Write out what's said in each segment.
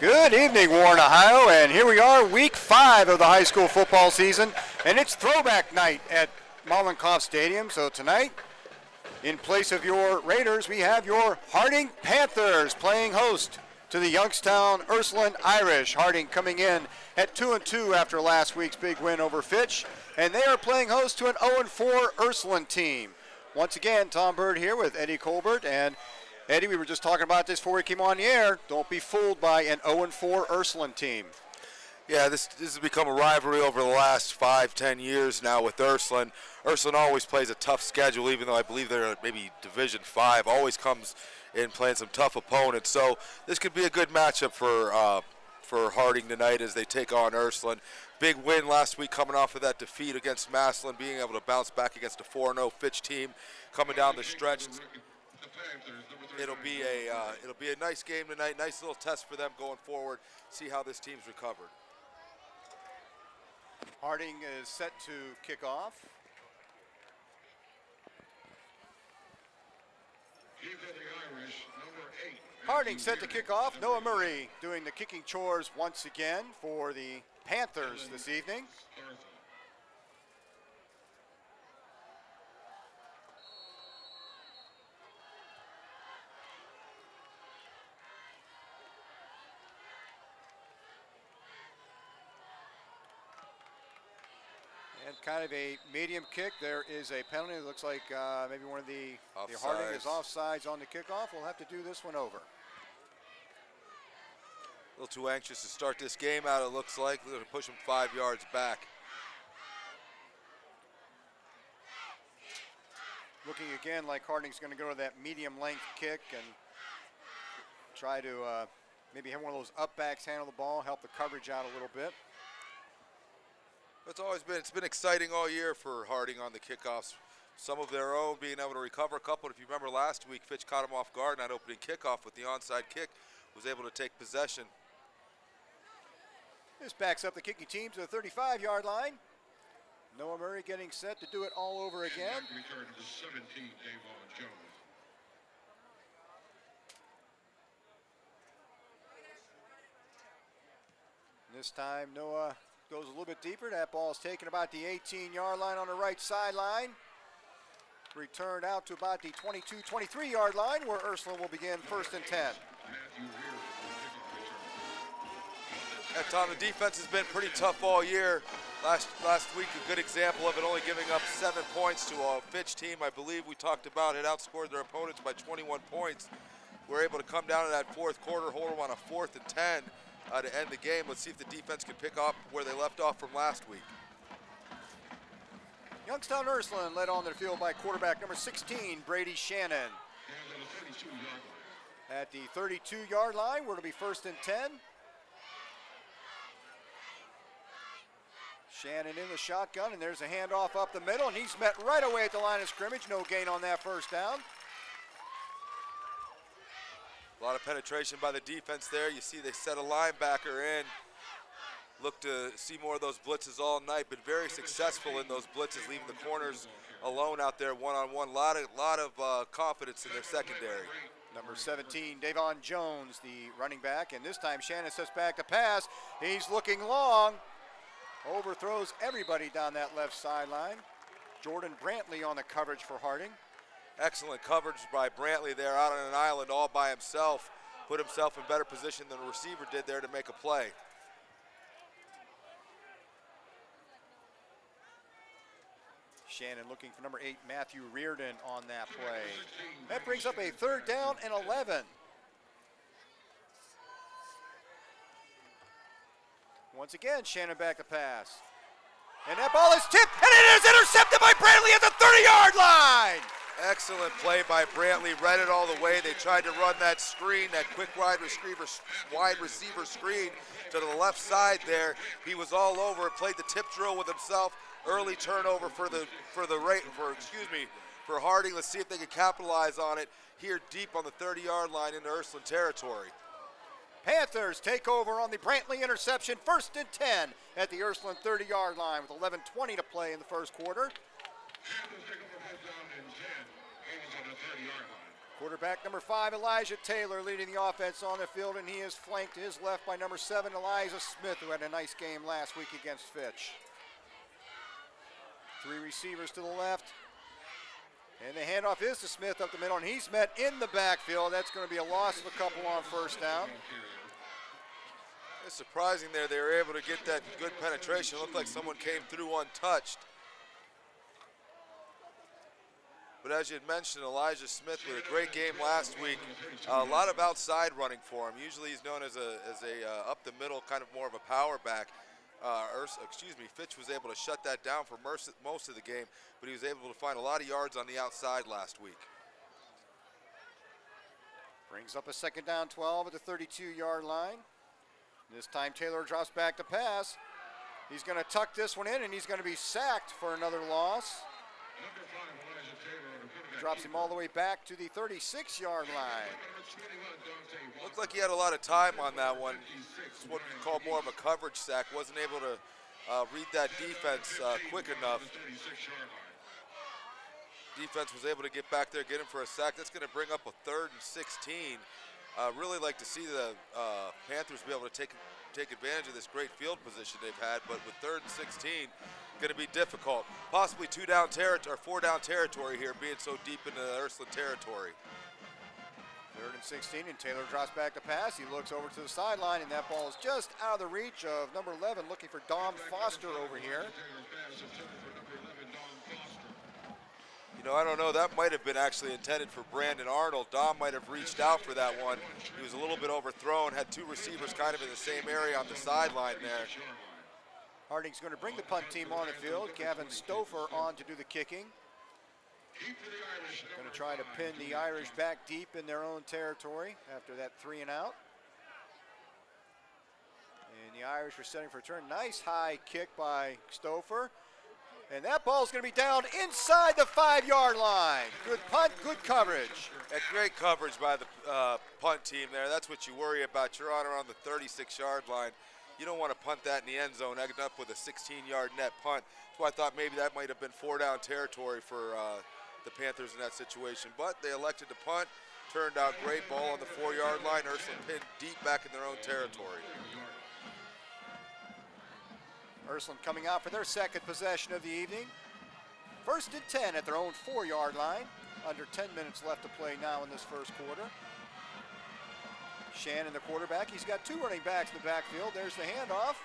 Good evening, Warren, Ohio, and here we are, week 5 of the high school football season, and it's throwback night at Mollenkopf Stadium. So tonight, in place of your Raiders, we have your Harding Panthers playing host to the Youngstown Ursuline Irish. Harding coming in at 2-2 after last week's big win over Fitch, and they are playing host to an 0-4 Ursuline team. Once again, Tom Bird here with Eddie Colbert, and Eddie, we were just talking about this before we came on the air. Don't be fooled by an 0-4 Ursuline team. Yeah, this has become a rivalry over the last 5-10 years now with Ursuline. Ursuline always plays a tough schedule, even though I believe they're maybe Division 5. Always comes in playing some tough opponents. So this could be a good matchup for Harding tonight as they take on Ursuline. Big win last week coming off of that defeat against Massillon, being able to bounce back against a 4-0 Fitch team coming down the stretch. It'll be a nice game tonight, nice little test for them going forward, see how this team's recovered. Harding is set to kick off. Harding set to kick off. Noah Murray doing the kicking chores once again for the Panthers this evening. And kind of a medium kick. There is a penalty. It looks like maybe one of the Harding is offsides on the kickoff. We'll have to do this one over. A little too anxious to start this game out, it looks like. They're going to push him 5 yards back. Looking again like Harding's going to go to that medium length kick and try to maybe have one of those up backs handle the ball, help the coverage out a little bit. It's been exciting all year for Harding on the kickoffs. Some of their own being able to recover a couple. If you remember last week, Fitch caught him off guard in that opening kickoff with the onside kick, was able to take possession. This backs up the kicking team to the 35-yard line. Noah Murray getting set to do it all over again. Return to 17, Davon Jones. This time Noah goes a little bit deeper. That ball is taken about the 18-yard line on the right sideline. Returned out to about the 22, 23-yard line where Ursuline will begin 1st and 10. Yeah, Tom, the defense has been pretty tough all year. Last week, a good example of it, only giving up 7 points to a Fitch team. I believe we talked about it outscored their opponents by 21 points. We're able to come down in that fourth quarter, hold them on a 4th and 10 to end the game. Let's see if the defense can pick up where they left off from last week. Youngstown Ursuline led on the field by quarterback number 16, Brady Shannon. At the 32-yard line, we're to be 1st and 10. Shannon in the shotgun, and there's a handoff up the middle, and he's met right away at the line of scrimmage. No gain on that first down. A lot of penetration by the defense there. You see they set a linebacker in. Look to see more of those blitzes all night, but very successful in those blitzes, leaving the corners alone out there one-on-one. A lot of confidence in their secondary. Number 17, Davon Jones, the running back, and this time Shannon sets back to pass. He's looking long. Overthrows everybody down that left sideline. Jordan Brantley on the coverage for Harding. Excellent coverage by Brantley there out on an island all by himself. Put himself in better position than the receiver did there to make a play. Shannon looking for number 8, Matthew Reardon on that play. That brings up a 3rd down and 11. Once again, Shannon back to pass. And that ball is tipped, and it is intercepted by Brantley at the 30-yard line. Excellent play by Brantley, read it all the way. They tried to run that screen, that quick wide receiver screen to the left side there. He was all over it, played the tip drill with himself. Early turnover for Harding. Let's see if they can capitalize on it here deep on the 30-yard line into Ursuline territory. Panthers take over on the Brantley interception, 1st and 10 at the Ursuline 30-yard line with 11:20 to play in the first quarter. Quarterback number 5, Elijah Taylor, leading the offense on the field, and he is flanked to his left by number 7, Elijah Smith, who had a nice game last week against Fitch. 3 receivers to the left. And the handoff is to Smith up the middle, and he's met in the backfield. That's going to be a loss of a couple on first down. It's surprising there. They were able to get that good penetration. It looked like someone came through untouched. But as you had mentioned, Elijah Smith with a great game last week. A lot of outside running for him. Usually he's known as a up the middle, kind of more of a power back. Fitch was able to shut that down for most of the game, but he was able to find a lot of yards on the outside last week. Brings up a second down 12 at the 32-yard line. This time Taylor drops back to pass. He's going to tuck this one in, and he's going to be sacked for another loss. Drops him all the way back to the 36-yard line. Looked like he had a lot of time on that one. It's what we call more of a coverage sack. Wasn't able to read that defense quick enough. Defense was able to get back there, get him for a sack. That's going to bring up a 3rd and 16. Really like to see the Panthers be able to take advantage of this great field position they've had, but with 3rd and 16, going to be difficult. Possibly 4-down territory here, being so deep into the Ursuline territory. 3rd and 16, and Taylor drops back to pass. He looks over to the sideline, and that ball is just out of the reach of number 11, looking for Dom Foster over here. You know, I don't know, that might have been actually intended for Brandon Arnold. Dom might have reached out for that one. He was a little bit overthrown, had 2 receivers kind of in the same area on the sideline there. Harding's going to bring the punt team on the field. Gavin Stouffer on to do the kicking. Going to try to pin the Irish back deep in their own territory after that 3 and out. And the Irish are setting for a turn. Nice high kick by Stouffer. And that ball's going to be down inside the 5-yard line. Good punt, good coverage. And great coverage by the punt team there. That's what you worry about. You're on around the 36-yard line. You don't want to punt that in the end zone, ending up with a 16-yard net punt. That's why I thought maybe that might have been 4-down territory for the Panthers in that situation. But they elected to punt. Turned out great. Ball on the 4-yard line. Ursuline pinned deep back in their own territory. Ursuline coming out for their second possession of the evening. 1st and 10 at their own 4-yard line. Under 10 minutes left to play now in this first quarter. Shannon, the quarterback, he's got 2 running backs in the backfield. There's the handoff.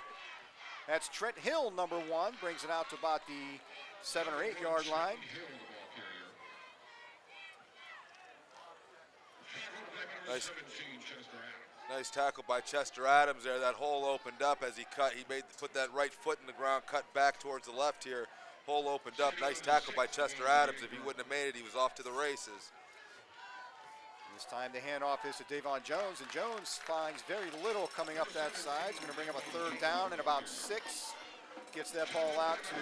That's Trent Hill, number 1, brings it out to about the 7 or 8-yard line. Nice tackle by Chester Adams there. That hole opened up as he cut. He put that right foot in the ground, cut back towards the left here. Hole opened up. Nice tackle by Chester Adams. If he wouldn't have made it, he was off to the races. This time the handoff is to Davon Jones, and Jones finds very little coming up that side. He's going to bring up a 3rd down and about 6. Gets that ball out to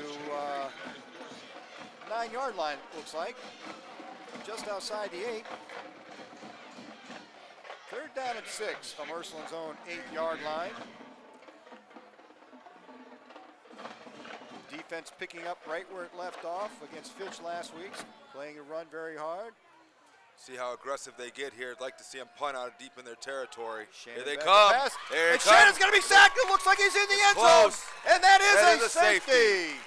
9-yard line, looks like. Just outside the 8. 3rd down and 6 from Ursuline's own 8-yard line. Defense picking up right where it left off against Fitch last week. Playing a run very hard. See how aggressive they get here. I'd like to see them punt out deep in their territory. Shannon here they come. Here and Shannon's going to be sacked. It looks like he's in the end zone. And that is a safety.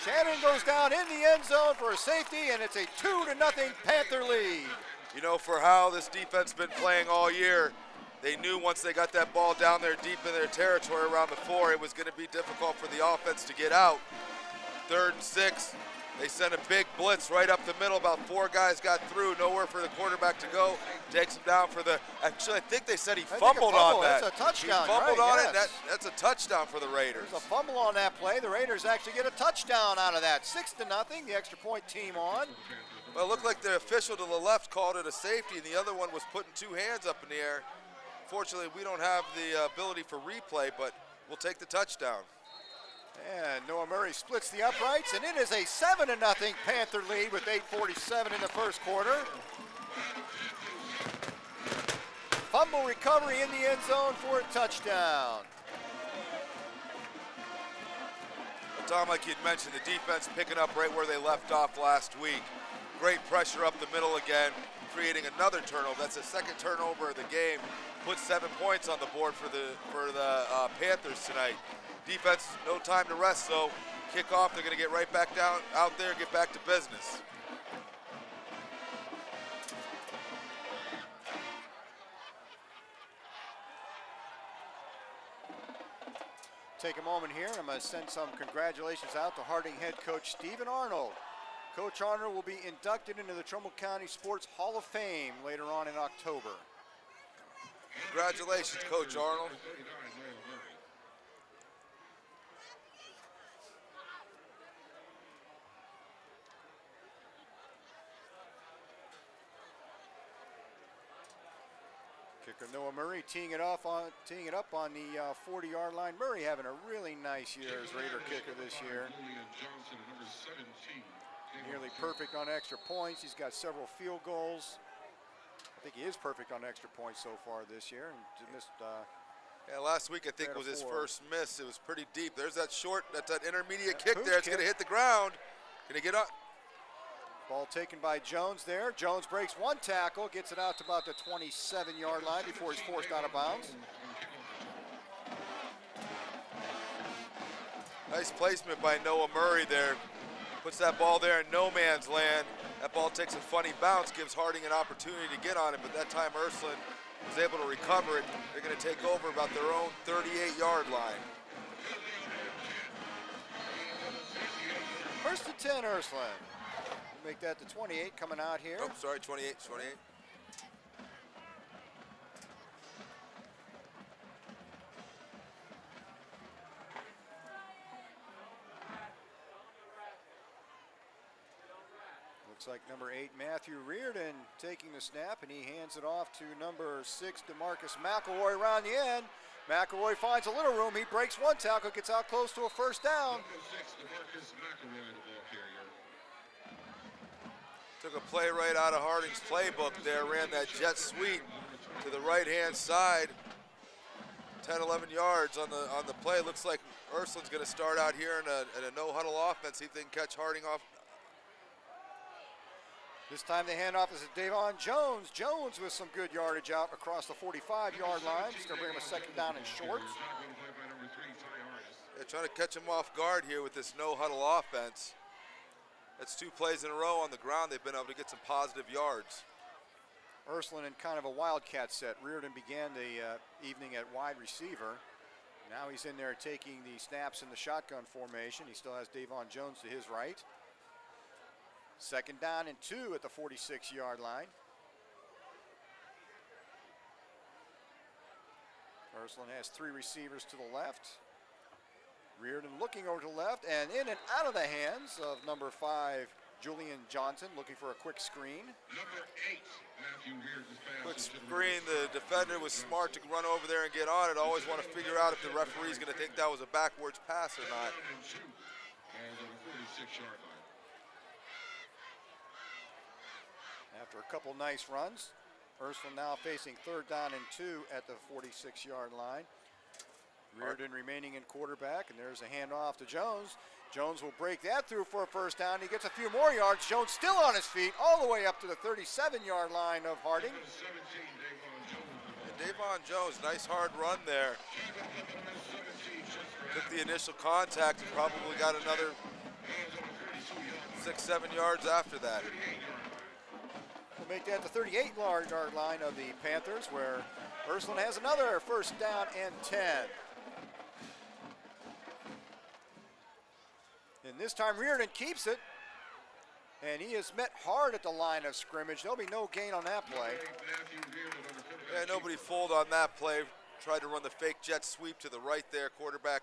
Shannon goes down in the end zone for a safety, and it's a 2-0 Panther lead. You know, for how this defense been playing all year, they knew once they got that ball down there deep in their territory around the 4, it was going to be difficult for the offense to get out. 3rd and 6. They sent a big blitz right up the middle. About 4 guys got through. Nowhere for the quarterback to go. Takes him down for the. Actually, I think they said he fumbled on that. That's a touchdown. He fumbled right, on yes. it. That's a touchdown for the Raiders. There's a fumble on that play. The Raiders actually get a touchdown out of that. 6-0. The extra point team on. Well, it looked like the official to the left called it a safety, and the other one was putting 2 hands up in the air. Fortunately, we don't have the ability for replay, but we'll take the touchdown. And Noah Murray splits the uprights, and it is a 7-0 Panther lead with 8:47 in the first quarter. Fumble recovery in the end zone for a touchdown. Tom, like you'd mentioned, the defense picking up right where they left off last week. Great pressure up the middle again, creating another turnover. That's the second turnover of the game. Puts 7 points on the board for the Panthers tonight. Defense, no time to rest, so kick off. They're going to get right back down out there, get back to business. Take a moment here, and I'm going to send some congratulations out to Harding head coach Stephen Arnold. Coach Arnold will be inducted into the Trumbull County Sports Hall of Fame later on in October. Congratulations, Coach Arnold. Kicker Noah Murray teeing it up on the 40-yard line. Murray having a really nice year as Raider kicker this year. Nearly perfect on extra points. He's got several field goals. I think he is perfect on extra points so far this year. And missed, yeah, last week I think was his first miss. It was pretty deep. There's that short, that's that intermediate kick there. It's going to hit the ground. Going to get up. Ball taken by Jones there. Jones breaks one tackle, gets it out to about the 27-yard line before he's forced out of bounds. Nice placement by Noah Murray there. Puts that ball there in no man's land. That ball takes a funny bounce, gives Harding an opportunity to get on it, but that time Ursuline was able to recover it. They're going to take over about their own 38-yard line. First and 10, Ursuline. We'll make that to 28 coming out here. Oh, sorry, 28. Looks like number 8, Matthew Reardon, taking the snap, and he hands it off to number 6, DeMarcus McElroy around the end. McElroy finds a little room. He breaks one tackle, gets out close to a first down. Took a play right out of Harding's playbook there, ran that jet sweep to the right-hand side. 10, 11 yards on the play. Looks like Ursuline's going to start out here in a no-huddle offense, see if they can catch Harding off. This time the handoff is to Davon Jones. Jones with some good yardage out across the 45-yard line. He's going to bring him a second down and short. They're trying to catch him off guard here with this no-huddle offense. That's 2 plays in a row on the ground. They've been able to get some positive yards. Ursuline in kind of a wildcat set. Reardon began the evening at wide receiver. Now he's in there taking the snaps in the shotgun formation. He still has Davon Jones to his right. Second down and 2 at the 46-yard line. Ursuline has 3 receivers to the left. Reardon looking over to the left and in and out of the hands of number 5, Julian Johnson, looking for a quick screen. Number 8, Matthew Reardon's pass. Quick screen. The defender was smart to run over there and get on it. Always want to figure out if the referee's going to think that was a backwards pass or not. And 2, balls on the 46-yard line. After a couple nice runs, Ursuline now facing third down and 2 at the 46-yard line. Reardon remaining in quarterback, and there's a handoff to Jones. Jones will break that through for a first down. He gets a few more yards. Jones still on his feet all the way up to the 37-yard line of Harding. And Davon Jones, nice hard run there. Took the initial contact and probably got another 6-7 yards after that. We'll make that the 38-yard line of the Panthers, where Ursuline has another first down and 10. And this time Reardon keeps it, and he is met hard at the line of scrimmage. There'll be no gain on that play. Yeah, nobody fooled on that play. Tried to run the fake jet sweep to the right there. Quarterback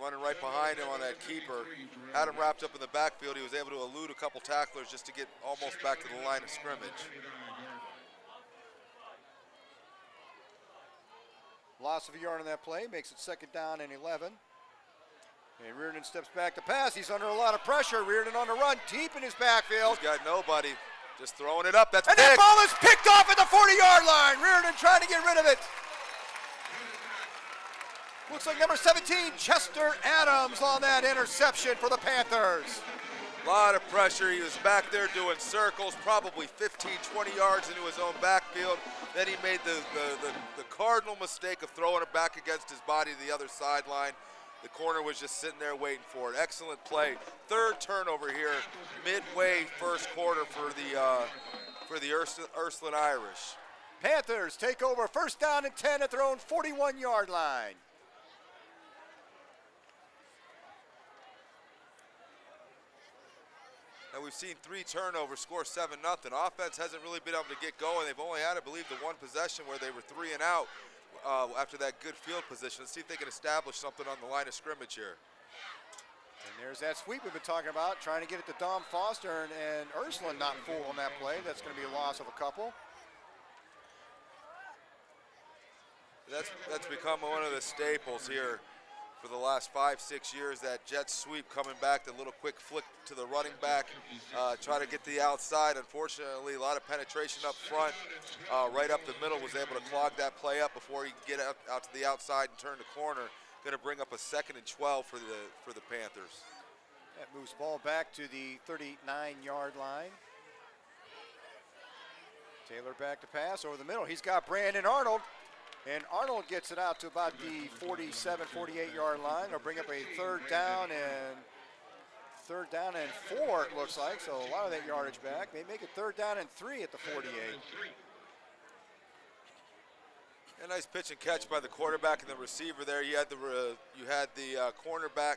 running right behind him on that keeper. Had him wrapped up in the backfield. He was able to elude a couple tacklers just to get almost back to the line of scrimmage. Loss of a yard on that play makes it second down and 11. And Reardon steps back to pass. He's under a lot of pressure. Reardon on the run, deep in his backfield. He's got nobody. Just throwing it up. That's and picked. That ball is picked off at the 40-yard line. Reardon trying to get rid of it. Looks like number 17, Chester Adams, on that interception for the Panthers. A lot of pressure. He was back there doing circles, probably 15, 20 yards into his own backfield. Then he made the cardinal mistake of throwing it back against his body to the other sideline. The corner was just sitting there waiting for it. Excellent play. Third turnover here, midway first quarter for the Ursuline Irish. Panthers take over, first down and 10 at their own 41-yard line. Now we've seen 3 turnovers, score 7-0. Offense hasn't really been able to get going. They've only had, I believe, the one possession where they were 3 and out after that good field position. Let's see if they can establish something on the line of scrimmage here. And there's that sweep we've been talking about, trying to get it to Dom Foster, and Ursuline not full on that play. That's going to be a loss of a couple. That's become one of the staples here for the last 5-6 years, that jet sweep coming back, the little quick flick to the running back, try to get the outside. Unfortunately, a lot of penetration up front, right up the middle, was able to clog that play up before he could get out to the outside and turn the corner. Going to bring up a 2nd and 12 for the Panthers. That moves the ball back to the 39-yard line. Taylor back to pass over the middle. He's got Brandon Arnold. And Arnold gets it out to about the 47, 48-yard line. They'll bring up a third down and 4, it looks like. So a lot of that yardage back. They make it 3rd down and 3 at the 48. A nice pitch and catch by the quarterback and the receiver there. You had the cornerback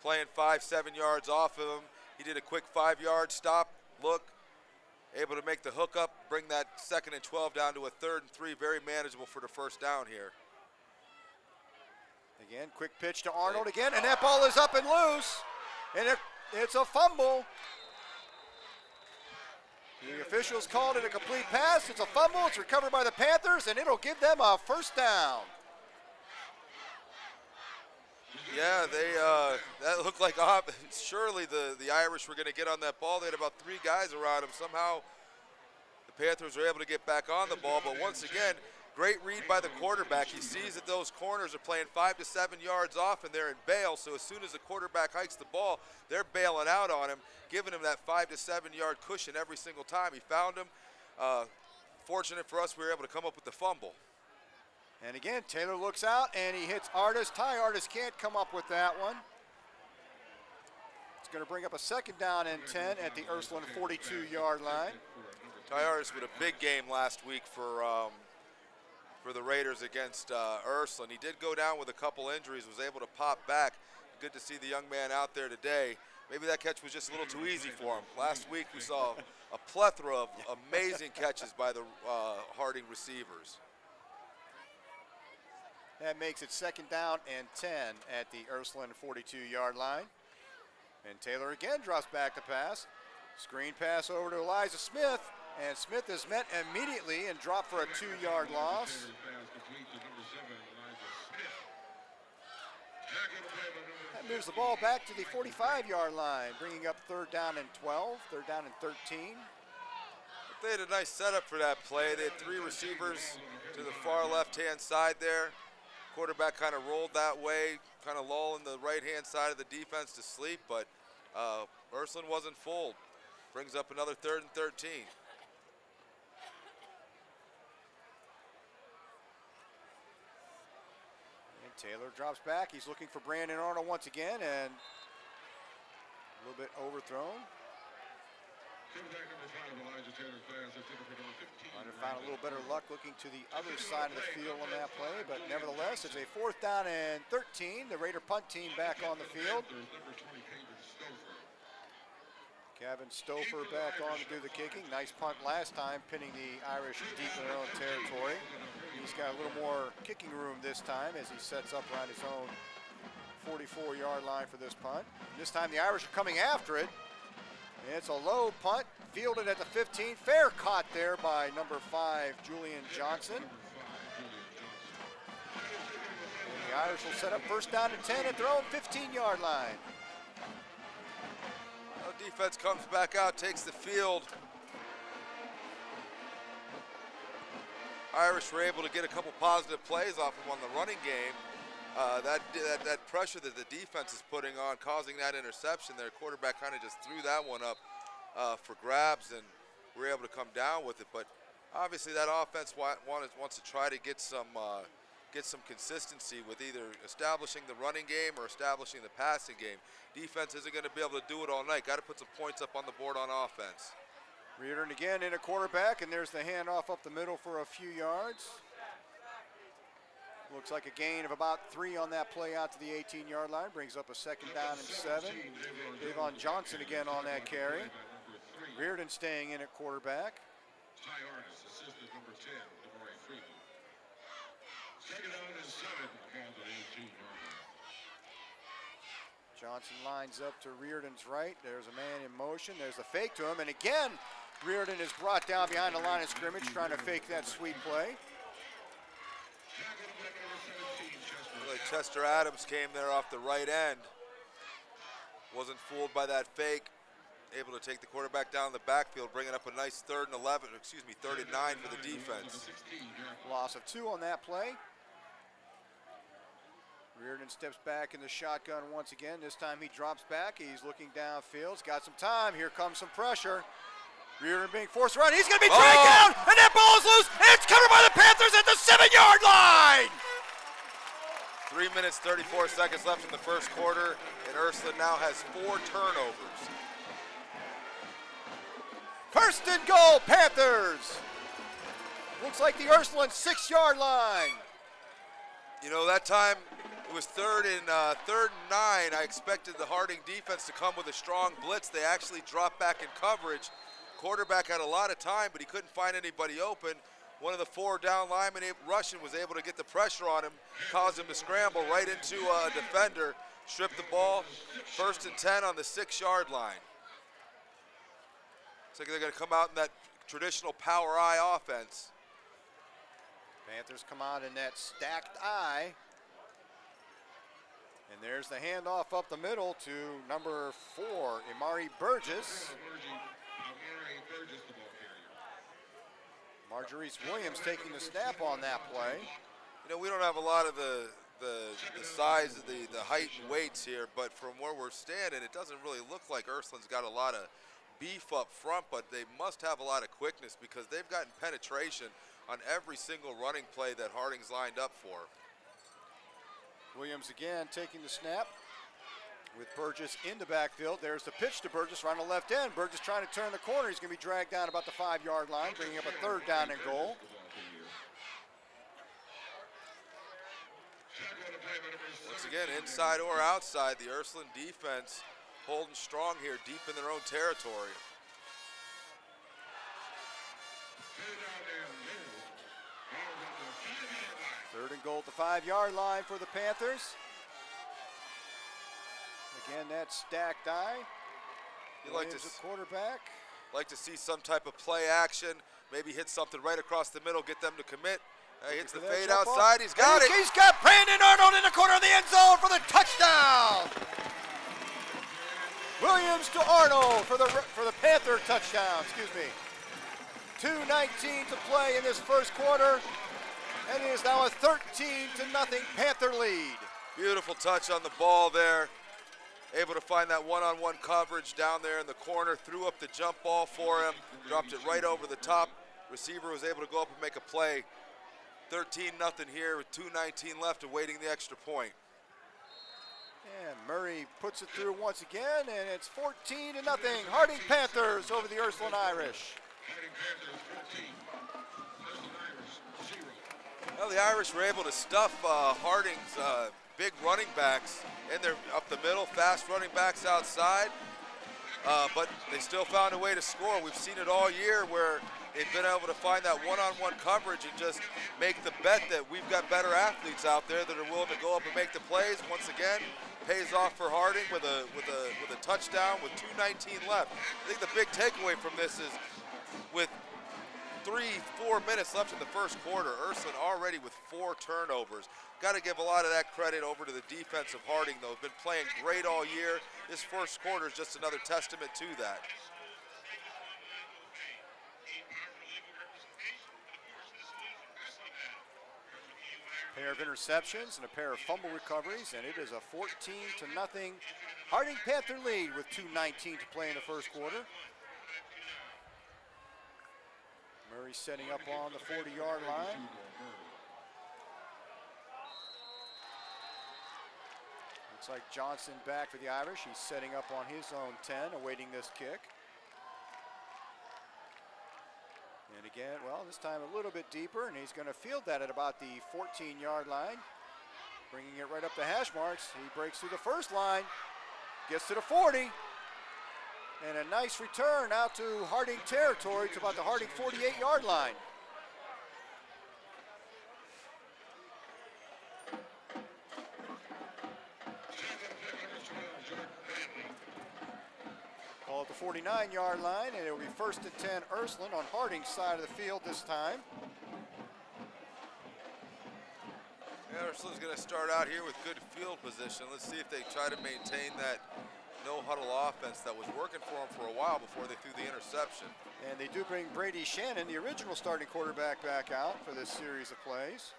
playing 5-7 yards off of him. He did a quick 5-yard stop, look, able to make the hook up, bring that 2nd and 12 down to a 3rd and 3. Very manageable for the first down here. Again, quick pitch to Arnold again, and that ball is up and loose. And it's a fumble. The officials called it a complete pass. It's a fumble. It's recovered by the Panthers, and it'll give them a first down. Yeah, that looked like surely the Irish were going to get on that ball. They had about 3 guys around them. Somehow the Panthers were able to get back on the ball. But once again, great read by the quarterback. He sees that those corners are playing 5 to 7 yards off, and they're in bail. So as soon as the quarterback hikes the ball, they're bailing out on him, giving him that 5 to 7 yard cushion every single time. He found him. Fortunate for us, we were able to come up with the fumble. And again, Taylor looks out, and he hits Artis. Ty Artis can't come up with that one. It's going to bring up a 2nd down and 10 at the Ursuline 42-yard line. Ty Artis with a big game last week for the Raiders against Ursuline. He did go down with a couple injuries, was able to pop back. Good to see the young man out there today. Maybe that catch was just a little too easy for him. Last week we saw a plethora of amazing catches by the Harding receivers. That makes it 2nd down and 10 at the Ursuline 42-yard line. And Taylor again drops back to pass. Screen pass over to Elijah Smith, and Smith is met immediately and dropped for a 2-yard loss. That moves the ball back to the 45-yard line, bringing up 3rd down and 12, 3rd down and 13. They had a nice setup for that play. They had 3 receivers to the far left-hand side there. Quarterback kind of rolled that way, kind of lulling the right-hand side of the defense to sleep, but Ursuline wasn't fooled. Brings up another 3rd and 13. And Taylor drops back. He's looking for Brandon Arnold once again, and a little bit overthrown. Trying to find a little better luck looking to the other side of the field on that play, but nevertheless, it's a 4th down and 13. The Raider punt team back on the field. Kevin Stouffer back on to do the kicking. Nice punt last time, pinning the Irish deep in their own territory. He's got a little more kicking room this time as he sets up around his own 44-yard line for this punt. This time the Irish are coming after it. It's a low punt, fielded at the 15. Fair caught there by number 5, Julian Johnson. And the Irish will set up 1st down and 10 at their own 15-yard line. Well, defense comes back out, takes the field. Irish were able to get a couple positive plays off him on the running game. That pressure that the defense is putting on, causing that interception, their quarterback kind of just threw that one up for grabs, and we're able to come down with it. But obviously, that offense wants to try to get some consistency with either establishing the running game or establishing the passing game. Defense isn't going to be able to do it all night. Got to put some points up on the board on offense. Reardon again in a quarterback, and there's the handoff up the middle for a few yards. Looks like a gain of about 3 on that play out to the 18-yard line. Brings up a 2nd down and 7. Davon Johnson again on that carry. Reardon staying in at quarterback. Ty Artis, assistant number 10, Demore Freeman. 2nd down and 7, ball to the 18-yard line. Johnson lines up to Reardon's right. There's a man in motion. There's a fake to him. And again, Reardon is brought down behind the line of scrimmage trying to fake that sweep play. Like Chester Adams came there off the right end. Wasn't fooled by that fake. Able to take the quarterback down the backfield, bringing up a nice 3rd and 9 for the defense. Loss of 2 on that play. Reardon steps back in the shotgun once again. This time he drops back. He's looking downfield. He's got some time. Here comes some pressure. Reardon being forced to run. He's going to be dragged down, and that ball is loose, and it's covered by the Panthers at the 7-yard line. 3 minutes, 34 seconds left in the first quarter, and Ursuline now has 4 turnovers. 1st and goal, Panthers. Looks like the Ursuline 6-yard line. You know, that time it was 3rd and 9. I expected the Harding defense to come with a strong blitz. They actually dropped back in coverage. Quarterback had a lot of time, but he couldn't find anybody open. One of the 4 down linemen, Russian, was able to get the pressure on him, caused him to scramble right into a defender, strip the ball. 1st and 10 on the 6-yard line. Looks like they're going to come out in that traditional power I offense. Panthers come out in that stacked I. And there's the handoff up the middle to number 4, Imari Burgess. Marjorie Williams taking the snap on that play. You know, we don't have a lot of the size, the height and weights here, but from where we're standing, it doesn't really look like Ursuline's got a lot of beef up front, but they must have a lot of quickness because they've gotten penetration on every single running play that Harding's lined up for. Williams again taking the snap with Burgess in the backfield. There's the pitch to Burgess right on the left end. Burgess trying to turn the corner. He's going to be dragged down about the 5-yard line, bringing up a 3rd down and goal. Once again, inside or outside, the Ursuline defense holding strong here deep in their own territory. Third and goal at the 5-yard line for the Panthers. Again, that stacked eye. You like to quarterback. Like to see some type of play action, maybe hit something right across the middle, get them to commit. Hits the fade outside. He's got it. He's got Brandon Arnold in the corner of the end zone for the touchdown. Williams to Arnold for the Panther touchdown. Excuse me. 2:19 to play in this first quarter, and it is now a 13-0 Panther lead. Beautiful touch on the ball there. Able to find that one-on-one coverage down there in the corner. Threw up the jump ball for him. Dropped it right over the top. Receiver was able to go up and make a play. 13-0 here with 2:19 left, awaiting the extra point. And Murray puts it through once again, and it's 14-0. Harding Panthers over the Ursuline Irish. Harding Panthers 14, Ursuline Irish 0. Well, the Irish were able to stuff Harding's big running backs in there up the middle, fast running backs outside, but they still found a way to score. We've seen it all year where they've been able to find that one-on-one coverage and just make the bet that we've got better athletes out there that are willing to go up and make the plays. Once again, pays off for Harding with a touchdown with 2:19 left. I think the big takeaway from this is with 3-4 minutes left in the first quarter, Ursuline already with 4 turnovers. Got to give a lot of that credit over to the defense of Harding, though. Been playing great all year. This first quarter is just another testament to that. pair of interceptions and a pair of fumble recoveries, and it is a 14-0 Harding Panther lead with 2:19 to play in the first quarter. Murray setting up on the 40-yard line. Looks like Johnson back for the Irish. He's setting up on his own 10, awaiting this kick. And again, well, this time a little bit deeper, and he's going to field that at about the 14-yard line. Bringing it right up the hash marks. He breaks through the first line, gets to the 40, and a nice return out to Harding territory to about the Harding 48-yard line. Ball at the 49-yard line, and it will be 1st and 10 Ursuline on Harding's side of the field this time. Yeah, Ursuline's going to start out here with good field position. Let's see if they try to maintain that no-huddle offense that was working for them for a while before they threw the interception. And they do bring Brady Shannon, the original starting quarterback, back out for this series of plays.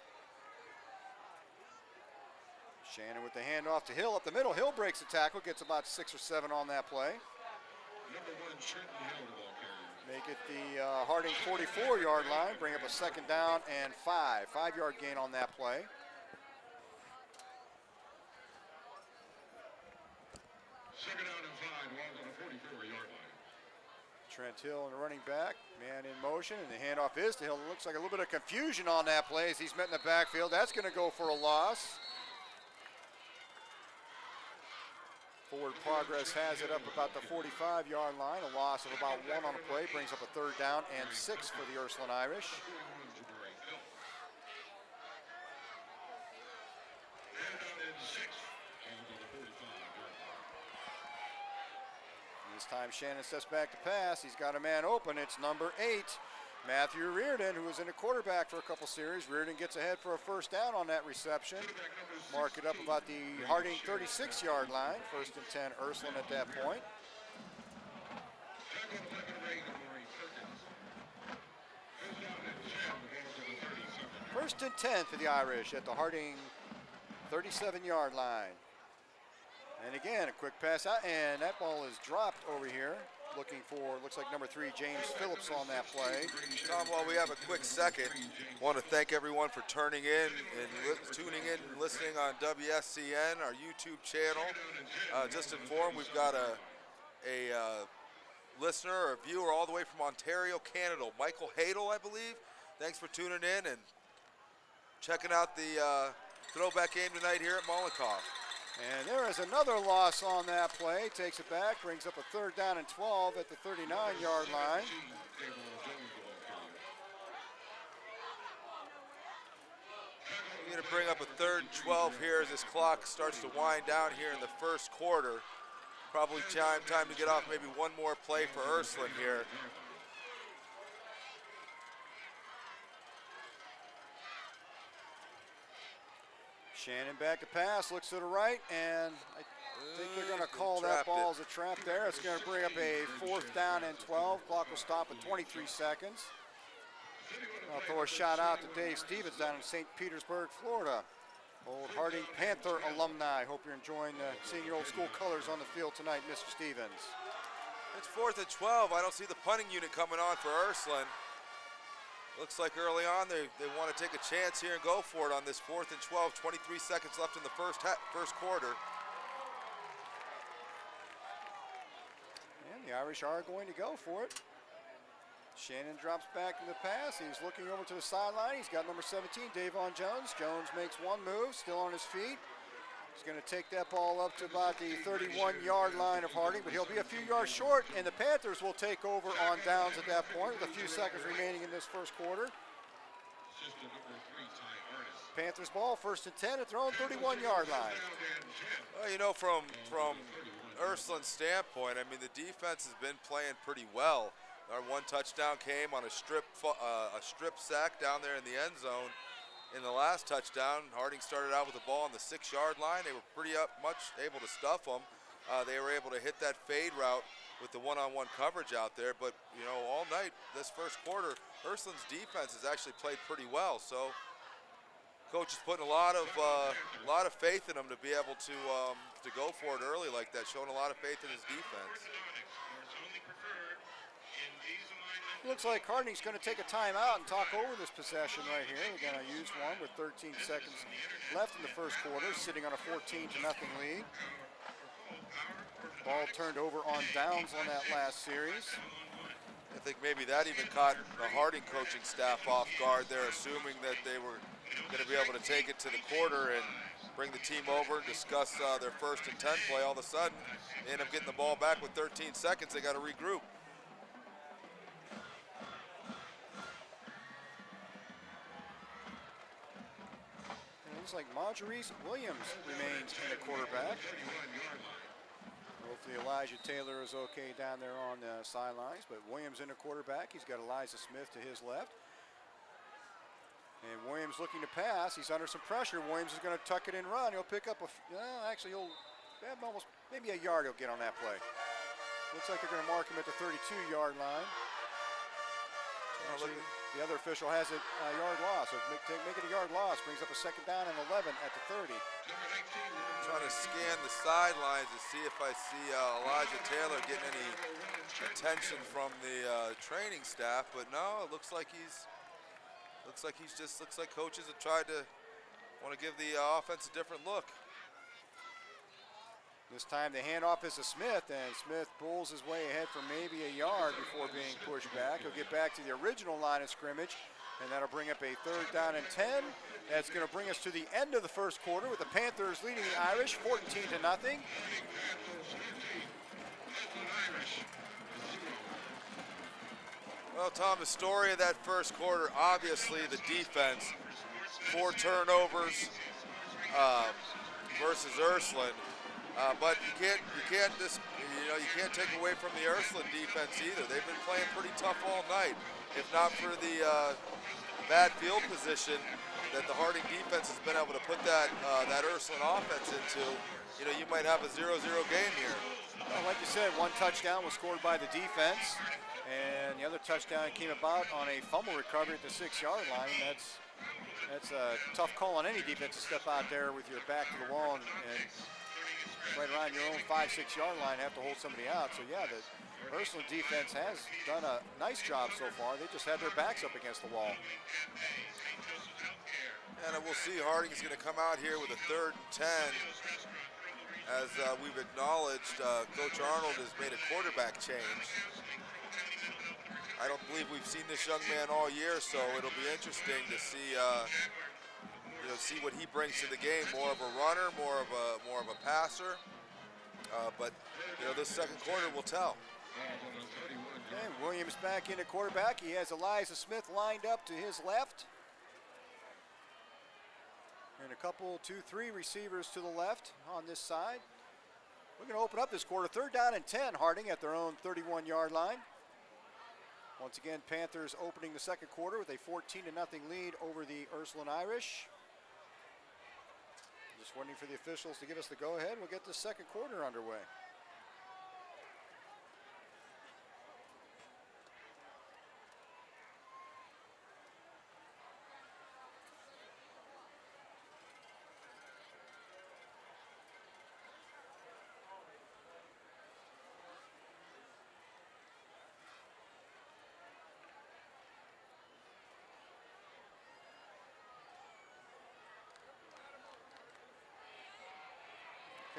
Shannon with the handoff to Hill up the middle. Hill breaks the tackle, gets about 6 or 7 on that play. Number 1, Trenton Hill, the ball carrier. Make it the Harding 44-yard line, bring up a 2nd down and 5. 5-yard gain on that play. Second down and 5, ball on the 44-yard line. Trent Hill and the running back, man in motion, and the handoff is to Hill. It looks like a little bit of confusion on that play as he's met in the backfield. That's going to go for a loss. Forward progress has it up about the 45-yard line. A loss of about 1 on the play brings up a 3rd down and 6 for the Ursuline Irish. This time Shannon steps back to pass. He's got a man open. It's number 8, Matthew Reardon, who was in a quarterback for a couple series. Reardon gets ahead for a 1st down on that reception. Mark it up about the Harding 36-yard line. 1st and 10 Ursuline at that point. 1st and 10 for the Irish at the Harding 37-yard line. And again, a quick pass out, and that ball is dropped over here. Looking for, looks like number 3, James Phillips on that play. Tom, while we have a quick second, want to thank everyone for turning in and tuning in and listening on WSCN, our YouTube channel. Just informed, we've got a listener or a viewer all the way from Ontario, Canada, Michael Hadel, I believe. Thanks for tuning in and checking out the throwback game tonight here at Mollenkoff. And there is another loss on that play. Takes it back, brings up a 3rd down and 12 at the 39-yard line. We're going to bring up a 3rd and 12 here as this clock starts to wind down here in the first quarter. Probably time to get off maybe one more play for Ursuline here. Shannon back to pass, looks to the right, and I think they're going to call that ball as a trap there. It's going to bring up a 4th down and 12. Clock will stop at 23 seconds. I'll throw a shout out to Dave Stevens down in St. Petersburg, Florida. Old Harding Panther alumni. Hope you're enjoying seeing your old school colors on the field tonight, Mr. Stevens. It's 4th and 12. I don't see the punting unit coming on for Ursuline. Looks like early on they want to take a chance here and go for it on this 4th and 12. 23 seconds left in the first quarter. And the Irish are going to go for it. Shannon drops back to the pass. He's looking over to the sideline. He's got number 17, Davon Jones. Jones makes one move, still on his feet. He's going to take that ball up to about the 31-yard line of Harding, but he'll be a few yards short, and the Panthers will take over on downs at that point with a few seconds remaining in this first quarter. Panthers ball, 1st and 10 at their own 31-yard line. Well, you know, from Ursuline's standpoint, I mean, the defense has been playing pretty well. Our 1 touchdown came on a strip sack down there in the end zone. In the last touchdown, Harding started out with the ball on the 6-yard line. They were pretty much able to stuff them. They were able to hit that fade route with the one-on-one coverage out there. But, you know, all night, this first quarter, Ursuline's defense has actually played pretty well. So Coach is putting a lot of faith in him to be able to go for it early like that, showing a lot of faith in his defense. Looks like Harding's going to take a timeout and talk over this possession right here. They're going to use one with 13 seconds left in the first quarter, sitting on a 14-0 lead. Ball turned over on downs on that last series. I think maybe that even caught the Harding coaching staff off guard there, assuming that they were going to be able to take it to the quarter and bring the team over and discuss their 1st and 10 play. All of a sudden, they end up getting the ball back with 13 seconds. They got to regroup. It looks like Marjorie Williams remains in the quarterback. Hopefully Elijah Taylor is okay down there on the sidelines, but Williams in the quarterback. He's got Elijah Smith to his left. And Williams looking to pass. He's under some pressure. Williams is going to tuck it and run. He'll pick up actually he'll have almost maybe a yard he'll get on that play. Looks like they're going to mark him at the 32-yard line. Actually, the other official has it a yard loss. So make it a yard loss. Brings up a 2nd down and 11 at the 30. I'm trying to scan the sidelines to see if I see Elijah Taylor getting any attention from the training staff, but no, it looks like coaches have tried to want to give the offense a different look. This time the handoff is to Smith, and Smith pulls his way ahead for maybe a yard before being pushed back. He'll get back to the original line of scrimmage, and that'll bring up a 3rd down and 10. That's going to bring us to the end of the first quarter with the Panthers leading the Irish 14-0. Well, Tom, the story of that first quarter, obviously the defense, 4 turnovers versus Ursuline. But you can't take away from the Ursuline defense either. They've been playing pretty tough all night. If not for the bad field position that the Harding defense has been able to put that Ursuline offense into, you might have a 0-0 game here. Well, like you said, 1 touchdown was scored by the defense, and the other touchdown came about on a fumble recovery at the 6-yard line. That's a tough call on any defense to step out there with your back to the wall and right around your own 5-6-yard line, have to hold somebody out. So yeah, the Ursuline defense has done a nice job so far. They just had their backs up against the wall. And we'll see Harding is going to come out here with a 3rd and 10. As we've acknowledged, Coach Arnold has made a quarterback change. I don't believe we've seen this young man all year, so it'll be interesting to see see what he brings to the game. More of a runner, more of a passer. But this second quarter will tell. Okay, Williams back into quarterback. He has Elijah Smith lined up to his left. And a couple, 2-3 receivers to the left on this side. We're going to open up this quarter. 3rd down and 10, Harding at their own 31-yard line. Once again, Panthers opening the second quarter with a 14-0 lead over the Ursuline Irish. Just waiting for the officials to give us the go-ahead. We'll get the second quarter underway.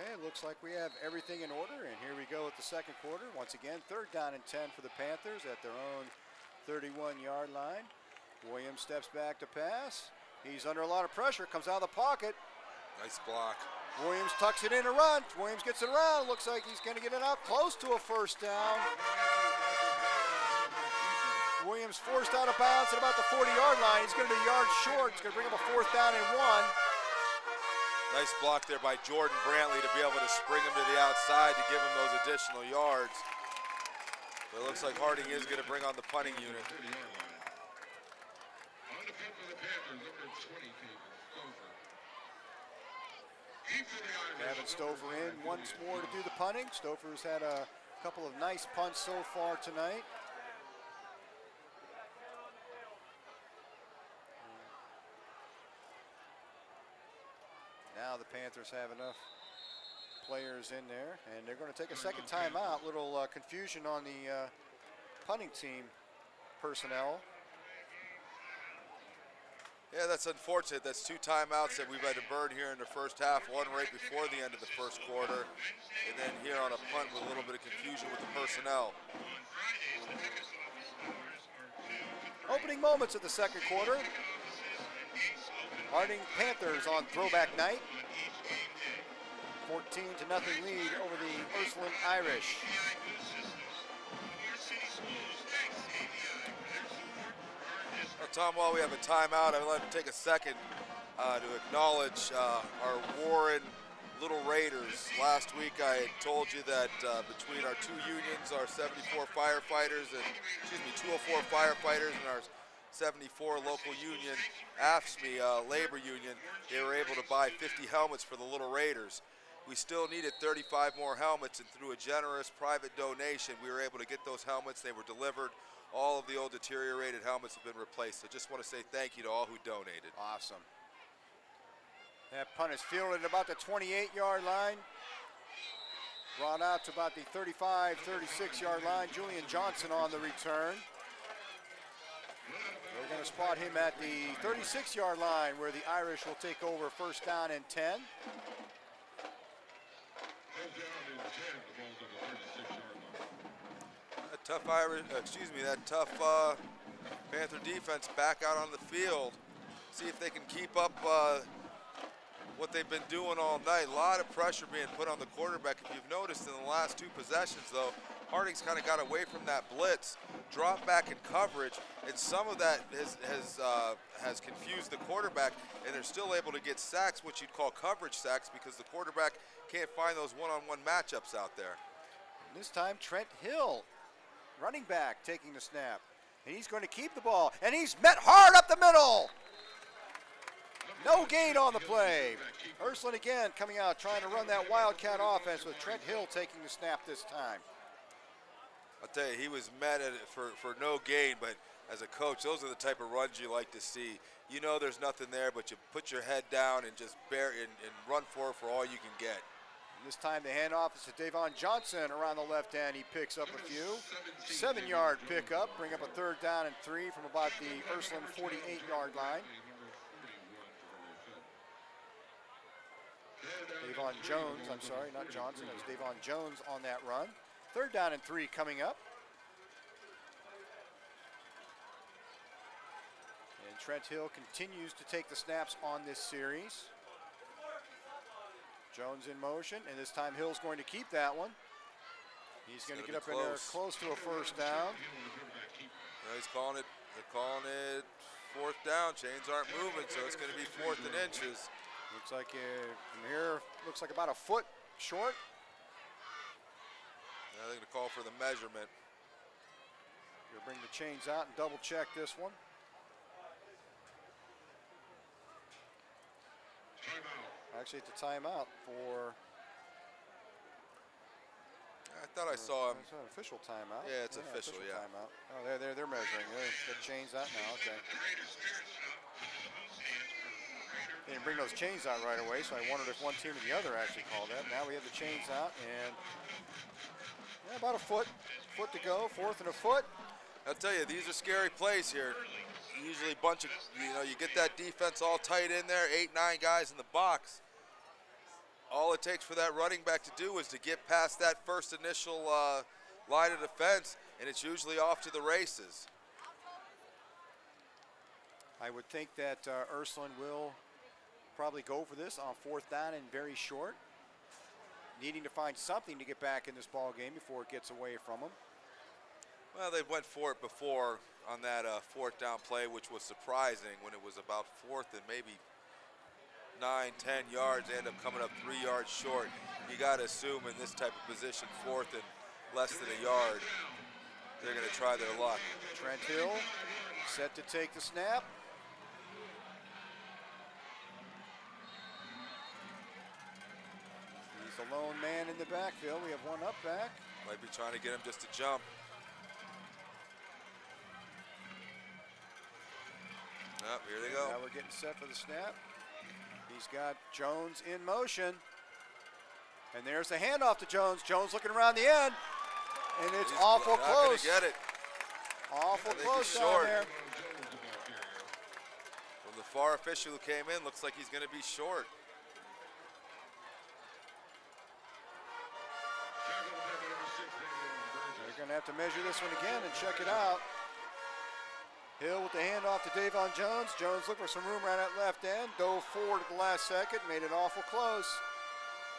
Okay, it looks like we have everything in order, and here we go with the second quarter. Once again, 3rd down and 10 for the Panthers at their own 31-yard line. Williams steps back to pass. He's under a lot of pressure, comes out of the pocket. Nice block. Williams tucks it in to run. Williams gets it around. Looks like he's going to get it out close to a 1st down. Williams forced out of bounds at about the 40-yard line. He's going to be a yard short. It's going to bring up a 4th down and 1. Nice block there by Jordan Brantley to be able to spring him to the outside to give him those additional yards. But it looks like Harding is going to bring on the punting unit. On the field for the Panthers, number 20, Stover. Having Stover in once more to do the punting. Stover's had a couple of nice punts so far tonight. Now the Panthers have enough players in there, and they're going to take a second timeout. Little confusion on the punting team personnel. Yeah, that's unfortunate. That's 2 timeouts that we've had to burn here in the first half. One right before the end of the first quarter, and then here on a punt with a little bit of confusion with the personnel. Opening moments of the second quarter. Harding Panthers on throwback night. 14-0 lead over the Ursuline Irish. Well, Tom, while we have a timeout, I'd like to take a second to acknowledge our Warren Little Raiders. Last week I had told you that between our 2 unions, our 74 firefighters and, 204 firefighters and our 74 local union, AFSCME labor union, they were able to buy 50 helmets for the Little Raiders. We still needed 35 more helmets, and through a generous private donation, we were able to get those helmets. They were delivered. All of the old deteriorated helmets have been replaced. So just want to say thank you to all who donated. Awesome. That punt is fielded at about the 28-yard line. Brought out to about the 35, 36-yard line. Julian Johnson on the return. We're going to spot him at the 36-yard line where the Irish will take over first down and 10. That tough Panther defense back out on the field. See if they can keep up what they've been doing all night. A lot of pressure being put on the quarterback. If you've noticed in the last 2 possessions, though, Harding's kind of got away from that blitz, dropped back in coverage, and some of that has confused the quarterback, and they're still able to get sacks, which you'd call coverage sacks, because the quarterback can't find those one-on-one matchups out there. And this time, Trent Hill, running back, taking the snap. And he's going to keep the ball, and he's met hard up the middle. No gain on the play. Ursuline again coming out, trying to run that Wildcat offense with Trent Hill taking the snap this time. I'll tell you, he was met at it for no gain, but as a coach, those are the type of runs you like to see. You know there's nothing there, but you put your head down and just bear and run for all you can get. And this time the handoff is to Davon Johnson around the left end. He picks up a few. 7-yard pickup, bring up a third down and 3 from about the Ursuline 48-yard line. Davon Jones, I'm sorry, not Johnson, it was Davon Jones on that run. Third down and 3 coming up. And Trent Hill continues to take the snaps on this series. Jones in motion, and this time Hill's going to keep that one. He's going to get up in there close to a first down. Yeah, they're calling it 4th down. Chains aren't moving, so it's going to be 4th and inches. Looks like from here, looks like about a foot short. Yeah, they're going to call for the measurement. You'll bring the chains out and double check this one. Actually, it's a timeout for. I thought I saw him. It's an official timeout. Yeah, it's official, yeah. Timeout. Oh, they're measuring. They're chains out now. Okay. They didn't bring those chains out right away, so I wondered if one team or the other actually called that. Now we have the chains out, and about a foot to go. 4th and a foot. I'll tell you, these are scary plays here. Usually a bunch of, you get that defense all tight in there, 8, 9 guys in the box. All it takes for that running back to do is to get past that first initial line of defense, and it's usually off to the races. I would think that Ursuline will probably go for this on 4th down and very short, needing to find something to get back in this ball game before it gets away from them. Well, they went for it before on that 4th down play, which was surprising when it was about 4th and maybe 9, 10 yards. They end up coming up 3 yards short. You got to assume in this type of position, 4th and less than a yard, they're going to try their luck. Trent Hill set to take the snap. He's the lone man in the backfield. We have one up back. Might be trying to get him just to jump. Yep, here they go. Now we're getting set for the snap. He He's got Jones in motion. And there's the handoff to Jones. Jones looking around the end. And it's awful not close. Gonna get it. Awful close down short. there. From the far official who came in, looks like he's going to be short. They're going to have to measure this one again and check it out. Hill with the handoff to Davon Jones. Jones looking for some room around that left end. Dove forward at the last second. Made it awful close.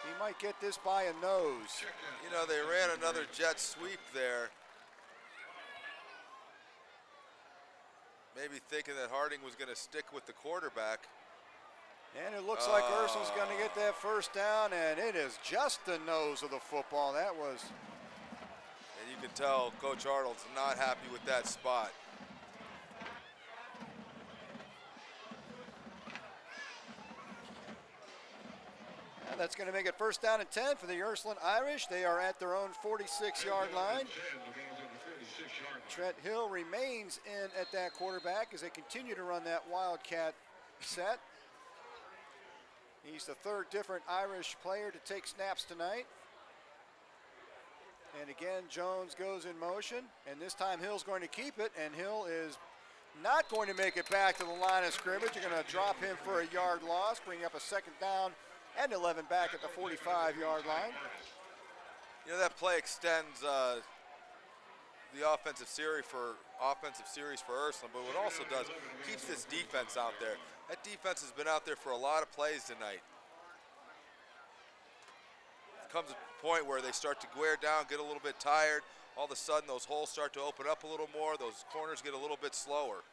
He might get this by a nose. You know, they ran another jet sweep there. Maybe thinking that Harding was going to stick with the quarterback. And it looks like Ursul's going to get that first down, and it is just the nose of the football. That was. And you can tell Coach Arnold's not happy with that spot. And that's going to make it first down and 10 for the Ursuline Irish. They are at their own 46-yard line. Trent Hill remains in at that quarterback as they continue to run that Wildcat set. He's the third different Irish player to take snaps tonight. And again, Jones goes in motion, and this time Hill's going to keep it, and Hill is not going to make it back to the line of scrimmage. You're going to drop him for a yard loss, bring up a second down and 11 back at the 45-yard line. You know, that play extends the offensive series for Ursuline, but what it also does, keeps this defense out there. That defense has been out there for a lot of plays tonight. It comes a point where they start to wear down, get a little bit tired. All of a sudden, those holes start to open up a little more. Those corners get a little bit slower.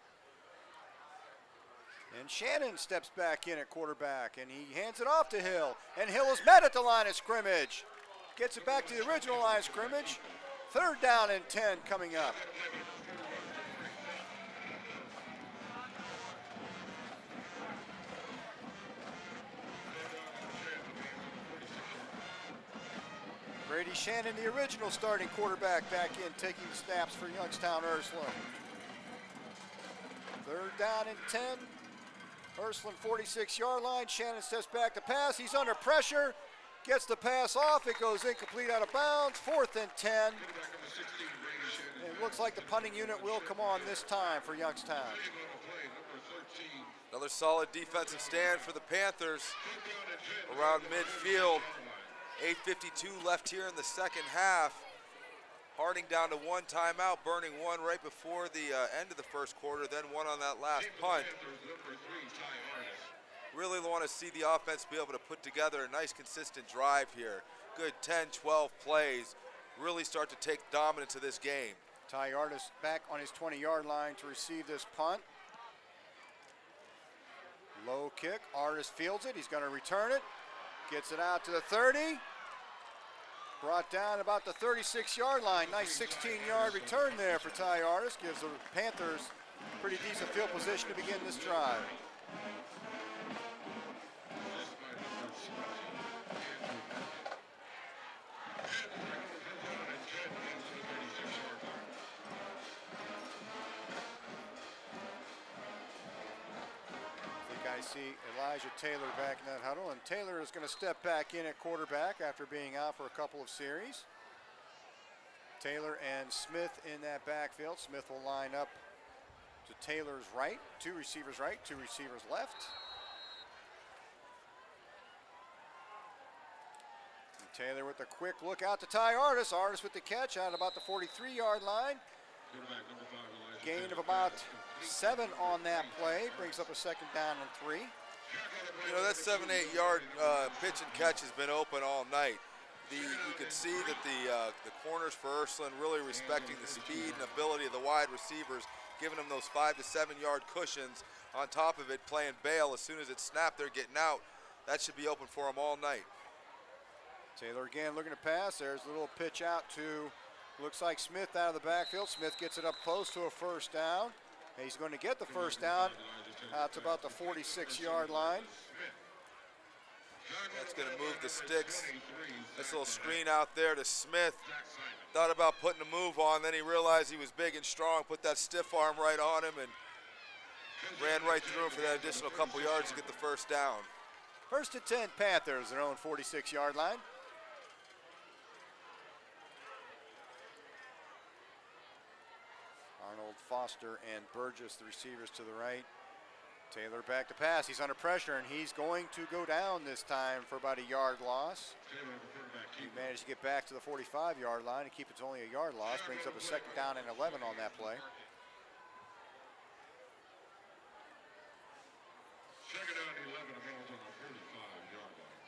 And Shannon steps back in at quarterback, and he hands it off to Hill. And Hill is met at the line of scrimmage. Gets it back to the original line of scrimmage. Third down and 10 coming up. Brady Shannon, the original starting quarterback, back in taking snaps for Youngstown Ursuline. Third down and 10. Ursuline 46-yard line. Shannon steps back to pass. He's under pressure. Gets the pass off. It goes incomplete out of bounds. Fourth and 10. It looks like the punting unit will come on this time for Youngstown. Another solid defensive stand for the Panthers around midfield. 8:52 left here in the second half. Harding down to one timeout, burning one right before the end of the first quarter, then one on that last punt. Really want to see the offense be able to put together a nice consistent drive here. Good 10, 12 plays. Really start to take dominance of this game. Ty Artis back on his 20-yard line to receive this punt. Low kick. Artis fields it. He's going to return it. Gets it out to the 30. Brought down about the 36-yard line. Nice 16-yard return there for Ty Artis. Gives the Panthers pretty decent field position to begin this drive. I see Elijah Taylor back in that huddle, and Taylor is going to step back in at quarterback after being out for a couple of series. Taylor and Smith in that backfield. Smith will line up to Taylor's right, two receivers right, two receivers left. And Taylor with a quick look out to Ty Artis. Artis with the catch out about the 43-yard line. Gain of about 7 on that play, brings up a second down and 3. You know, that 7-8 yard pitch and catch has been open all night. You can see that the corners for Ursuline really respecting the speed and ability of the wide receivers, giving them those 5 to 7 yard cushions. On top of it, playing bail. As soon as it's snapped, they're getting out. That should be open for them all night. Taylor again looking to pass. There's a little pitch out to, looks like Smith out of the backfield. Smith gets it up close to a first down. He's going to get the first down out to about the 46-yard line. That's going to move the sticks. This little screen out there to Smith. Thought about putting a move on, then he realized he was big and strong, put that stiff arm right on him, and ran right through him for that additional couple yards to get the first down. First and 10, Panthers, their own 46-yard line. Arnold, Foster, and Burgess, the receivers to the right. Taylor back to pass. He's under pressure, and he's going to go down this time for about a yard loss. He managed to get back to the 45-yard line and keep it to only a yard loss. Brings up a second down and 11 on that play. Second down, 11, the ball's on the 45-yard line.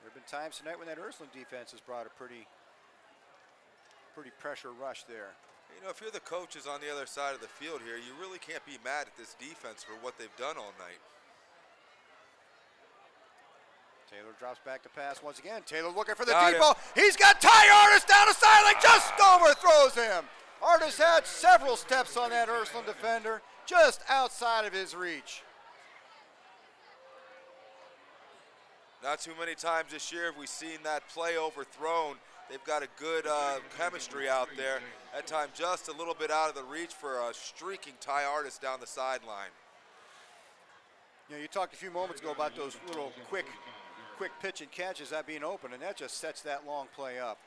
There have been times tonight when that Ursuline defense has brought a pretty pressure rush there. You know, if you're the coaches on the other side of the field here, you really can't be mad at this defense for what they've done all night. Taylor drops back to pass once again. Taylor looking for the Got deep it. ball. He's got Ty Artis down the sideline, just overthrows him. Artis had several steps on that Ursuline defender, just outside of his reach. Not too many times this year have we seen that play overthrown. They've got a good chemistry out there. At times just a little bit out of the reach for a streaking Ty Artis down the sideline. You know, you talked a few moments ago about those little quick pitch and catches, that being open, and that just sets that long play up.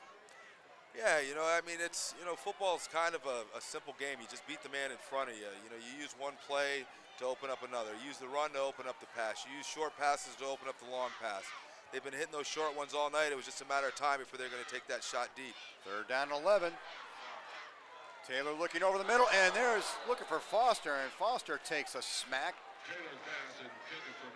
Yeah, you know, I mean, it's, you know, football's kind of a simple game. You just beat the man in front of you. You know, you use one play to open up another. You use the run to open up the pass. You use short passes to open up the long pass. They've been hitting those short ones all night. It was just a matter of time before they're going to take that shot deep. Third down and 11. Taylor looking over the middle, and there's looking for Foster, and Foster takes a smack. Taylor's pass intended for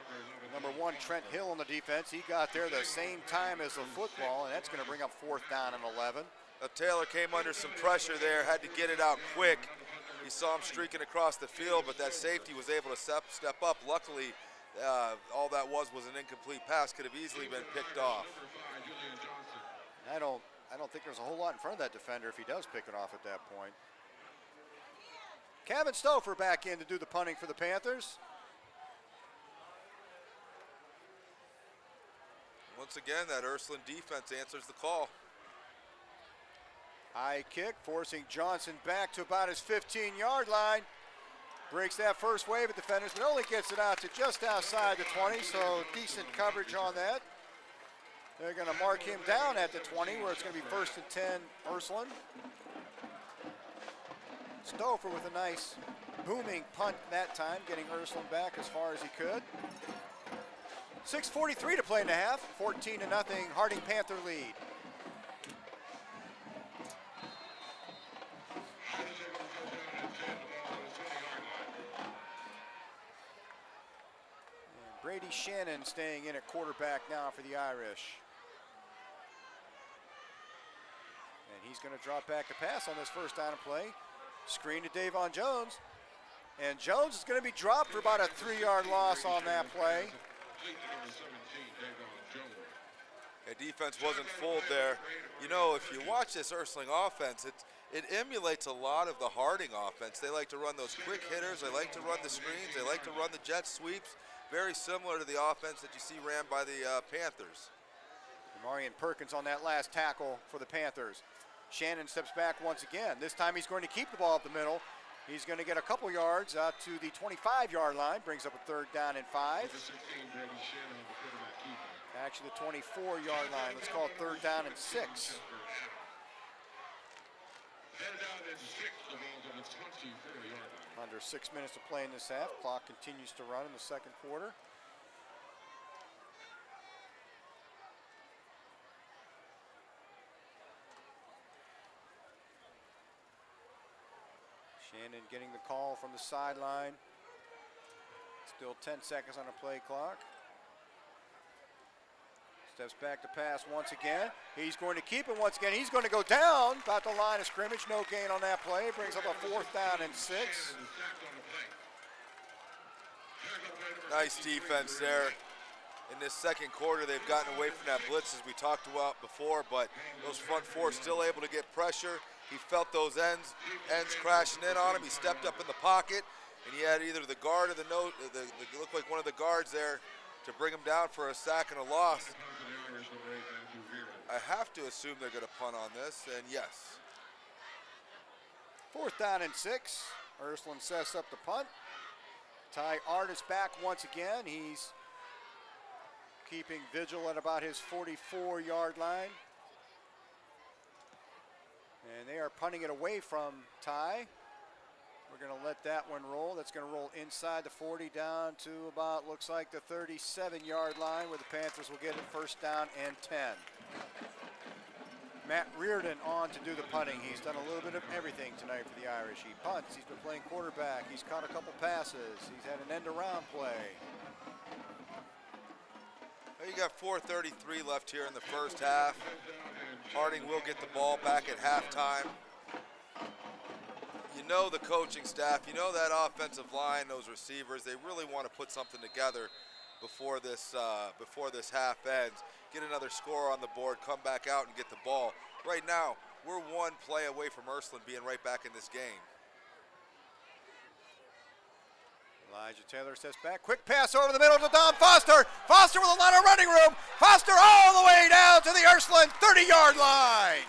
Number number 11. 1, Trent Hill on the defense. He got there the same time as the football, and that's going to bring up fourth down and 11. Taylor came under some pressure there, had to get it out quick. You saw him streaking across the field, but that safety was able to step up. Luckily, all that was an incomplete pass. Could have easily been picked off. I don't think there's a whole lot in front of that defender if he does pick it off at that point. Kevin Stouffer back in to do the punting for the Panthers. Once again, that Ursuline defense answers the call. High kick, forcing Johnson back to about his 15-yard line. Breaks that first wave of defenders, but only gets it out to just outside the 20, so decent coverage on that. They're going to mark him down at the 20, where it's going to be first and 10, Ursuline. Stouffer with a nice booming punt that time, getting Ursuline back as far as he could. 6:43 to play in the half, 14-0, Harding Panther lead. Brady Shannon staying in at quarterback now for the Irish. And he's going to drop back to pass on this first down and play. Screen to Davon Jones. And Jones is going to be dropped for about a 3-yard loss on that play. The defense wasn't fooled there. You know, if you watch this Ursuline offense, it emulates a lot of the Harding offense. They like to run those quick hitters. They like to run the screens. They like to run the jet sweeps. Very similar to the offense that you see ran by the Panthers. Marion Perkins on that last tackle for the Panthers. Shannon steps back once again. This time he's going to keep the ball up the middle. He's going to get a couple yards out to the 25-yard line. Brings up a third down and 5. Actually the 24-yard line. Let's call it third down and 6. Under 6 minutes to play in this half. Clock continues to run in the second quarter. Shannon getting the call from the sideline. Still 10 seconds on the play clock. Steps back to pass once again. He's going to keep it once again. He's going to go down about the line of scrimmage. No gain on that play. Brings up a fourth down and 6. Nice defense there. In this second quarter, they've gotten away from that blitz as we talked about before, but those front four still able to get pressure. He felt those ends crashing in on him. He stepped up in the pocket, and he had either the guard or it looked like one of the guards there to bring him down for a sack and a loss. I have to assume they're going to punt on this, and yes. Fourth down and 6. Ursuline sets up the punt. Ty Artis back once again. He's keeping vigil at about his 44-yard line. And they are punting it away from Ty. We're going to let that one roll. That's going to roll inside the 40 down to about, looks like the 37-yard line, where the Panthers will get it first down and 10. Matt Reardon on to do the punting. He's done a little bit of everything tonight for the Irish. He punts, he's been playing quarterback, he's caught a couple passes, he's had an end-around play. You got 4:33 left here in the first half. Harding will get the ball back at halftime. You know the coaching staff, you know that offensive line, those receivers, they really want to put something together before this half ends. Get another score on the board, come back out and get the ball. Right now, we're one play away from Ursuline being right back in this game. Elijah Taylor steps back. Quick pass over the middle to Dom Foster. Foster with a lot of running room. Foster all the way down to the Ursuline 30-yard line.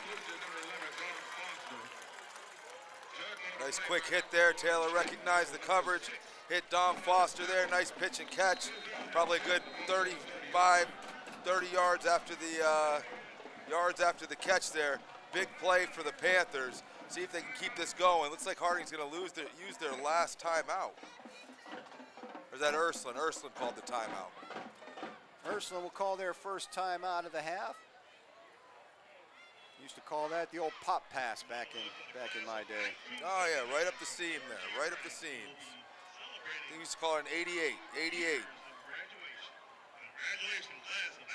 Nice quick hit there. Taylor recognized the coverage. Hit Dom Foster there. Nice pitch and catch. Probably a good 30 yards after the catch there. Big play for the Panthers. See if they can keep this going. Looks like Harding's going to use their last timeout. Or is that Ursuline? Ursuline called the timeout. Ursuline will call their first time out of the half. Used to call that the old pop pass back in my day. Oh yeah, right up the seam there, right up the seams. I think we used to call it an 88. Congratulations, class of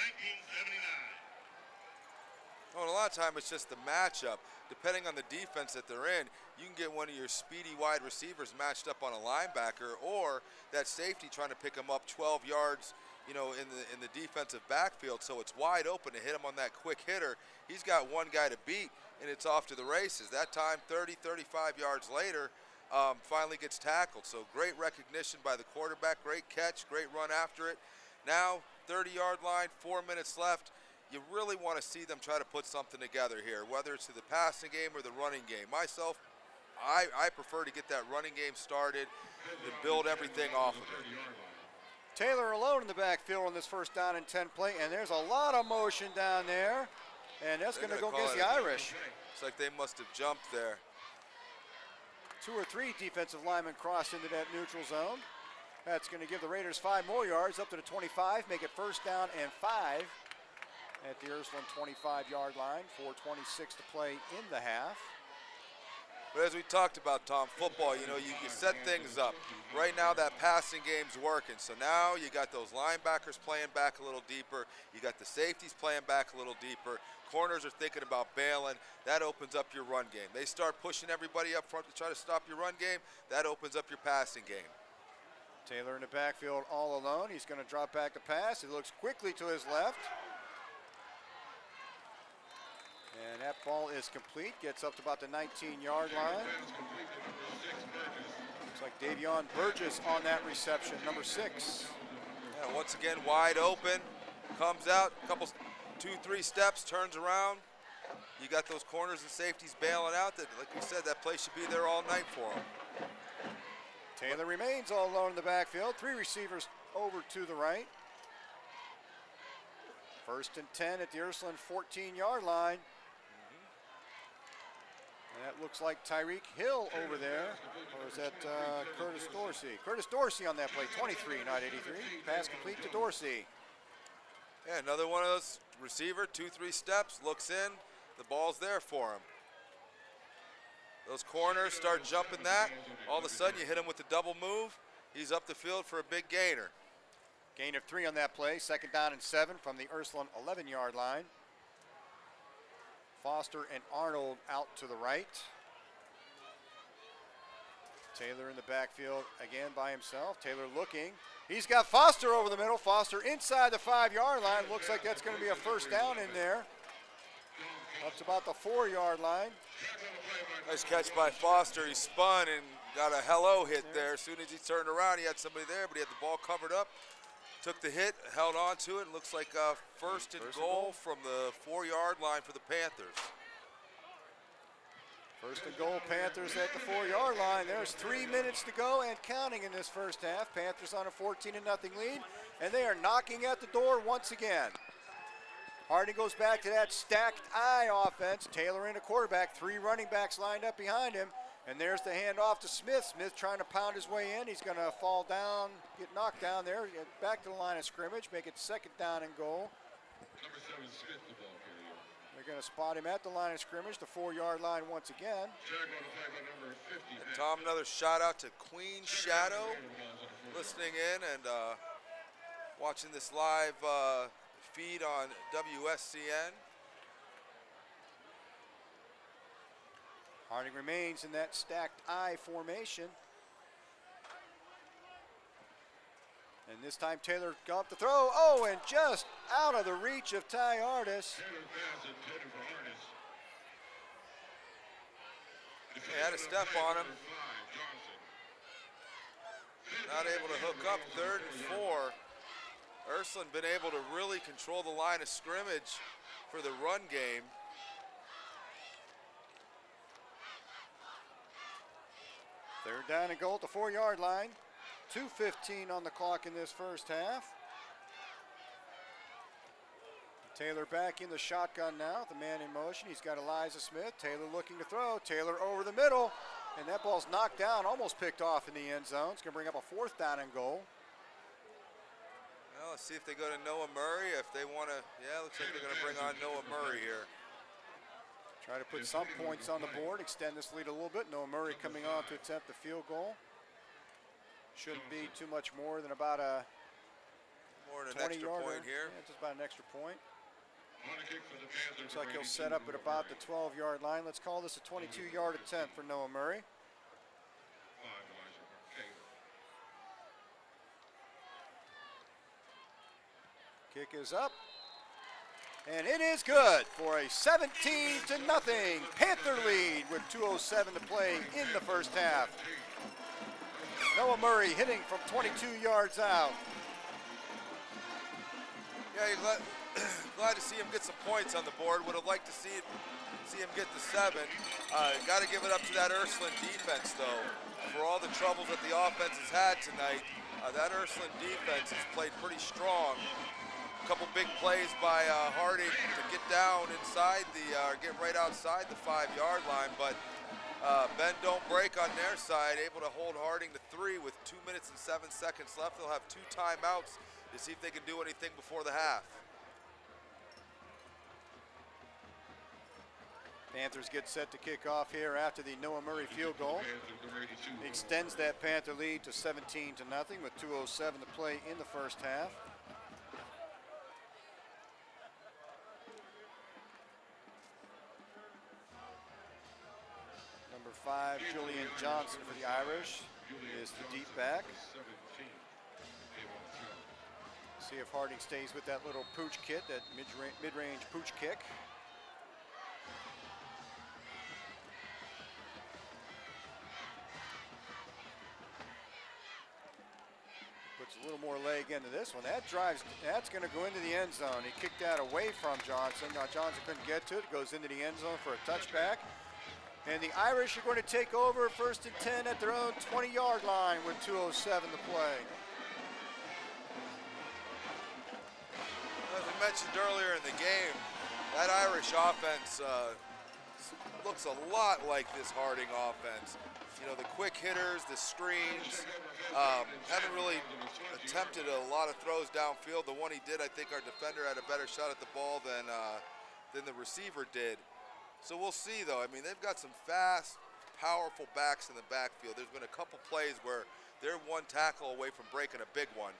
1979. Well, a lot of time it's just the matchup. Depending on the defense that they're in, you can get one of your speedy wide receivers matched up on a linebacker, or that safety trying to pick him up 12 yards, you know, in the defensive backfield, so it's wide open to hit him on that quick hitter. He's got one guy to beat, and it's off to the races. That time, 30, 35 yards later, finally gets tackled. So great recognition by the quarterback, great catch, great run after it. Now, 30-yard line, 4 minutes left. You really want to see them try to put something together here, whether it's to the passing game or the running game. Myself, I prefer to get that running game started and build everything off of it. Taylor alone in the backfield on this first down and 10 play, and there's a lot of motion down there, and that's going to go against the Irish. It's like they must have jumped there. 2 or 3 defensive linemen crossed into that neutral zone. That's going to give the Raiders 5 more yards up to the 25, make it first down and 5 at the Ursuline 25-yard line. 4:26 to play in the half. But as we talked about, Tom, football, you know, you set things up. Right now that passing game's working. So now you got those linebackers playing back a little deeper. You got the safeties playing back a little deeper. Corners are thinking about bailing. That opens up your run game. They start pushing everybody up front to try to stop your run game. That opens up your passing game. Taylor in the backfield all alone. He's going to drop back to pass. He looks quickly to his left. And that ball is complete. Gets up to about the 19-yard line. Looks like Davion Burgess on that reception, number 6. Yeah, once again, wide open. Comes out, couple, 2-3 steps, turns around. You got those corners and safeties bailing out. That, like we said, that play should be there all night for them. Taylor remains all alone in the backfield. 3 receivers over to the right. First and 10 at the Ursuline 14-yard line. And that looks like Tyreek Hill over there. Or is that Curtis Dorsey? Curtis Dorsey on that play, 23, not 83. Pass complete to Dorsey. Yeah, another one of those receiver, 2-3 steps, looks in, the ball's there for him. Those corners start jumping that. All of a sudden you hit him with the double move. He's up the field for a big gainer. Gain of 3 on that play. Second down and 7 from the Ursuline 11-yard line. Foster and Arnold out to the right. Taylor in the backfield again by himself. Taylor looking. He's got Foster over the middle. Foster inside the 5-yard line. Looks like that's going to be a first down in there. Up to about the 4-yard line. Nice catch by Foster. He spun and got a hello hit there. As soon as he turned around, he had somebody there, but he had the ball covered up. Took the hit, held on to it, and looks like first and goal from the 4-yard line for the Panthers. First and goal, Panthers at the 4-yard line. There's 3 minutes to go and counting in this first half. Panthers on a 14-0 lead, and they are knocking at the door once again. Harding goes back to that stacked eye offense. Taylor in a quarterback, 3 running backs lined up behind him. And there's the handoff to Smith. Smith trying to pound his way in. He's going to fall down, get knocked down there, get back to the line of scrimmage, make it 2nd down and goal. Number 7, Smith, the ball carrier. They're going to spot him at the line of scrimmage, the 4-yard line once again. Tag on the flag by number 50. And Tom, another shout out to Queen Shadow, listening in and watching this live feed on WSCN. Harding remains in that stacked I formation. And this time Taylor got up to throw. Oh, and just out of the reach of Ty Artis. Taylor pass intended for Artis. He had a step on him. Number 5, Johnson. Not able to hook up. 3rd and 4. Ursuline been able to really control the line of scrimmage for the run game. Third down and goal at the 4-yard line. 2:15 on the clock in this first half. Taylor back in the shotgun now, the man in motion. He's got Elijah Smith. Taylor looking to throw. Taylor over the middle. And that ball's knocked down, almost picked off in the end zone. It's going to bring up a 4th down and goal. Well, let's see if they go to Noah Murray. If they want to, yeah, looks like they're going to bring on Noah Murray here. Try to put some points on the board, extend this lead a little bit. Noah Murray coming on to attempt the field goal. Shouldn't be too much more than about a More than an extra 20-yarder. point here. Yeah, just about an extra point. On a kick for the Panthers. Looks like he'll set up at about the 12-yard line. Let's call this a 22-yard attempt for Noah Murray. 5, Elijah Taylor. Kick is up. And it is good for a 17-0 Panther lead with 2:07 to play in the first half. Noah Murray hitting from 22 yards out. Yeah, you're glad to see him get some points on the board. Would have liked to see him get to 7. Got to give it up to that Ursuline defense, though. For all the troubles that the offense has had tonight, that Ursuline defense has played pretty strong. A couple big plays by Harding to get down inside get right outside the 5-yard line, but bend don't break on their side, able to hold Harding to 3 with 2 minutes and 7 seconds left. They'll have 2 timeouts to see if they can do anything before the half. Panthers get set to kick off here after the Noah Murray field goal. Extends that Panther lead to 17-0 with 2:07 to play in the first half. Number 5, Julian Johnson for the Irish is the deep back. See if Harding stays with that little pooch kit, that mid-range pooch kick. Puts a little more leg into this one. That's going to go into the end zone. He kicked that away from Johnson. Now Johnson couldn't get to it. It goes into the end zone for a touchback. And the Irish are going to take over 1st and 10 at their own 20-yard line with 2:07 to play. As we mentioned earlier in the game, that Irish offense looks a lot like this Harding offense. You know, the quick hitters, the screens, haven't really attempted a lot of throws downfield. The one he did, I think our defender had a better shot at the ball than the receiver did. So we'll see, though. I mean, they've got some fast, powerful backs in the backfield. There's been a couple plays where they're 1 tackle away from breaking a big one.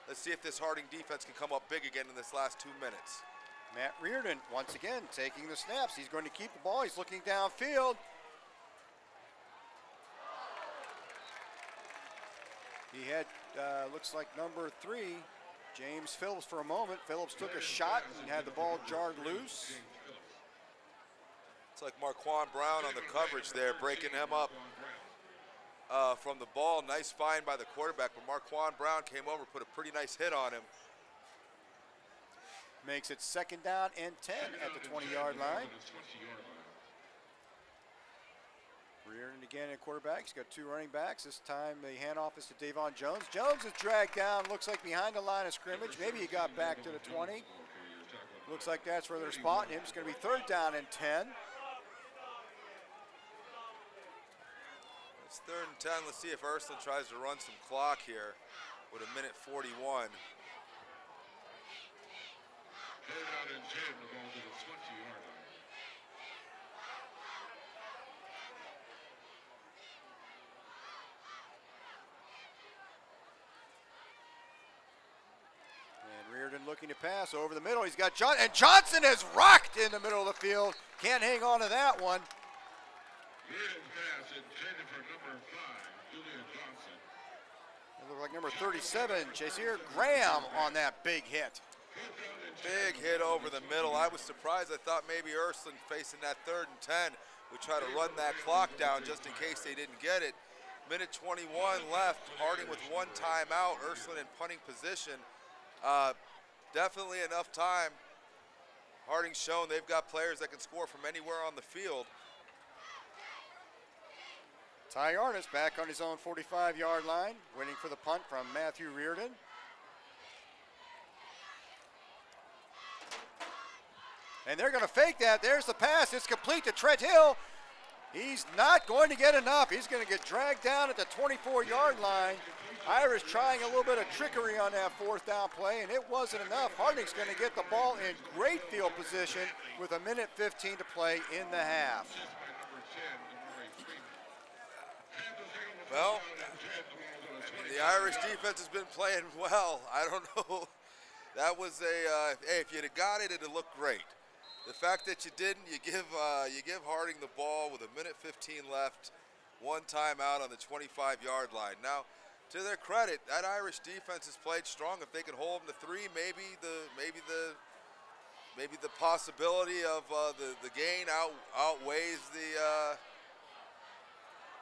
Let's see if this Harding defense can come up big again in this last 2 minutes. Matt Reardon, once again, taking the snaps. He's going to keep the ball. He's looking downfield. He had, looks like number 3, James Phillips for a moment. Phillips took a shot and had the ball jarred loose. It's like Marquand Brown on the coverage there, breaking him up from the ball. Nice find by the quarterback, but Marquand Brown came over, put a pretty nice hit on him. Makes it 2nd down and 10 at the 20-yard line. Reardon again at quarterback. He's got two running backs. This time the handoff is to Davon Jones. Jones is dragged down, looks like behind the line of scrimmage. Maybe he got back to the 20. Looks like that's where they're spotting him. It's going to be 3rd down and 10. It's 3rd and 10. Let's see if Ursuline tries to run some clock here with 1:41. 3rd down and 10, the ball to the 20-yard line. And Reardon looking to pass over the middle. He's got Johnson, and Johnson is rocked in the middle of the field. Can't hang on to that one. Reardon's pass intended for number 5, Julian Johnson. It looked like number 37, Jasier Graham on that big hit. Big hit over the middle. I was surprised. I thought maybe Ursuline facing that 3rd and 10 would try to run that clock down just in case they didn't get it. 1:21 left. Harding with 1 timeout. Ursuline in punting position. Definitely enough time. Harding's shown they've got players that can score from anywhere on the field. Ty Arness back on his own 45-yard line, waiting for the punt from Matthew Reardon. And they're going to fake that. There's the pass. It's complete to Trent Hill. He's not going to get enough. He's going to get dragged down at the 24-yard line. Irish trying a little bit of trickery on that 4th down play, and it wasn't enough. Harding's going to get the ball in great field position with 1:15 to play in the half. Well, the Irish defense has been playing well. I don't know. That was a hey, if you'd have got it, it'd look great. The fact that you didn't, you give Harding the ball with 1:15 left, 1 timeout on the 25-yard line. Now, to their credit, that Irish defense has played strong. If they can hold them to 3, maybe the possibility of the gain outweighs the.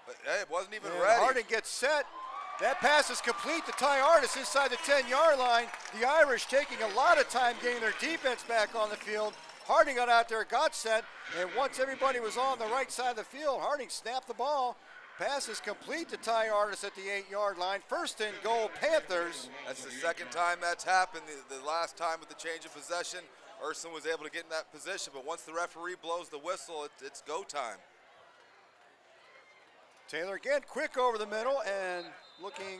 But hey, it wasn't even ready. Harding gets set. That pass is complete to Ty Artis inside the 10-yard line. The Irish taking a lot of time getting their defense back on the field. Harding got out there, got set, and once everybody was on the right side of the field, Harding snapped the ball. Pass is complete to Ty Artis at the 8-yard line. 1st and goal, Panthers. That's the 2nd time that's happened. The last time with the change of possession, Ursuline was able to get in that position, but once the referee blows the whistle, it's go time. Taylor again, quick over the middle and looking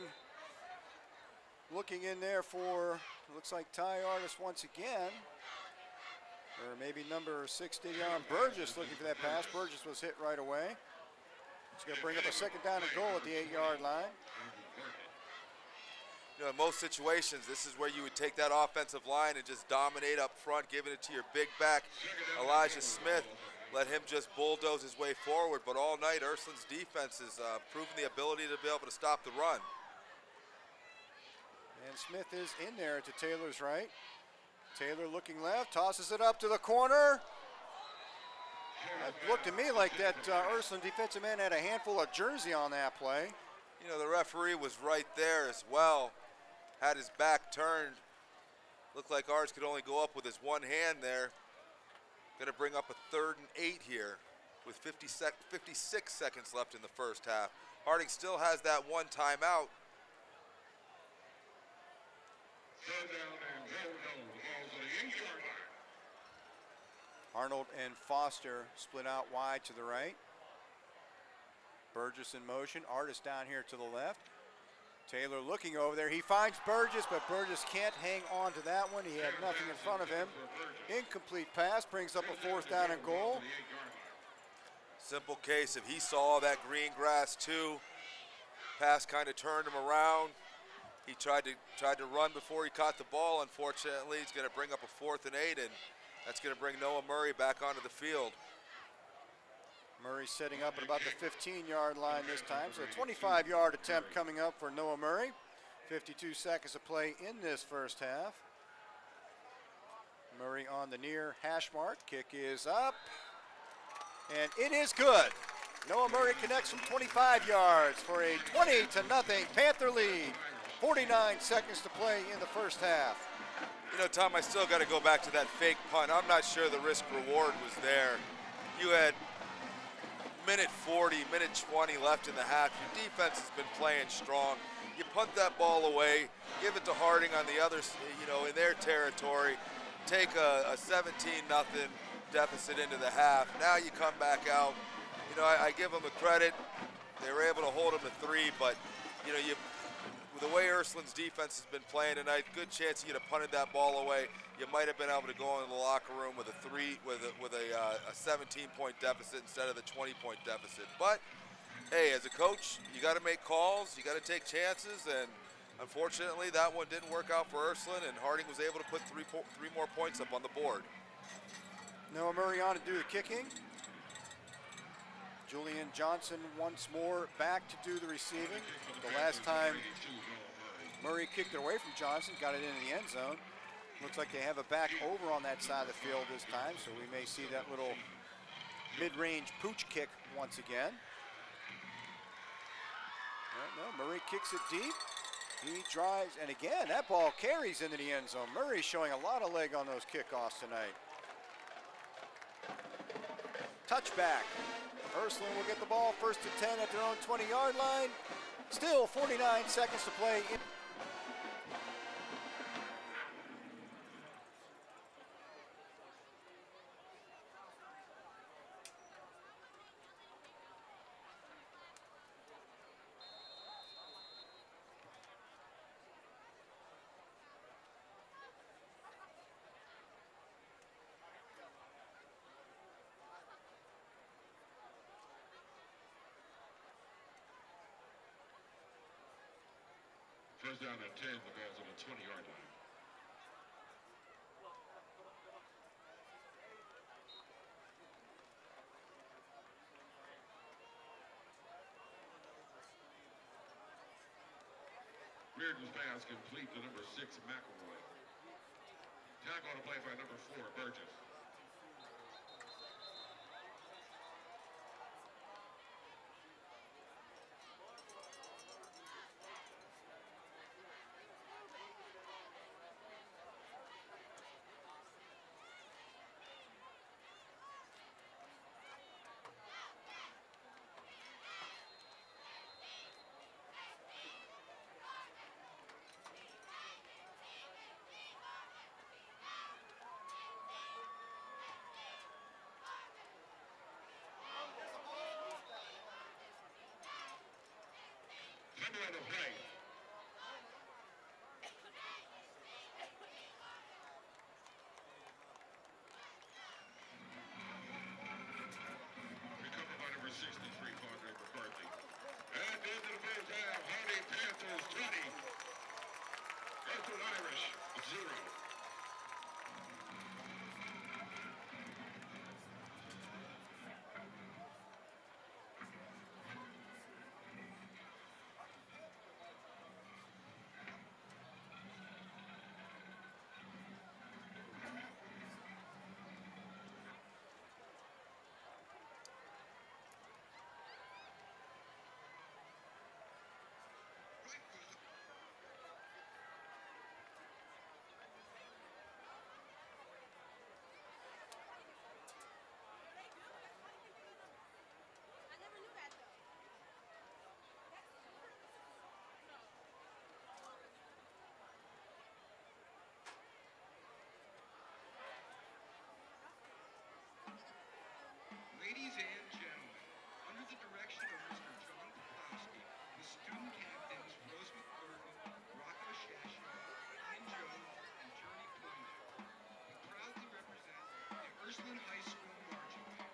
in there for, looks like Ty Artis once again. Or maybe number 60 on Burgess looking for that pass. Burgess was hit right away. It's going to bring up a 2nd down and goal at the 8-yard line. You know, in most situations, this is where you would take that offensive line and just dominate up front, giving it to your big back, Elijah Smith. Let him just bulldoze his way forward. But all night, Ursuline's defense has proven the ability to be able to stop the run. And Smith is in there to Taylor's right. Taylor looking left, tosses it up to the corner. It looked to me like that Ursuline defensive man had a handful of jersey on that play. You know, the referee was right there as well. Had his back turned. Looked like ours could only go up with his one hand there. Going to bring up a 3rd and 8 here with 56 seconds left in the 1st half. Harding still has that 1 timeout. 3rd down and goal. The ball's on the 8-yard line. Arnold and Foster split out wide to the right. Burgess in motion. Artis down here to the left. Taylor looking over there. He finds Burgess, but Burgess can't hang on to that one. He had nothing in front of him. Incomplete pass brings up a 4th down and goal. Simple case. If he saw that green grass too, pass kind of turned him around. He tried to run before he caught the ball. Unfortunately, he's going to bring up a 4th and 8, and that's going to bring Noah Murray back onto the field. Murray setting up at about the 15-yard line this time. So a 25-yard attempt coming up for Noah Murray. 52 seconds of play in this 1st half. Murray on the near hash mark. Kick is up. And it is good. Noah Murray connects from 25 yards for a 20-0 Panther lead. 49 seconds to play in the 1st half. You know, Tom, I still got to go back to that fake punt. I'm not sure the risk reward was there. You had minute 40, minute 20 left in the half. Your defense has been playing strong. You punt that ball away, give it to Harding on the other, in their territory, take a 17-0 deficit into the half. Now you come back out. I give them the credit. They were able to hold them to 3, but with the way Ursuline's defense has been playing tonight, good chance you'd have punted that ball away. You might have been able to go into the locker room with a 17-point deficit instead of the 20-point deficit. But hey, as a coach, you got to make calls, you got to take chances, and unfortunately, that one didn't work out for Ursuline, and Harding was able to put three more points up on the board. Noah Murray on to do the kicking. Julian Johnson once more back to do the receiving. The last time Murray kicked it away from Johnson, got it into the end zone. Looks like they have a back over on that side of the field this time, so we may see that little mid-range pooch kick once again. No, Murray kicks it deep. He drives, and again, that ball carries into the end zone. Murray's showing a lot of leg on those kickoffs tonight. Touchback. Ursuline will get the ball 1st and 10 at their own 20-yard line. Still 49 seconds to play. First down at 10, the ball's on the 20-yard line. Reardon's pass complete to number 6, McElroy. Tackle on the play by number 4, Burgess. Number on the play. Recovered by number 63, Padre McCarthy. And into the first half, Hardy Panthers 20. Ursuline Irish 0. Ladies and gentlemen, under the direction of Mr. John Poplowski, the student captains Rose McClurkin, Rocco Shashi, Ian Jones, and Journey Poindale, proudly represent the Ursuline High School Marching Band.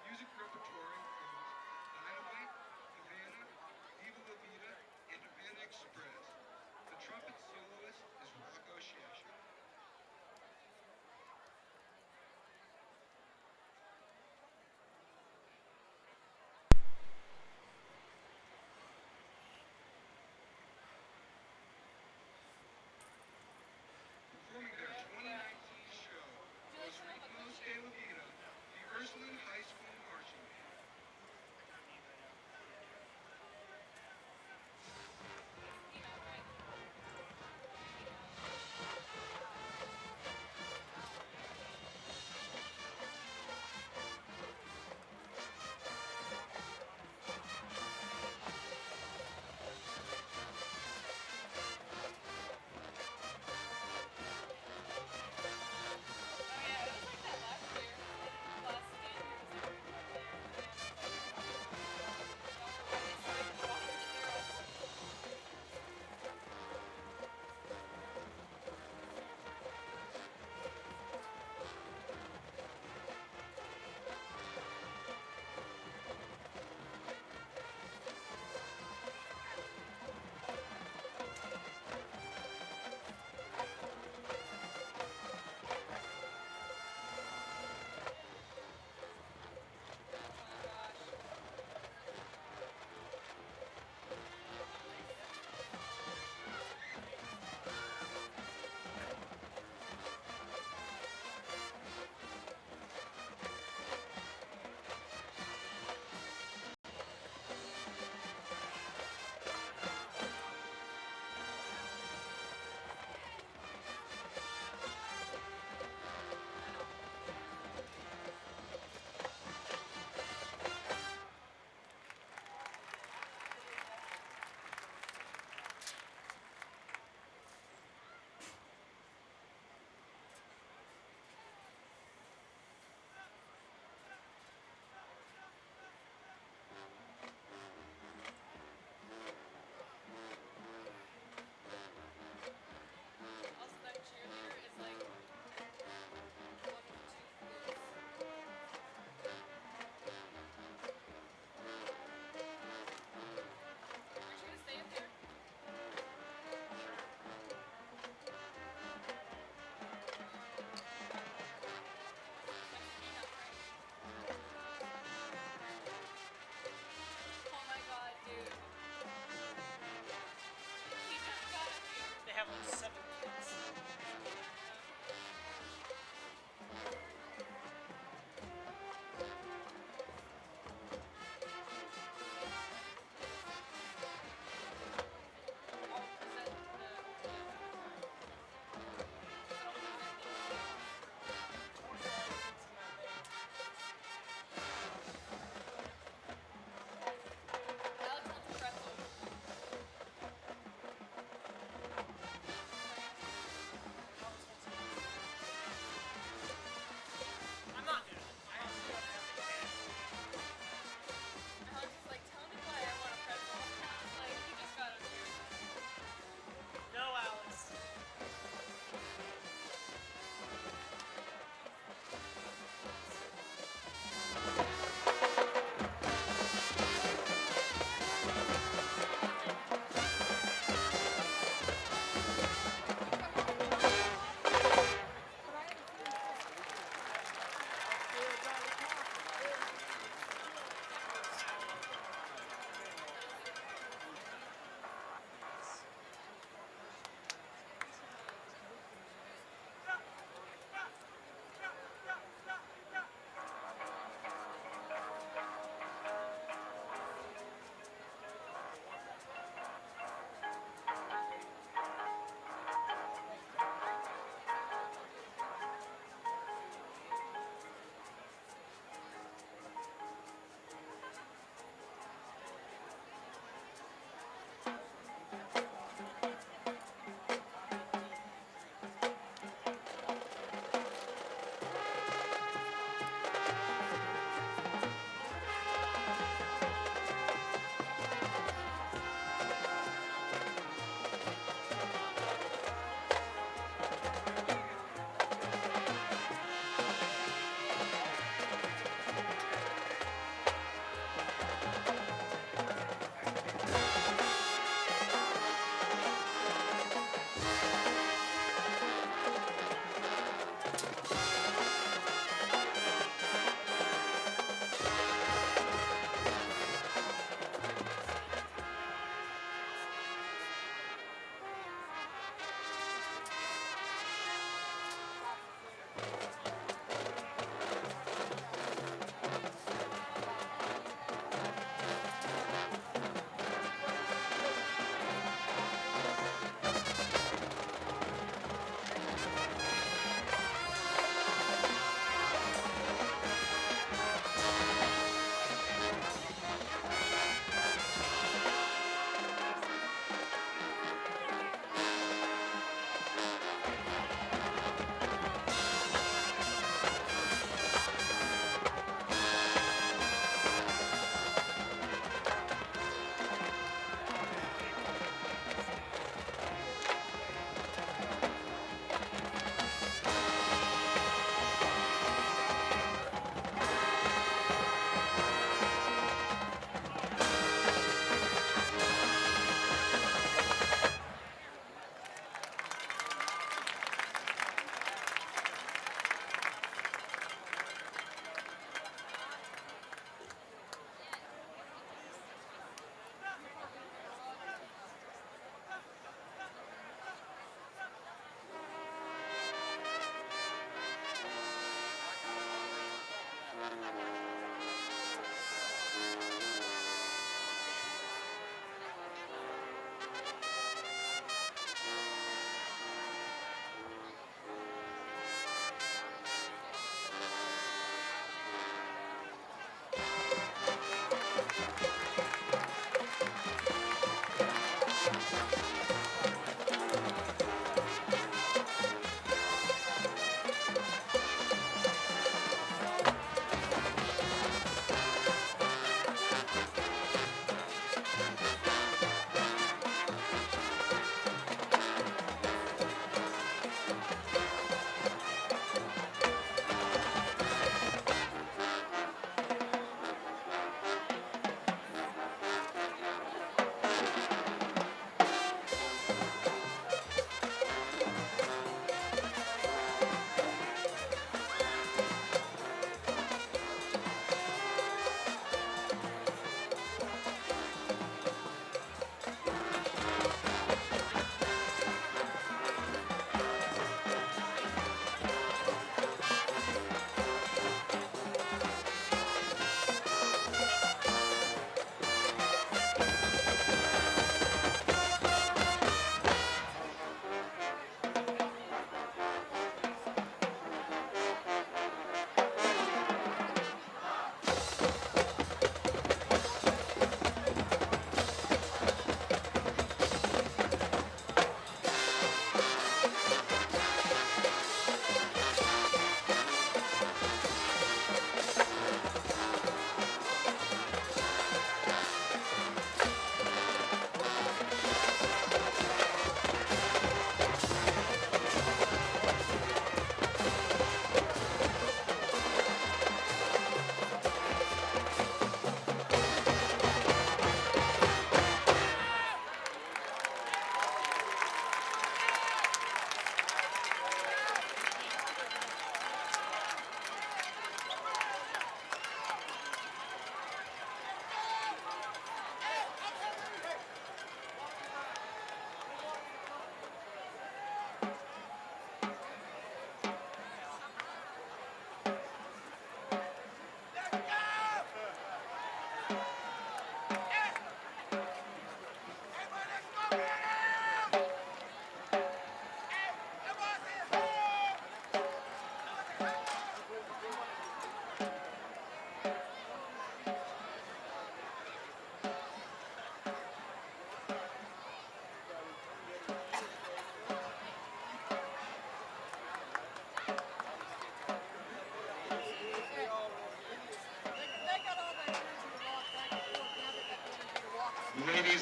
Music repertoire includes Dynamite, Havana, Viva La Vida, and Havana Express. The trumpet soloist is Rocco Shashi. Performing their 2019 show, Los Ritmos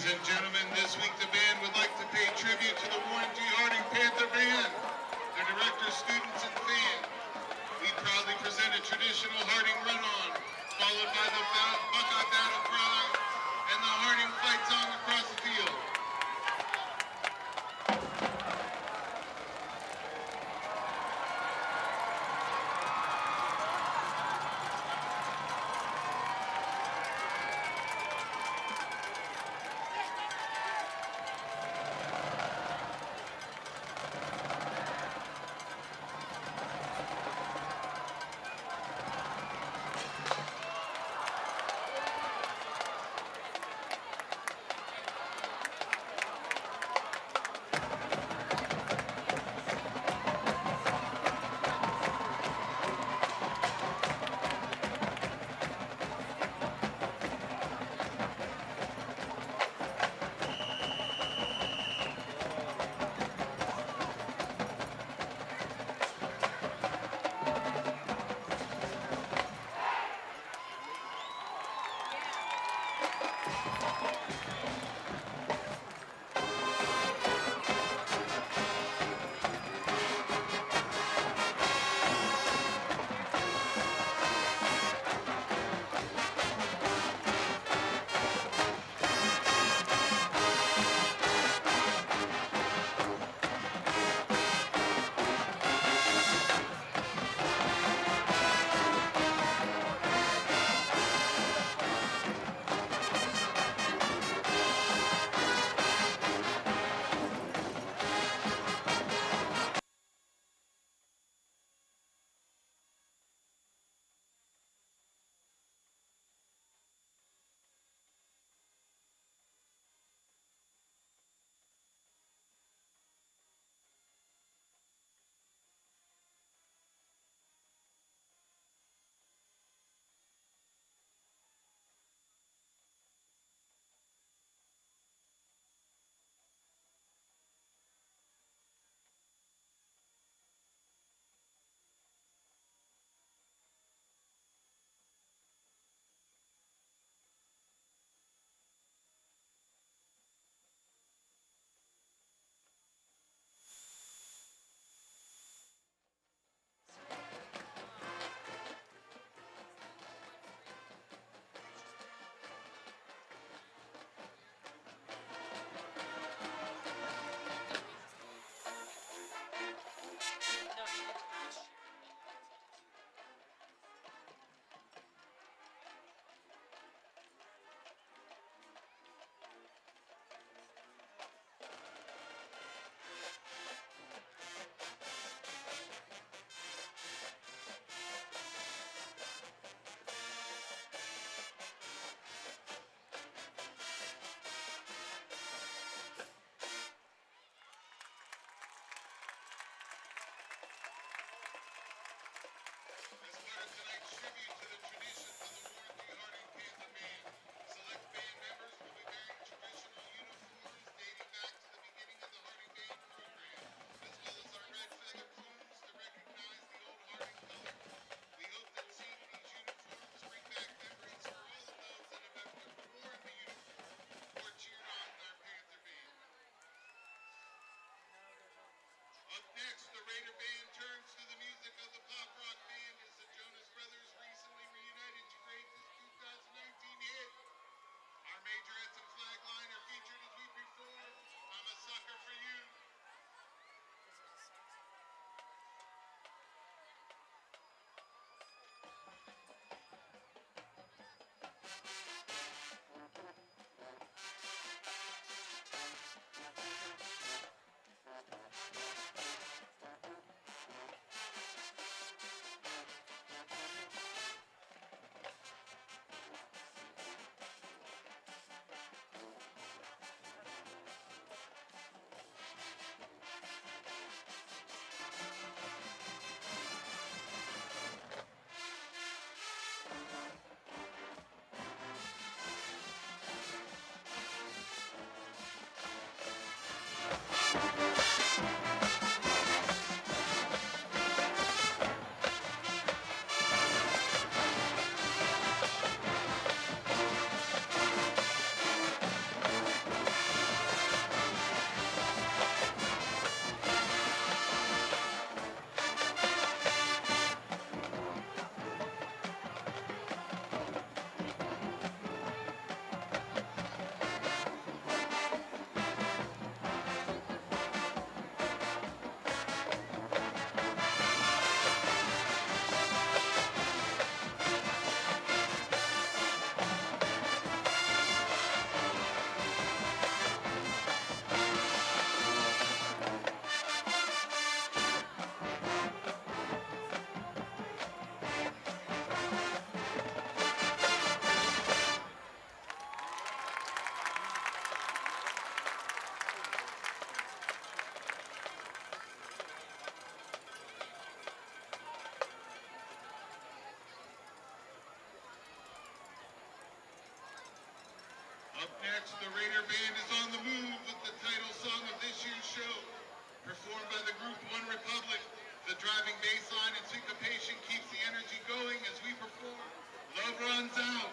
Ladies and gentlemen, this week the band would like to pay tribute to the Warren G. Harding Panther Band, their directors, students, and fans. We proudly present a traditional Harding run-on, followed by the Buckeye battle cry, and the Harding fight song across the field. Up next, the Raider Band is on the move with the title song of this year's show. Performed by the group One Republic, the driving bass line and syncopation keeps the energy going as we perform Love Runs Out.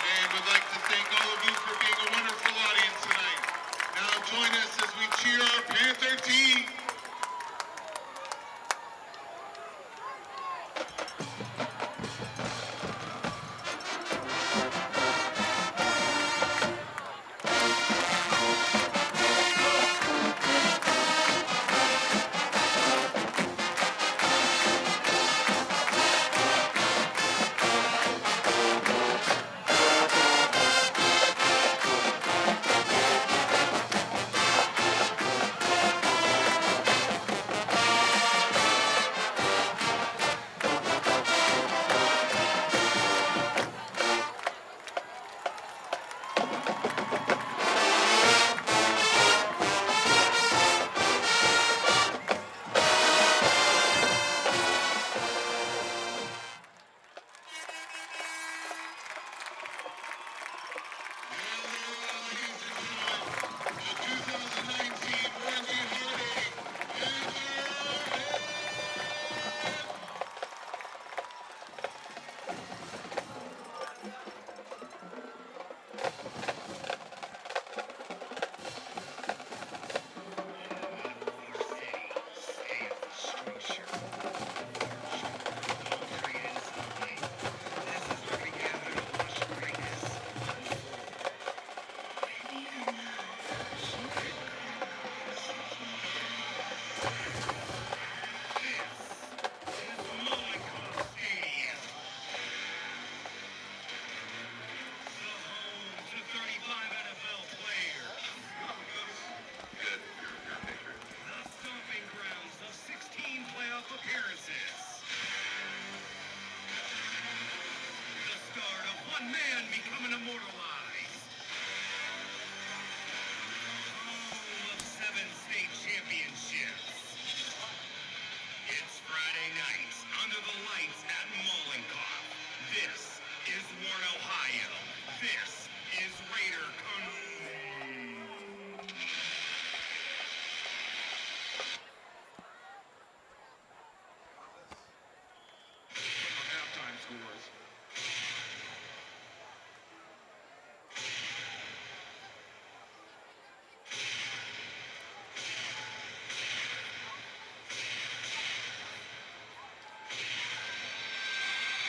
And would like to thank all of you for being a wonderful audience tonight. Now join us as we cheer our Panther team.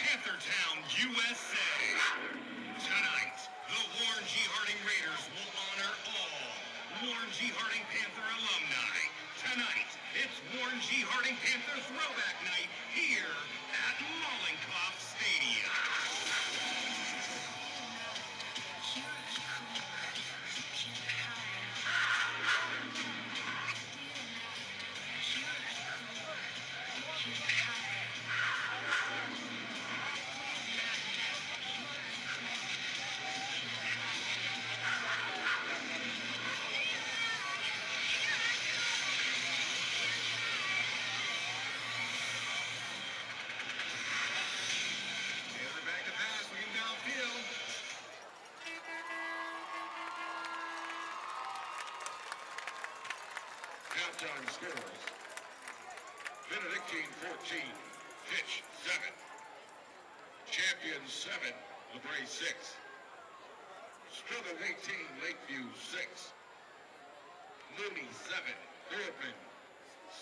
Panthertown, USA. Tonight, the Warren G. Harding Raiders will honor all Warren G. Harding Panther alumni. Tonight, it's Warren G. Harding Panther Throwback Night here at Mollenkopf Stadium. Ursuline scores. Benedictine 14, Fitch 7. Champion 7, LeBray 6. Struggle 18, Lakeview 6. Mooney 7, Orpin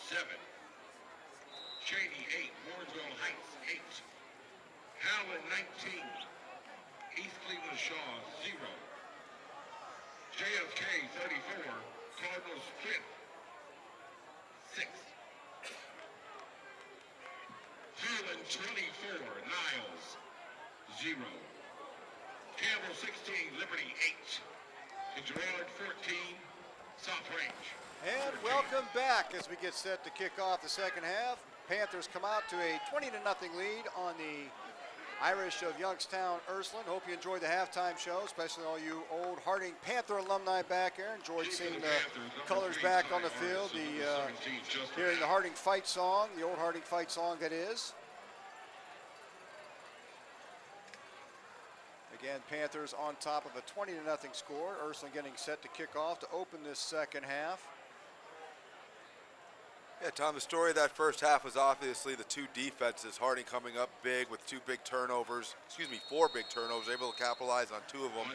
7. Cheney 8, Warrensville Heights 8. Howland 19, East Cleveland Shaw 0. JFK 34, Cardinals 5th 6. Zealand 24, Niles 0. Campbell 16, Liberty 8. Gerard 14, South Range. And welcome back as we get set to kick off the second half. Panthers come out to a 20-0 lead on the Irish of Youngstown Ursuline. Hope you enjoyed the halftime show, especially all you old Harding Panther alumni back there. Enjoyed seeing the colors back on the field, hearing the Harding fight song, the old Harding fight song that is. Again, Panthers on top of a 20-0 score. Ursuline getting set to kick off to open this second half. Yeah, Tom, the story of that first half was obviously the two defenses. Harding coming up big with four big turnovers, able to capitalize on two of them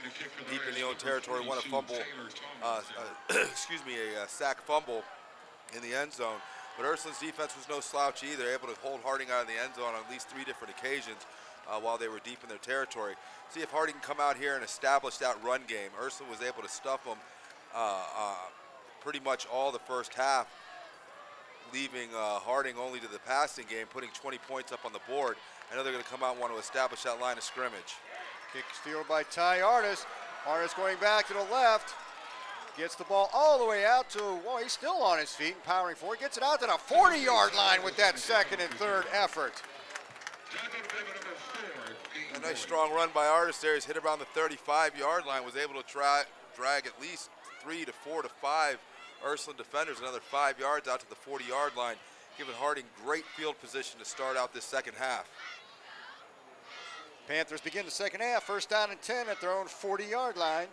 deep in the own territory. One a fumble, a sack fumble in the end zone. But Ursuline's defense was no slouch either, able to hold Harding out of the end zone on at least 3 different occasions while they were deep in their territory. See if Harding can come out here and establish that run game. Ursuline was able to stuff them pretty much all the first half, leaving Harding only to the passing game, putting 20 points up on the board. I know they're going to come out and want to establish that line of scrimmage. Kick steal by Ty Artis. Artis going back to the left. Gets the ball all the way out to, well, he's still on his feet and powering forward. Gets it out to the 40-yard line with that second and third effort. A nice strong run by Artis there. He's hit around the 35-yard line, was able to drag at least 3 to 4 to 5 Ursuline defenders, another 5 yards out to the 40-yard line, giving Harding great field position to start out this second half. Panthers begin the second half, first down and 10 at their own 40-yard line.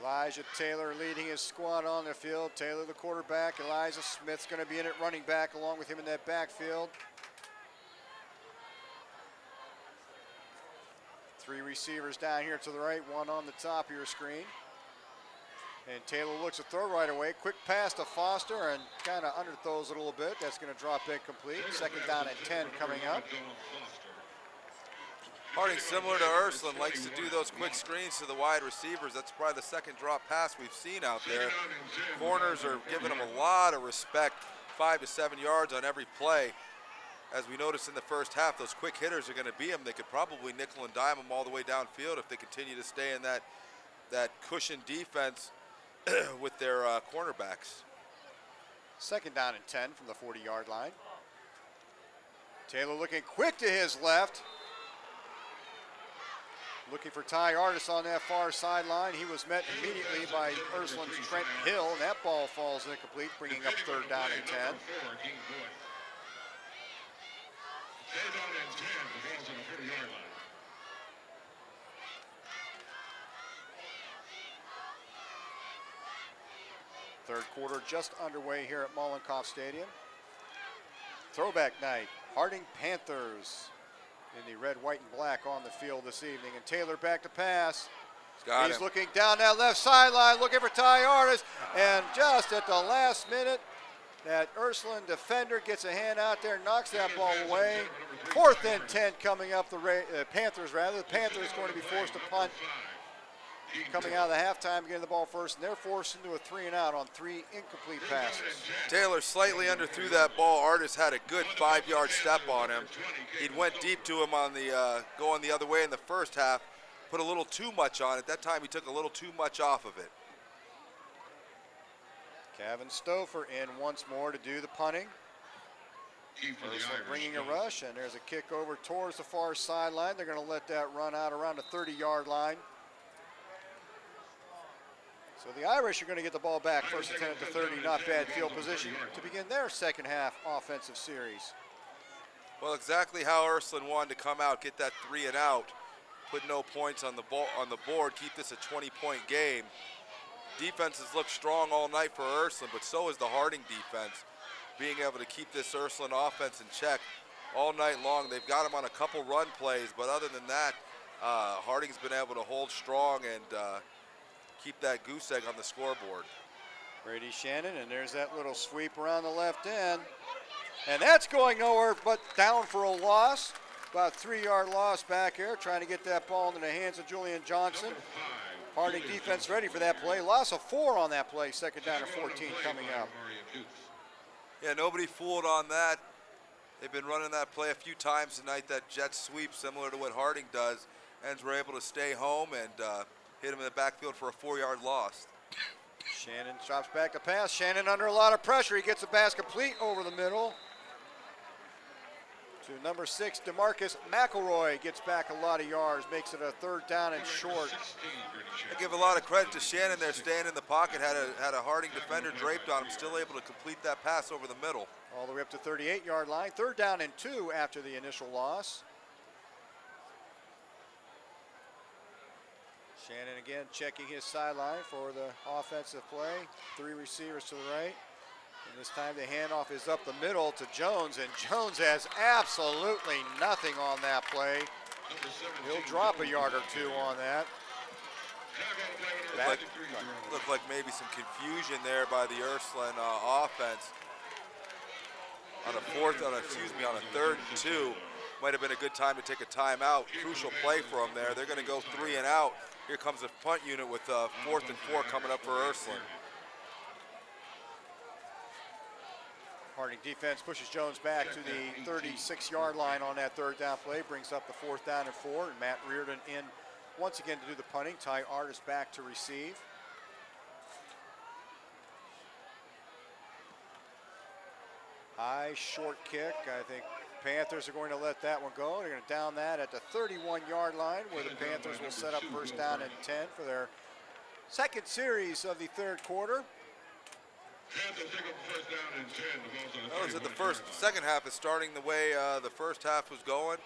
Elijah Taylor leading his squad on the field. Taylor the quarterback. Elijah Smith's going to be in it running back along with him in that backfield. 3 receivers down here to the right, 1 on the top of your screen. And Taylor looks to throw right away. Quick pass to Foster and kind of underthrows it a little bit. That's going to drop incomplete. Second down and 10 coming up. Harding, similar to Ursuline, likes to do those quick screens to the wide receivers. That's probably the second drop pass we've seen out there. Corners are giving them a lot of respect, 5 to 7 yards on every play. As we noticed in the first half, those quick hitters are going to be them. They could probably nickel and dime them all the way downfield if they continue to stay in that cushion defense with their cornerbacks. Second down and 10 from the 40-yard line. Taylor looking quick to his left. Looking for Ty Artis on that far sideline. He was met immediately by Ursuline's Trent Hill, and that ball falls incomplete, bringing up third down and 10. Third quarter just underway here at Mollenkopf Stadium. Throwback night, Harding Panthers in the red, white, and black on the field this evening. And Taylor back to pass. He's looking down that left sideline, looking for Ty Artis. And just at the last minute, that Ursuline defender gets a hand out there, knocks that ball away. 4th and 10 coming up, the Panthers rather. The Panthers going to be forced to punt. Coming out of the halftime, getting the ball first, and they're forced into a 3-and-out on 3 incomplete passes. Taylor slightly underthrew that ball. Artis had a good 5-yard step on him. He went deep to him on the going the other way in the first half, put a little too much on it. That time he took a little too much off of it. Kevin Stouffer in once more to do the punting. Ursuline bringing a rush, and there's a kick over towards the far sideline. They're going to let that run out around the 30-yard line. So the Irish are going to get the ball back, first and 10 at the 30, not bad field position to begin their second half offensive series. Well, exactly how Ursuline wanted to come out, get that 3-and-out, put no points on the board, keep this a 20-point game. defenses look strong all night for Ursuline, but so is the Harding defense, being able to keep this Ursuline offense in check all night long. They've got them on a couple run plays, but other than that, Harding's been able to hold strong and keep that goose egg on the scoreboard. Brady Shannon, and there's that little sweep around the left end. And that's going nowhere but down for a loss. About a 3-yard loss back here, trying to get that ball into the hands of Julian Johnson. Harding defense ready for that play. Loss of 4 on that play, second down and 14 coming up. Yeah, nobody fooled on that. They've been running that play a few times tonight, that jet sweep, similar to what Harding does. Ends were able to stay home and hit him in the backfield for a 4-yard loss. Shannon drops back to pass. Shannon under a lot of pressure. He gets the pass complete over the middle to number 6, DeMarcus McElroy. Gets back a lot of yards, makes it a 3rd down and short. I give a lot of credit to Shannon there, staying in the pocket, had a Harding defender draped on him, still able to complete that pass over the middle. All the way up to 38-yard line. 3rd down and 2 after the initial loss. Shannon again checking his sideline for the offensive play. 3 receivers to the right. And this time the handoff is up the middle to Jones, and Jones has absolutely nothing on that play. He'll drop a yard or 2 on that. Looked like maybe some confusion there by the Ursuline offense. On a 3rd and 2, might have been a good time to take a timeout. Crucial play for them there. They're going to go 3 and out. Here comes the punt unit with 4th and 4 coming up for Ursuline. Harding defense pushes Jones back to the 36-yard line on that 3rd down play. Brings up the 4th down and 4. And Matt Reardon in once again to do the punting. Ty Artis back to receive. High short kick. I think Panthers are going to let that one go. They're going to down that at the 31-yard line, where the Panthers will set up 1st down and 10 for their 2nd series of the 3rd quarter. Notice that the second half is starting the way the first half was going.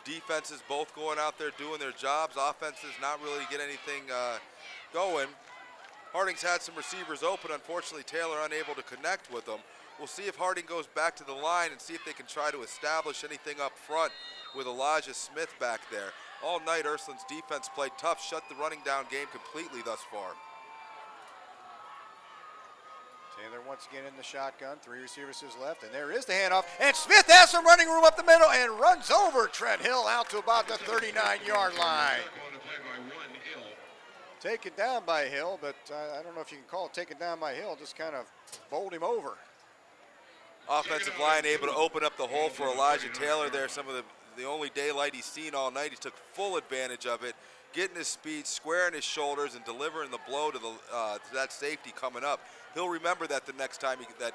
Defenses both going out there doing their jobs. Offenses not really get anything going. Harding's had some receivers open. Unfortunately, Taylor unable to connect with them. We'll see if Harding goes back to the line and see if they can try to establish anything up front with Elijah Smith back there. All night, Ursuline's defense played tough, shut the running down game completely thus far. Taylor once again in the shotgun. 3 receivers to his left, and there is the handoff. And Smith has some running room up the middle and runs over Trent Hill out to about the 39-yard line. Taken down by Hill, but I don't know if you can call it taken down by Hill. Just kind of bowled him over. Offensive line able to open up the hole for Elijah Taylor there. Some of the only daylight he's seen all night. He took full advantage of it, getting his speed, squaring his shoulders, and delivering the blow to that safety coming up. He'll remember that the next time that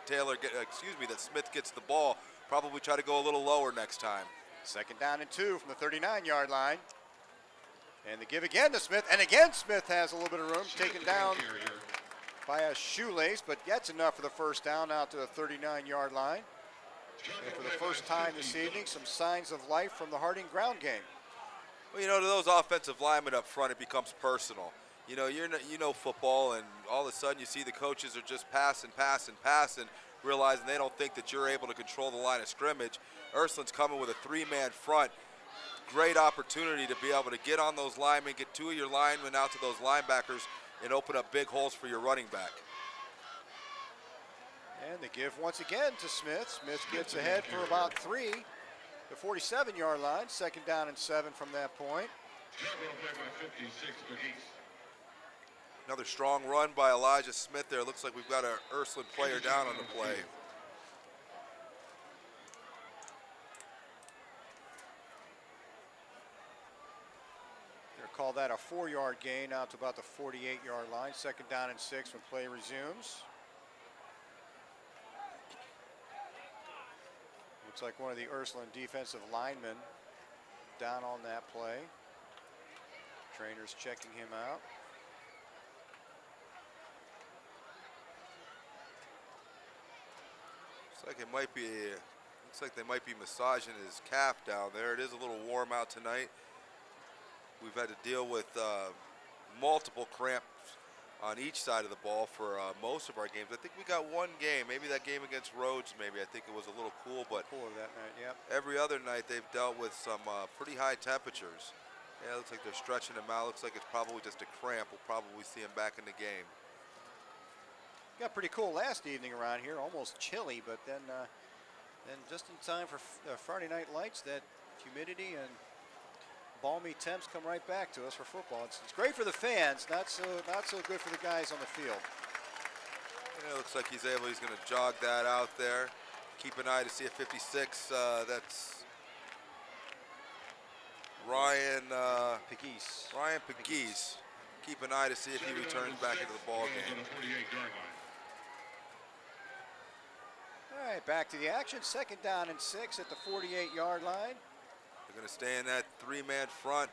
Smith gets the ball. Probably try to go a little lower next time. 2nd down and 2 from the 39-yard line. And the give again to Smith, and again Smith has a little bit of room, taken down by a shoelace, but gets enough for the 1st down out to the 39-yard line. And for the first time this evening, some signs of life from the Harding ground game. Well, to those offensive linemen up front, it becomes personal. You know football, and all of a sudden you see the coaches are just passing, realizing they don't think that you're able to control the line of scrimmage. Ursuline's coming with a 3-man front. Great opportunity to be able to get on those linemen, get 2 of your linemen out to those linebackers, and open up big holes for your running back. And they give once again to Smith. Smith gets ahead for about 3. The 47-yard line, 2nd down and 7 from that point. Another strong run by Elijah Smith there. Looks like we've got an Ursuline player down on the play. Call that a 4-yard gain out to about the 48-yard line. 2nd down and 6 when play resumes. Looks like one of the Ursuline defensive linemen down on that play. Trainer's checking him out. Looks like they might be massaging his calf down there. It is a little warm out tonight. We've had to deal with multiple cramps on each side of the ball for most of our games. I think we got one game, maybe that game against Rhodes, maybe. I think it was a little cool, but Cool that night, yep. every other night they've dealt with some pretty high temperatures. Yeah, it looks like they're stretching him out. Looks like it's probably just a cramp. We'll probably see him back in the game. Got pretty cool last evening around here, almost chilly, but then just in time for Friday Night Lights, that humidity and balmy temps come right back to us for football. It's great for the fans, not so good for the guys on the field. Yeah, it looks like he's going to jog that out there. Keep an eye to see a 56. That's Ryan Pegues. Ryan Pegues. Keep an eye to see if he returns back into the ball game. All right, back to the action. 2nd down and 6 at the 48-yard line. They're going to stay in that 3-man front.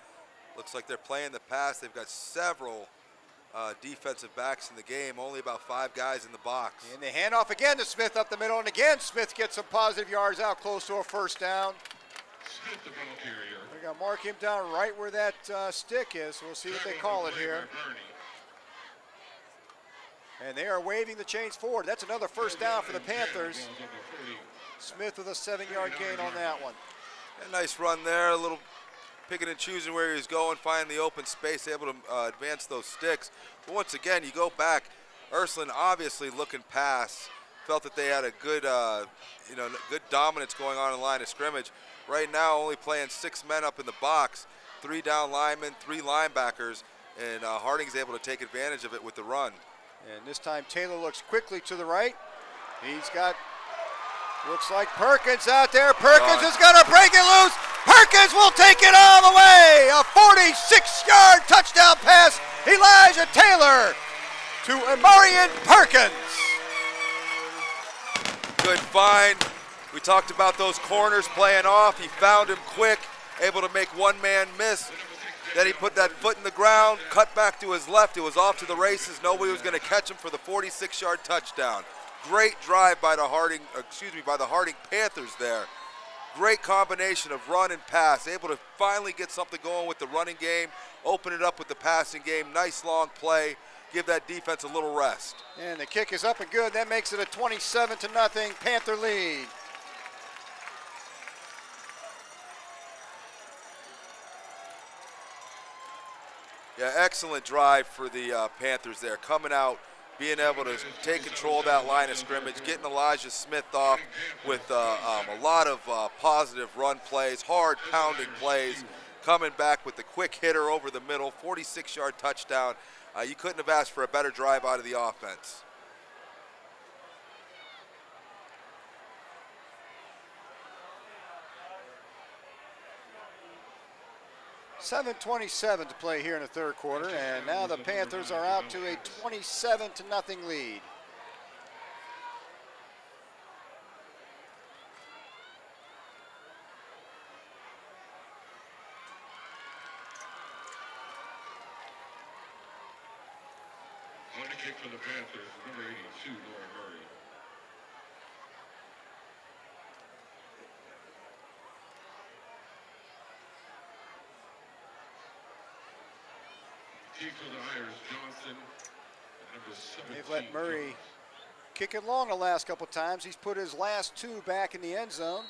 Looks like they're playing the pass. They've got several defensive backs in the game, only about 5 guys in the box. And they hand off again to Smith up the middle, and again Smith gets some positive yards out close to a 1st down. Smith, the ball carrier. They're going to mark him down right where that stick is. We'll see what they call it here. And they are waving the chains forward. That's another 1st down for the Panthers. Smith with a 7-yard gain on that one. A nice run there, a little picking and choosing where he was going, finding the open space, able to advance those sticks. But once again, you go back, Ursuline obviously looking past, felt that they had a good, good dominance going on in line of scrimmage. Right now, only playing 6 men up in the box, 3 down linemen, 3 linebackers, and Harding's able to take advantage of it with the run. And this time Taylor looks quickly to the right. He's got, looks like Perkins out there. Perkins is going to break it loose. Perkins will take it all the way. A 46-yard touchdown pass. Elijah Taylor to Amarian Perkins. Good find. We talked about those corners playing off. He found him quick, able to make one man miss. Then he put that foot in the ground, cut back to his left. It was off to the races. Nobody was going to catch him for the 46-yard touchdown. Great drive by the Harding Panthers there. Great combination of run and pass. Able to finally get something going with the running game, open it up with the passing game. Nice long play. Give that defense a little rest. And the kick is up and good. That makes it a 27-0 Panther lead. Yeah, excellent drive for the Panthers there. Coming out, being able to take control of that line of scrimmage, getting Elijah Smith off with a lot of positive run plays, hard pounding plays, coming back with the quick hitter over the middle, 46-yard touchdown. You couldn't have asked for a better drive out of the offense. $7:27 to play here in the 3rd quarter, and now the Panthers are out to a 27-0 lead. On the kick for the Panthers, number 82, Laura Murray. Kick for the Irish, Johnson, number 17. They've let Murray kick it long the last couple times. He's put his last 2 back in the end zone.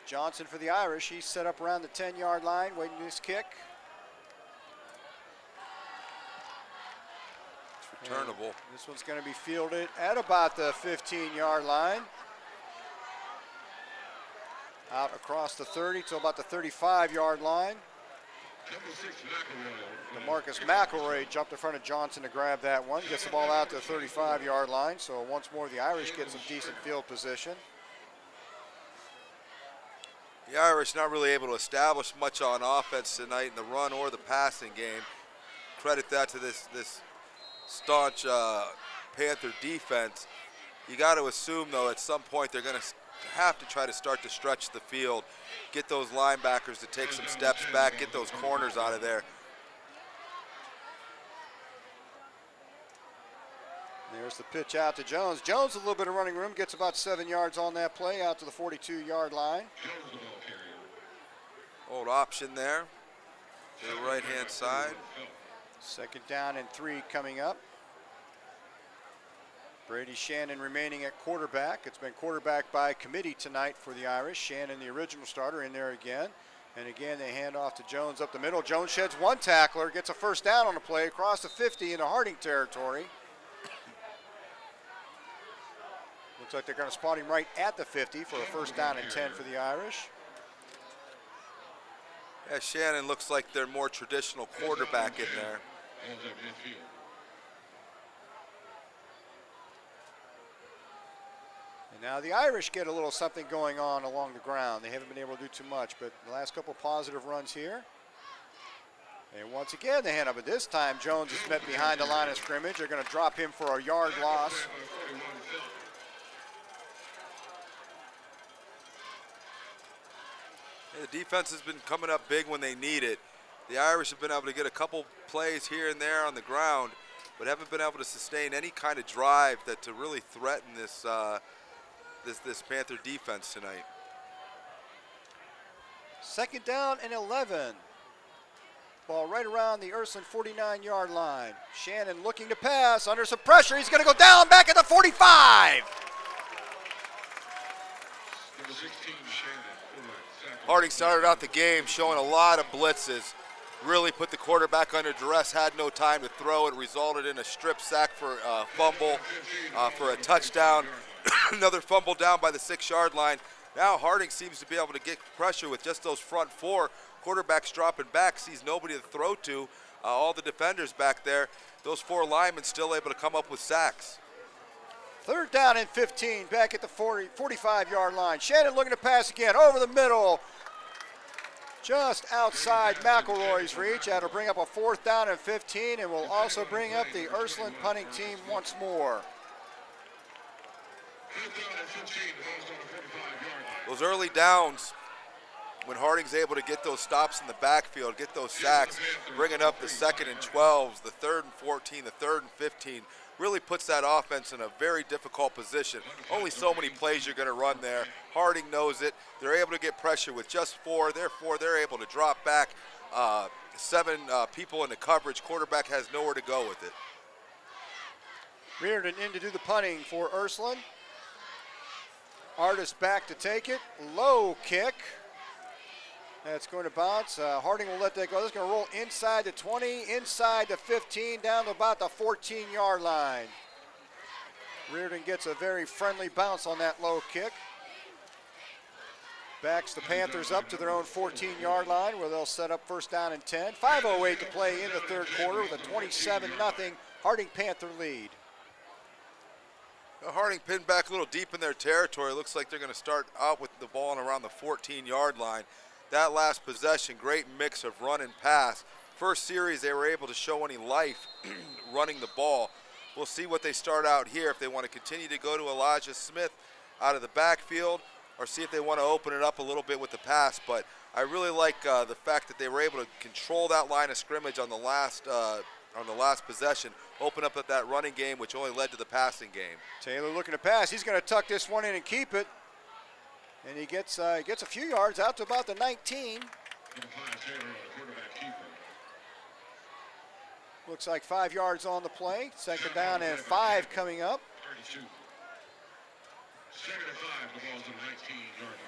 Johnson for the Irish. He's set up around the 10-yard line, waiting for his kick. It's returnable. And this one's going to be fielded at about the 15-yard line. Out across the 30 to about the 35-yard line. Number 6, McElroy. Marcus McElroy jumped in front of Johnson to grab that one. Gets the ball out to the 35-yard line. So once more, the Irish get some decent field position. The Irish not really able to establish much on offense tonight in the run or the passing game. Credit that to this staunch Panther defense. You got to assume, though, at some point they're going to have to try to start to stretch the field, get those linebackers to take some steps back, get those corners out of there. There's the pitch out to Jones. Jones, a little bit of running room, gets about 7 yards on that play out to the 42-yard line. Jones, the ball carrier. Old option there to the right-hand side. Second down and 3 coming up. Brady Shannon remaining at quarterback. It's been quarterback by committee tonight for the Irish. Shannon, the original starter, in there again. And again, they hand off to Jones up the middle. Jones sheds one tackler, gets a first down on the play across the 50 into Harding territory. Looks like they're going to spot him right at the 50 for a first down and 10 for the Irish. Yeah, Shannon looks like their more traditional quarterback in there. And now the Irish get a little something going on along the ground. They haven't been able to do too much, but the last couple positive runs here. And once again, they hand up, but this time Jones is met behind the line of scrimmage. They're going to drop him for a yard loss. Yeah, the defense has been coming up big when they need it. The Irish have been able to get a couple plays here and there on the ground, but haven't been able to sustain any kind of drive that to really threaten this this Panther defense tonight. Second down and 11. Ball right around the Ursuline 49-yard line. Shannon looking to pass under some pressure. He's going to go down back at the 45. Number 16, Shannon. Harding started out the game showing a lot of blitzes, really put the quarterback under duress, had no time to throw. It resulted in a strip sack for a fumble for a touchdown. Another fumble down by the 6-yard line. Now Harding seems to be able to get pressure with just those front four. Quarterback's dropping back, sees nobody to throw to. All the defenders back there. Those 4 linemen still able to come up with sacks. Third down and 15, back at the 45-yard line. Shannon looking to pass again, over the middle. Just outside McElroy's reach. That'll bring up a fourth down and 15, and will also bring up the Ursuline punting team once more. Those early downs, when Harding's able to get those stops in the backfield, get those sacks, bringing up the 2nd and 12s, the 3rd and 14, the 3rd and 15, really puts that offense in a very difficult position. Only so many plays you're going to run there. Harding knows it. They're able to get pressure with just 4. Therefore, they're able to drop back 7 people in the coverage. Quarterback has nowhere to go with it. Reardon in to do the punting for Ursuline. Artis back to take it. Low kick. That's going to bounce. Harding will let that go. That's going to roll inside the 20, inside the 15, down to about the 14-yard line. Reardon gets a very friendly bounce on that low kick. Backs the Panthers up to their own 14-yard line where they'll set up first down and 10. 5:08 to play in the third quarter with a 27-0 Harding Panther lead. Harding pinned back a little deep in their territory. Looks like they're going to start out with the ball around the 14-yard line. That last possession, great mix of run and pass. First series, they were able to show any life running the ball. We'll see what they start out here, if they want to continue to go to Elijah Smith out of the backfield, or see if they want to open it up a little bit with the pass. But I really like the fact that they were able to control that line of scrimmage on the last possession, open up that running game, which only led to the passing game. Taylor looking to pass. He's going to tuck this one in and keep it. And he gets a few yards out to about the 19. Looks like 5 yards on the play. Second down and 5 coming up. 32. Second and 5, the ball's on the 19-yard line.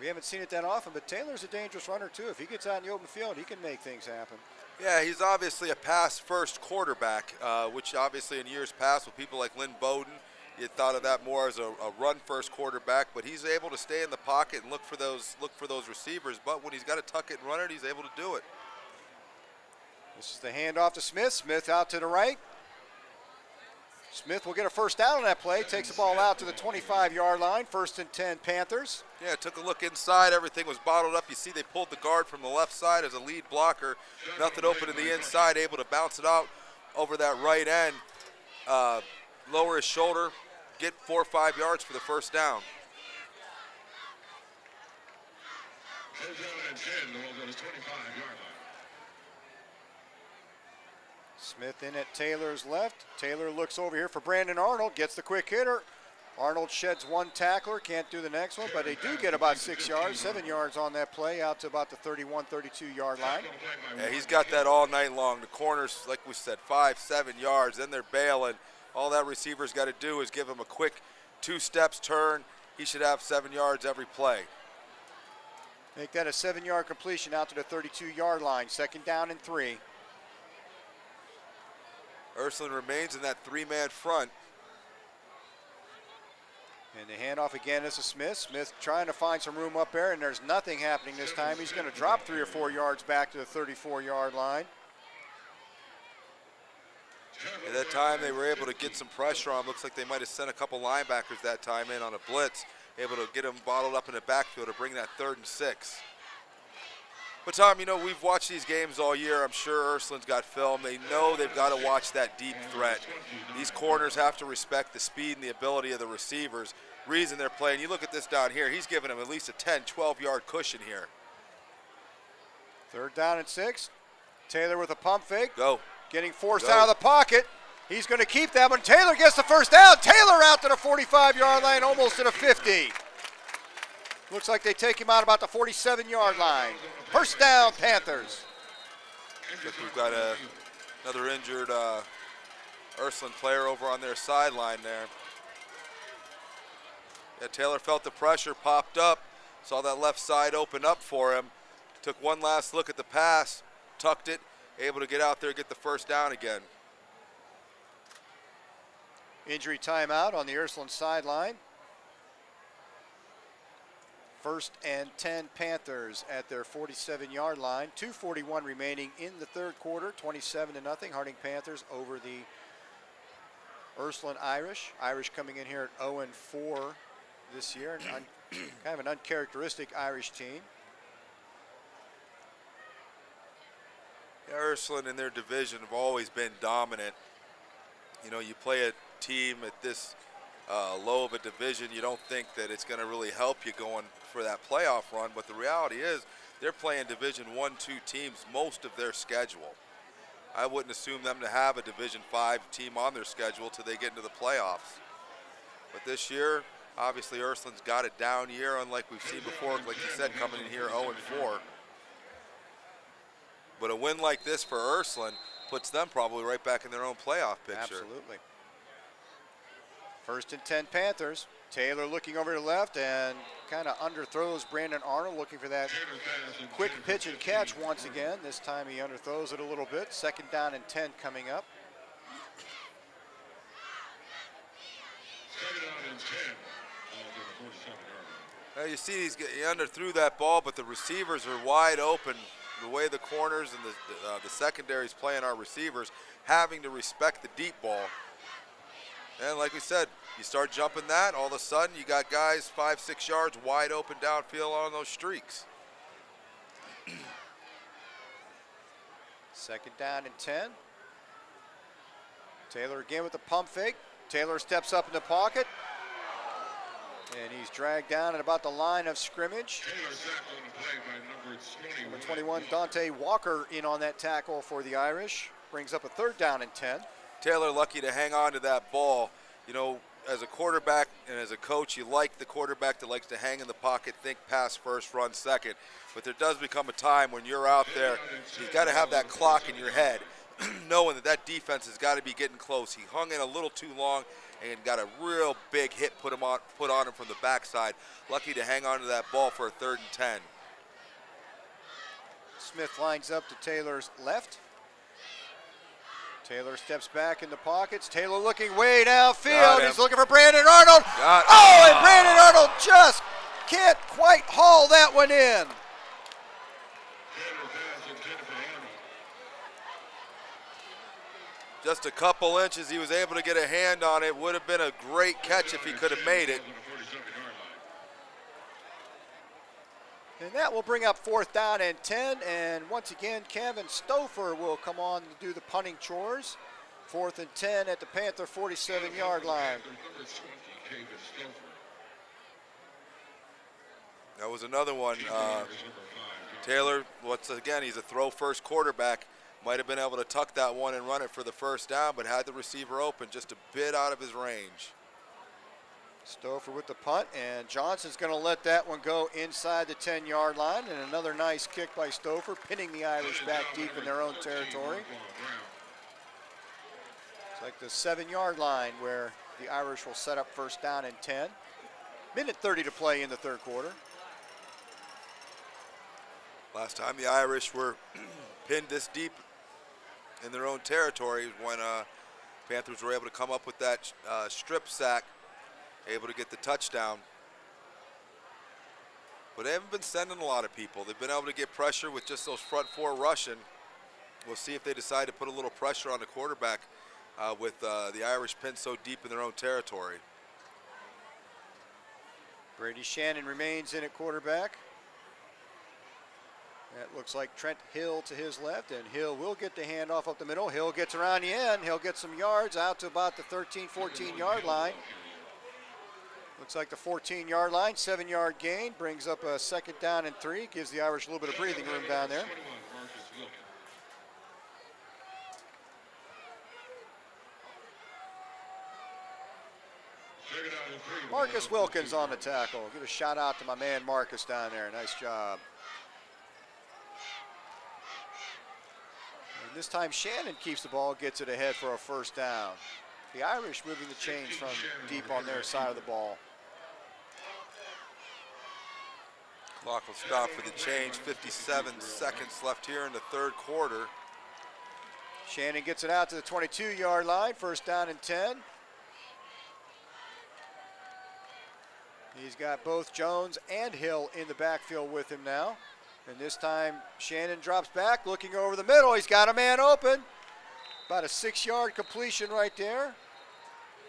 We haven't seen it that often, but Taylor's a dangerous runner too. If he gets out in the open field, he can make things happen. Yeah, he's obviously a pass-first quarterback, which obviously in years past with people like Lynn Bowden, you thought of that more as a run-first quarterback, but he's able to stay in the pocket and look for those receivers. But when he's got to tuck it and run it, he's able to do it. This is the handoff to Smith. Smith out to the right. Smith will get a first down on that play. Takes the ball out to the 25-yard line. First and 10 Panthers. Yeah, took a look inside. Everything was bottled up. You see they pulled the guard from the left side as a lead blocker. Nothing open to the inside. Able to bounce it out over that right end. Lower his shoulder. Get 4 or 5 yards for the first down. First down and 10, the ball's on his 25-yard line. Smith in at Taylor's left. Taylor looks over here for Brandon Arnold. Gets the quick hitter. Arnold sheds one tackler, can't do the next one, but they do get about 6 yards, 7 yards on that play, out to about the 31, 32-yard line. Yeah, he's got that all night long. The corners, like we said, 5, 7 yards, then they're bailing. All that receiver's got to do is give him a quick 2 steps turn. He should have 7 yards every play. Make that a 7-yard completion out to the 32-yard line, 2nd down and 3. Ursuline remains in that 3-man front. And the handoff again is to Smith. Smith trying to find some room up there, and there's nothing happening this time. He's going to drop 3 or 4 yards back to the 34-yard line. At that time, they were able to get some pressure on. Looks like they might have sent a couple linebackers that time in on a blitz, able to get them bottled up in the backfield to bring that 3rd and 6. But Tom, you know, we've watched these games all year. I'm sure Ursuline's got film. They know they've got to watch that deep threat. These corners have to respect the speed and the ability of the receivers. Reason they're playing. You look at this down here. He's giving them at least a 10, 12-yard cushion here. 3rd down and 6. Taylor with a pump fake. Go. Getting forced Go. out of the pocket. He's going to keep that one. Taylor gets the 1st down. Taylor out to the 45-yard line, almost to the 50. Looks like they take him out about the 47-yard line. 1st down, Panthers. Looks like we've got another injured Ursuline player over on their sideline there. Yeah, Taylor felt the pressure, popped up, saw that left side open up for him, took one last look at the pass, tucked it, able to get out there, get the 1st down again. Injury timeout on the Ursuline sideline. 1st and 10 Panthers at their 47-yard line. 2:41 remaining in the 3rd quarter. 27-0 Harding Panthers over the Ursuline Irish. Irish coming in here at 0-4 this year. Kind of an uncharacteristic Irish team. Yeah, Ursuline in their division have always been dominant. You know, you play a team at this low of a division, you don't think that it's going to really help you going for that playoff run, but the reality is they're playing Division 1-2 teams most of their schedule. I wouldn't assume them to have a Division 5 team on their schedule till they get into the playoffs. But this year, obviously Ursuline's got a down year, unlike we've seen before, like you said, coming in here 0-4. But a win like this for Ursuline puts them probably right back in their own playoff picture. Absolutely. 1st and 10 Panthers. Taylor looking over to the left and kind of underthrows Brandon Arnold, looking for that quick pitch and catch once again. This time he underthrows it a little bit. 2nd down and 10 coming up. 2nd down and 10. Well, you see he underthrew that ball, but the receivers are wide open. The way the corners and the secondaries playing our receivers, having to respect the deep ball. And like we said, you start jumping that, all of a sudden you got guys 5, 6 yards wide open downfield on those streaks. 2nd down and 10. Taylor again with the pump fake. Taylor steps up in the pocket. And he's dragged down at about the line of scrimmage. Taylor sacked on the play by number 21. Number 21, Dante Walker, in on that tackle for the Irish. Brings up a 3rd down and 10. Taylor lucky to hang on to that ball. You know, as a quarterback and as a coach, you like the quarterback that likes to hang in the pocket, think pass first, run second. But there does become a time when you're out there, you've got to have that clock in your head, knowing that that defense has got to be getting close. He hung in a little too long and got a real big hit put on him from the backside. Lucky to hang on to that ball for a 3rd and 10. Smith lines up to Taylor's left. Taylor steps back in the pockets. Taylor looking way downfield. He's looking for Brandon Arnold. And Brandon Arnold just can't quite haul that one in. Just a couple inches, he was able to get a hand on it. Would have been a great catch if he could have made it. And that will bring up 4th down and 10. And once again, Kevin Stouffer will come on to do the punting chores. 4th and 10 at the Panther 47-yard line. That was another one. Taylor, once again, he's a throw-first quarterback. Might have been able to tuck that one and run it for the 1st down, but had the receiver open just a bit out of his range. Stouffer with the punt, and Johnson's going to let that one go inside the 10-yard line, and another nice kick by Stouffer, pinning the Irish back deep in their own territory. It's like the 7-yard line where the Irish will set up first down and 10. Minute 30 to play in the third quarter. Last time the Irish were pinned this deep in their own territory when Panthers were able to come up with that strip sack, able to get the touchdown. But they haven't been sending a lot of people. They've been able to get pressure with just those front four rushing. We'll see if they decide to put a little pressure on the quarterback with the Irish pinned so deep in their own territory. Brady Shannon remains in at quarterback. That looks like Trent Hill to his left, and Hill will get the handoff up the middle. Hill gets around the end. He'll get some yards out to about the 13, 14-yard line. Looks like the 14-yard line, 7-yard gain, brings up a second down and 3, gives the Irish a little bit of breathing room down there. Marcus Wilkins on the tackle. Give a shout out to my man Marcus down there. Nice job. And this time Shannon keeps the ball, gets it ahead for a first down. The Irish moving the chains from deep on their side of the ball. Clock will stop for the change. 57 seconds left here in the third quarter. Shannon gets it out to the 22-yard line. First down and 10. He's got both Jones and Hill in the backfield with him now. And this time Shannon drops back, looking over the middle. He's got a man open. About a 6-yard completion right there.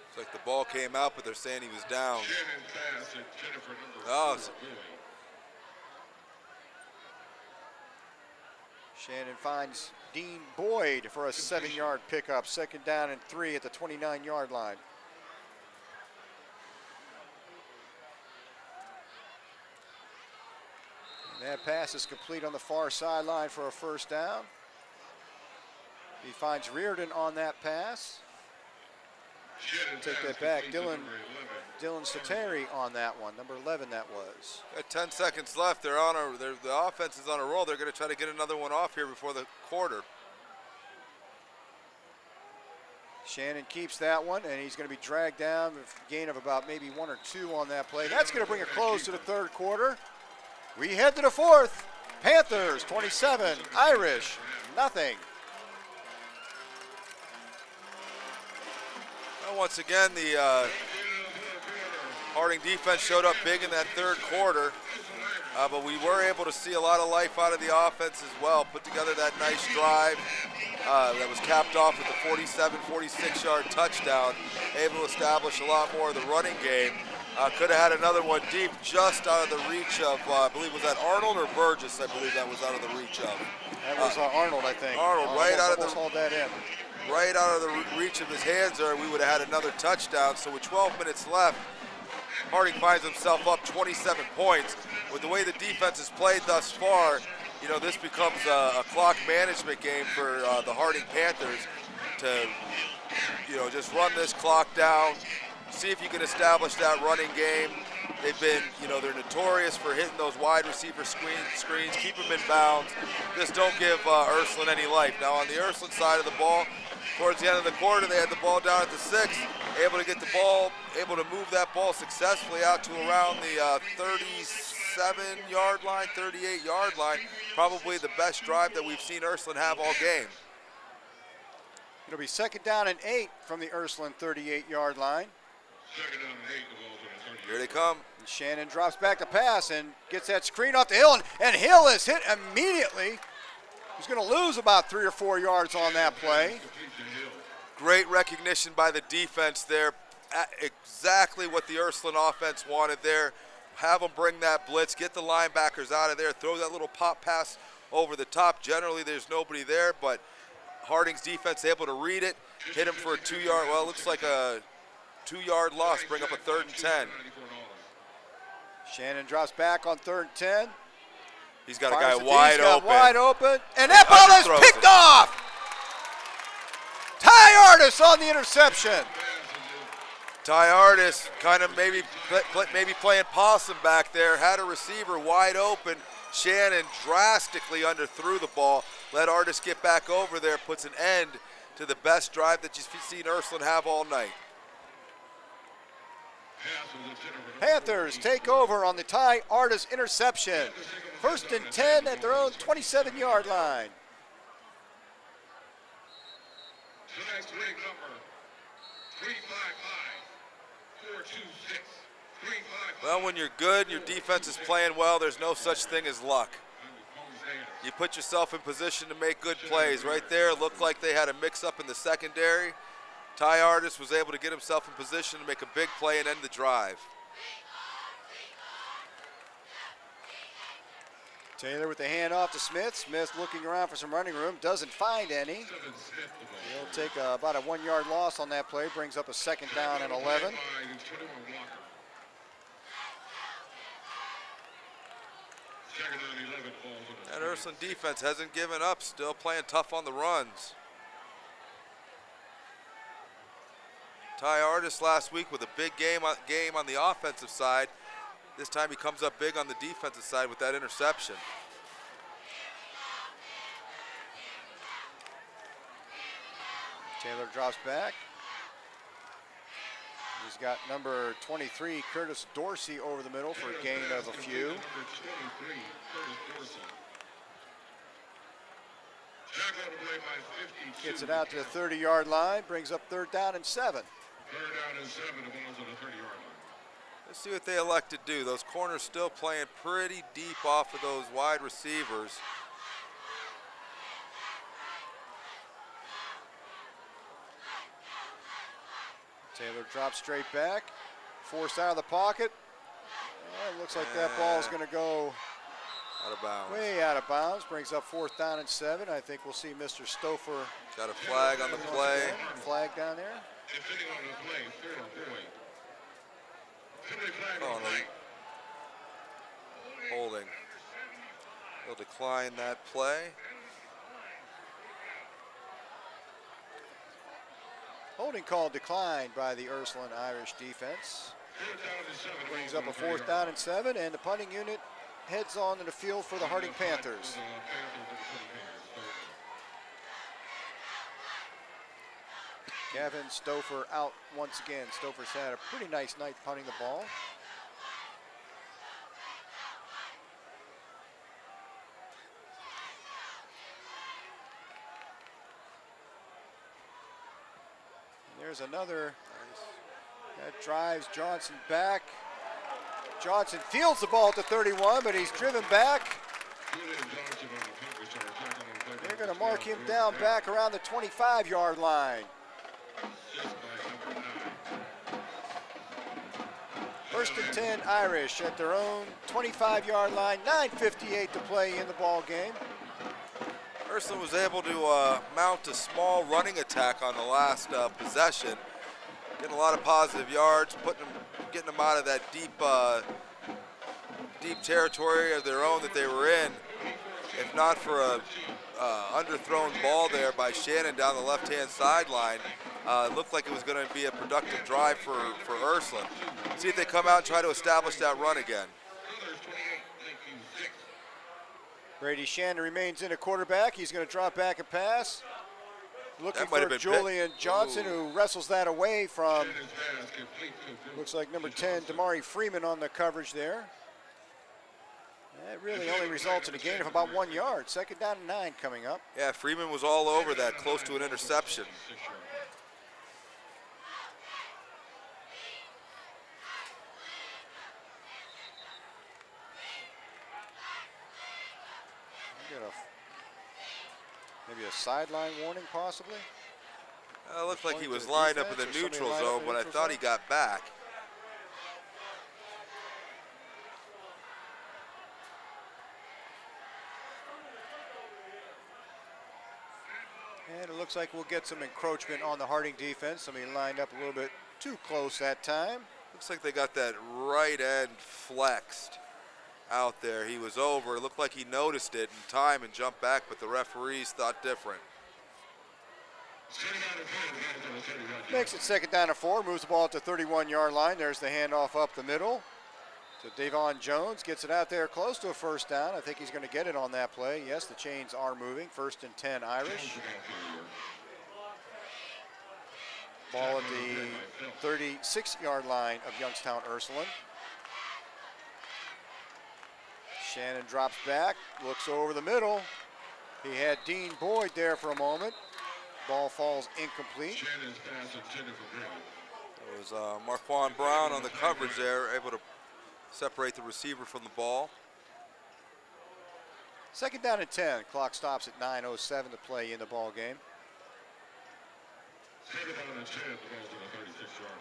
It's like the ball came out, but they're saying he was down. Shannon finds Dean Boyd for a 7-yard pickup. Second down and 3 at the 29-yard line. And that pass is complete on the far sideline for a first down. He finds Reardon on that pass. Take that back. Dylan Sateri on that one. Number 11 that was. Got 10 seconds left. The offense is on a roll. They're going to try to get another one off here before the quarter. Shannon keeps that one, and he's going to be dragged down with a gain of about maybe 1 or 2 on that play. That's going to bring a close to the third quarter. We head to the fourth. Panthers 27, Irish nothing. Well, once again, the Harding defense showed up big in that third quarter, but we were able to see a lot of life out of the offense as well. Put together that nice drive that was capped off with the 47, 46-yard touchdown, able to establish a lot more of the running game. Could have had another one deep, just out of the reach of, I believe, was that Arnold or Burgess? I believe that was out of the reach of. That was Arnold, I think. Arnold, right out of the hold that in. Right out of the reach of his hands there, we would have had another touchdown. So with 12 minutes left, Harding finds himself up 27 points. With the way the defense has played thus far, you know, this becomes a clock management game for the Harding Panthers to, you know, just run this clock down, see if you can establish that running game. They've been, you know, they're notorious for hitting those wide receiver screens, keep them in bounds. Just don't give Ursuline any life. Now on the Ursuline side of the ball, towards the end of the quarter, they had the ball down at the 6, able to get the ball, able to move that ball successfully out to around the 37-yard line, 38-yard line. Probably the best drive that we've seen Ursuline have all game. It'll be second down and 8 from the Ursuline 38-yard line. Second down and 8 the ball's on the 38. Here they come. And Shannon drops back to pass and gets that screen off the Hill, and Hill is hit immediately. He's going to lose about 3 or 4 yards on that play. Great recognition by the defense there. Exactly what the Ursuline offense wanted there. Have them bring that blitz, get the linebackers out of there, throw that little pop pass over the top. Generally, there's nobody there, but Harding's defense able to read it, hit him for a 2-yard, well, it looks like a 2-yard loss, bring up a 3rd and 10. Shannon drops back on 3rd and 10. He's got a guy wide open. And that ball is picked off. Ty Artis on the interception. Ty Artis kind of maybe playing possum back there, had a receiver wide open. Shannon drastically underthrew the ball, let Artis get back over there, puts an end to the best drive that you've seen Ursuline have all night. Panthers take over on the Ty Artis interception. 1st and 10 at their own 27-yard line. Tonight's winning number, 355-426. 355. Well, when you're good and your defense is playing well, there's no such thing as luck. You put yourself in position to make good plays. Right there, it looked like they had a mix-up in the secondary. Ty Artis was able to get himself in position to make a big play and end the drive. Taylor with the handoff to Smith. Smith looking around for some running room, doesn't find any. He'll take about a 1-yard loss on that play, brings up a 2nd down and 11. That Ursuline defense hasn't given up, still playing tough on the runs. Ty Artis last week with a big game on the offensive side. This time he comes up big on the defensive side with that interception. Taylor drops back. He's got number 23, Curtis Dorsey, over the middle for a gain of a few. Gets it out to the 30-yard line, brings up 3rd down and 7. 3rd down and 7, the ball's on the 30-yard line. Let's see what they elect to do. Those corners still playing pretty deep off of those wide receivers. Taylor drops straight back, forced out of the pocket. It looks like that ball is going to go out of bounds. Way out of bounds. Brings up 4th down and 7. I think we'll see Mr. Stouffer. Got a flag on the play. Flag down there. Sitting on the play, 3rd point. Holding. He'll decline that play. Holding call declined by the Ursuline Irish defense. Brings up a 4th down and 7, and the punting unit heads on to the field for the Harding Panthers. Gavin Stouffer out once again. Stouffer's had a pretty nice night punting the ball. And there's another. That drives Johnson back. Johnson fields the ball at the 31, but he's driven back. They're going to mark him down back around the 25-yard line. 1st and 10 Irish at their own 25-yard line. 9:58 to play in the ball game. Ursuline was able to mount a small running attack on the last possession. Getting a lot of positive yards, getting them out of that deep territory of their own that they were in. If not for a underthrown ball there by Shannon down the left-hand sideline, it looked like it was going to be a productive drive for Ursuline. See if they come out and try to establish that run again. Brady Shannon remains in a quarterback. He's going to drop back and pass. Looking for Julian Johnson, who wrestles that away from, looks like number 10, Damari Freeman on the coverage there. That really only results in a gain of about 1 yard. 2nd down and 9 coming up. Yeah, Freeman was all over that, close to an interception. Maybe a sideline warning, possibly. It looked like he was lined up in the neutral zone, but I thought he got back. And it looks like we'll get some encroachment on the Harding defense. Somebody lined up a little bit too close that time. Looks like they got that right end flexed out there. He was over. It looked like he noticed it in time and jumped back, but the referees thought different. Makes it second down and 4, moves the ball at the 31-yard line. There's the handoff up the middle. So Davon Jones gets it out there close to a first down. I think he's going to get it on that play. Yes, the chains are moving. 1st and 10 Irish. Ball at the 36-yard line of Youngstown Ursuline. Shannon drops back, looks over the middle. He had Dean Boyd there for a moment. Ball falls incomplete. Shannon's pass intended for Brown. It was Marquand Brown on the coverage there, able to separate the receiver from the ball. Second down and 10. Clock stops at 9:07 to play in the ball game. Second down and 10, the ball's on the 36-yard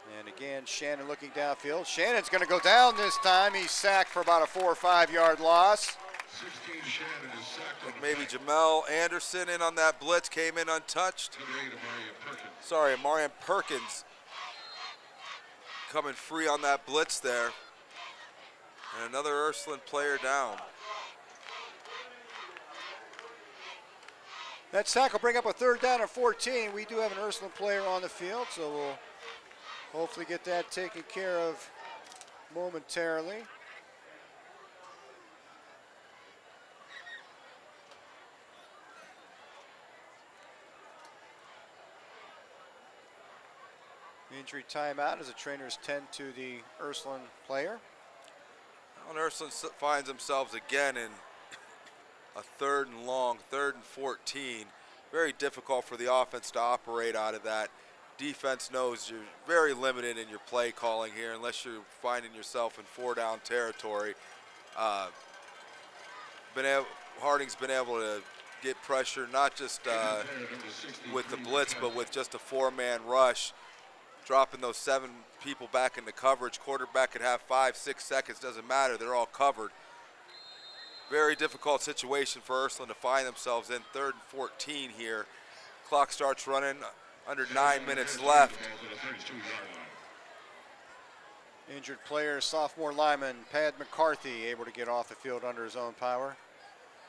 line. And again, Shannon looking downfield. Shannon's going to go down this time. He's sacked for about a 4 or 5 yard loss. 16 Shannon is sacked on the Maybe Jamel Anderson in on that blitz, came in untouched. number 8 of Marion Perkins. Sorry, Marion Perkins coming free on that blitz there. And another Ursuline player down. That sack will bring up a 3rd down and 14. We do have an Ursuline player on the field, so we'll hopefully get that taken care of momentarily. Injury timeout as the trainers tend to the Ursuline player. Well, Ursuline finds themselves again in a 3rd and long, 3rd and 14. Very difficult for the offense to operate out of that. Defense knows you're very limited in your play calling here unless you're finding yourself in 4-down territory. Harding's been able to get pressure not just with the blitz, but with just a 4-man rush, dropping those 7 people back into coverage. Quarterback could have 5, 6 seconds, doesn't matter, they're all covered. Very difficult situation for Ursuline to find themselves in. 3rd and 14 here. Clock starts running, under 9 minutes left. Injured player, sophomore lineman Pad McCarthy, able to get off the field under his own power.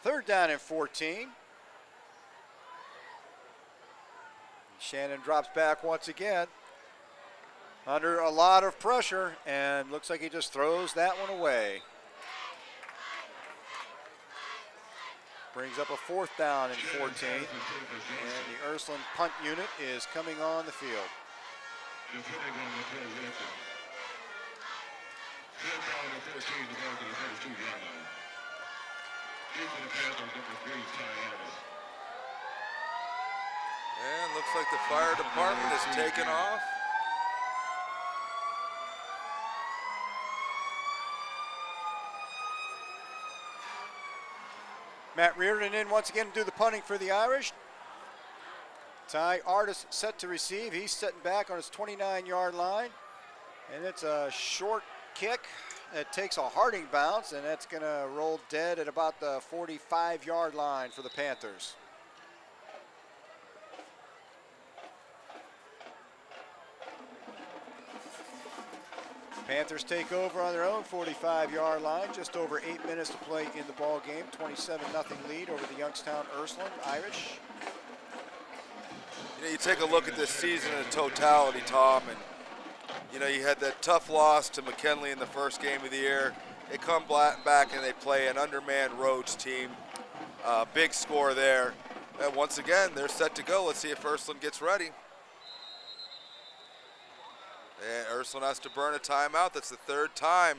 3rd down and 14. Shannon drops back once again under a lot of pressure, and looks like he just throws that one away. Brings up a 4th down and 14, and the Ursuline punt unit is coming on the field. And looks like the fire department is taking off. Matt Reardon in once again to do the punting for the Irish. Ty Artis set to receive. He's setting back on his 29-yard line. And it's a short kick that takes a Harding bounce, and that's going to roll dead at about the 45-yard line for the Panthers. Panthers take over on their own 45-yard line. Just over 8 minutes to play in the ball game. 27-0 lead over the Youngstown Ursuline Irish. You know, you take a look at this season in totality, Tom, and you know, you had that tough loss to McKinley in the first game of the year. They come back and they play an undermanned Rhodes team. Big score there. And once again, they're set to go. Let's see if Ursuline gets ready. And Ursuline has to burn a timeout. That's the 3rd time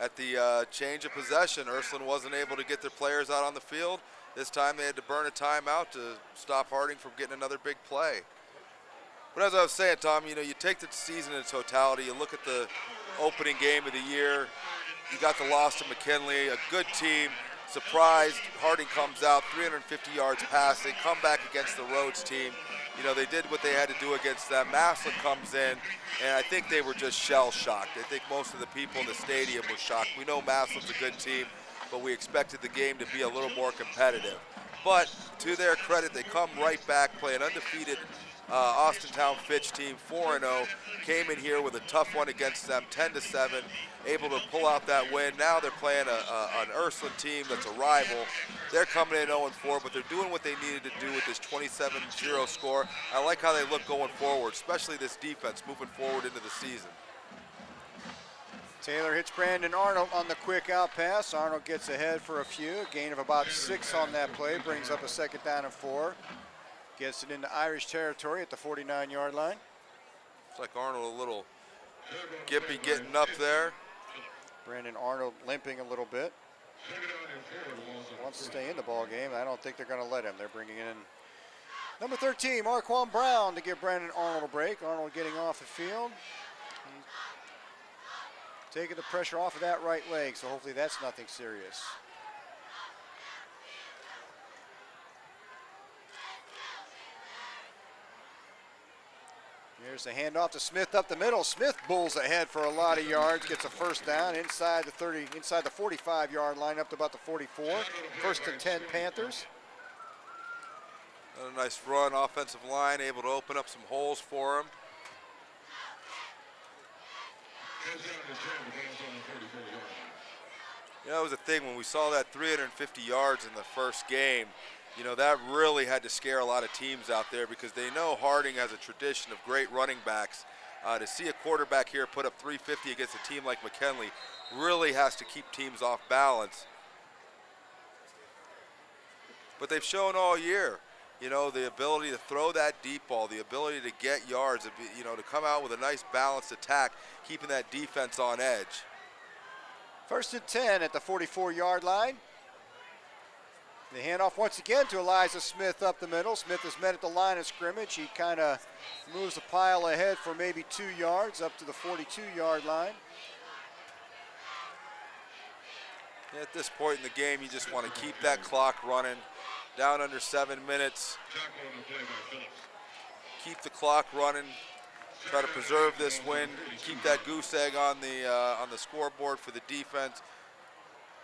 at the change of possession. Ursuline wasn't able to get their players out on the field. This time they had to burn a timeout to stop Harding from getting another big play. But as I was saying, Tom, you know, you take the season in totality. You look at the opening game of the year. You got the loss to McKinley, a good team. Surprised, Harding comes out, 350 yards passing, come back against the Rhodes team. You know, they did what they had to do against them. Massillon comes in, and I think they were just shell-shocked. I think most of the people in the stadium were shocked. We know Massillon's a good team, but we expected the game to be a little more competitive. But to their credit, they come right back, play an undefeated Austintown Fitch team, 4-0. Came in here with a tough one against them, 10-7, able to pull out that win. Now they're playing an Ursuline team that's a rival. They're coming in 0-4, but they're doing what they needed to do with this 27-0 score. I like how they look going forward, especially this defense moving forward into the season. Taylor hits Brandon Arnold on the quick out pass. Arnold gets ahead for a few. A gain of about 6 on that play. Brings up a 2nd down and 4. Gets it into Irish territory at the 49-yard line. It's like Arnold a little gimpy getting up there. Brandon Arnold limping a little bit. Wants to stay in the ball game. I don't think they're going to let him. They're bringing in number 13, Marquand Brown, to give Brandon Arnold a break. Arnold getting off the field. Taking the pressure off of that right leg, so hopefully that's nothing serious. Here's the handoff to Smith up the middle. Smith bulls ahead for a lot of yards, gets a 1st down inside the 45-yard line up to about the 44. 1st and 10 Panthers. A nice run, offensive line, able to open up some holes for him. You know, that was the thing when we saw that 350 yards in the first game. You know, that really had to scare a lot of teams out there because they know Harding has a tradition of great running backs. To see a quarterback here put up 350 against a team like McKinley really has to keep teams off balance. But they've shown all year, you know, the ability to throw that deep ball, the ability to get yards, you know, to come out with a nice balanced attack, keeping that defense on edge. 1st and 10 at the 44-yard line. The handoff once again to Elijah Smith up the middle. Smith is met at the line of scrimmage. He kind of moves the pile ahead for maybe 2 yards up to the 42-yard line. At this point in the game, you just want to keep that clock running. Down under 7 minutes. Keep the clock running. Try to preserve this win. Keep that goose egg on the scoreboard for the defense.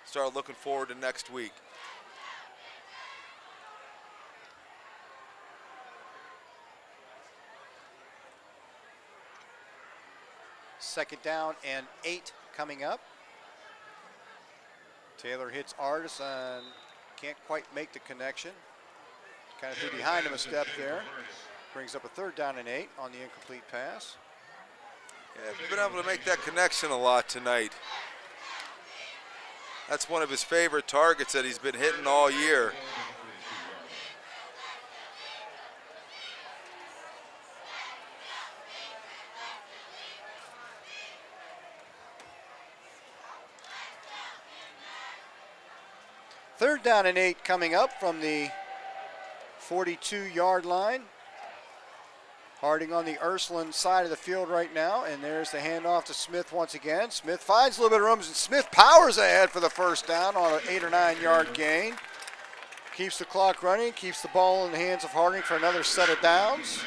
Start looking forward to next week. Second down and 8 coming up. Taylor hits Artis and can't quite make the connection. Kind of threw behind him a step there. Brings up a 3rd down and 8 on the incomplete pass. Yeah, he's been able to make that connection a lot tonight. That's one of his favorite targets that he's been hitting all year. Third down and 8 coming up from the 42-yard line. Harding on the Ursuline side of the field right now, and there's the handoff to Smith once again. Smith finds a little bit of room, and Smith powers ahead for the 1st down on an 8 or 9-yard gain. Keeps the clock running, keeps the ball in the hands of Harding for another set of downs.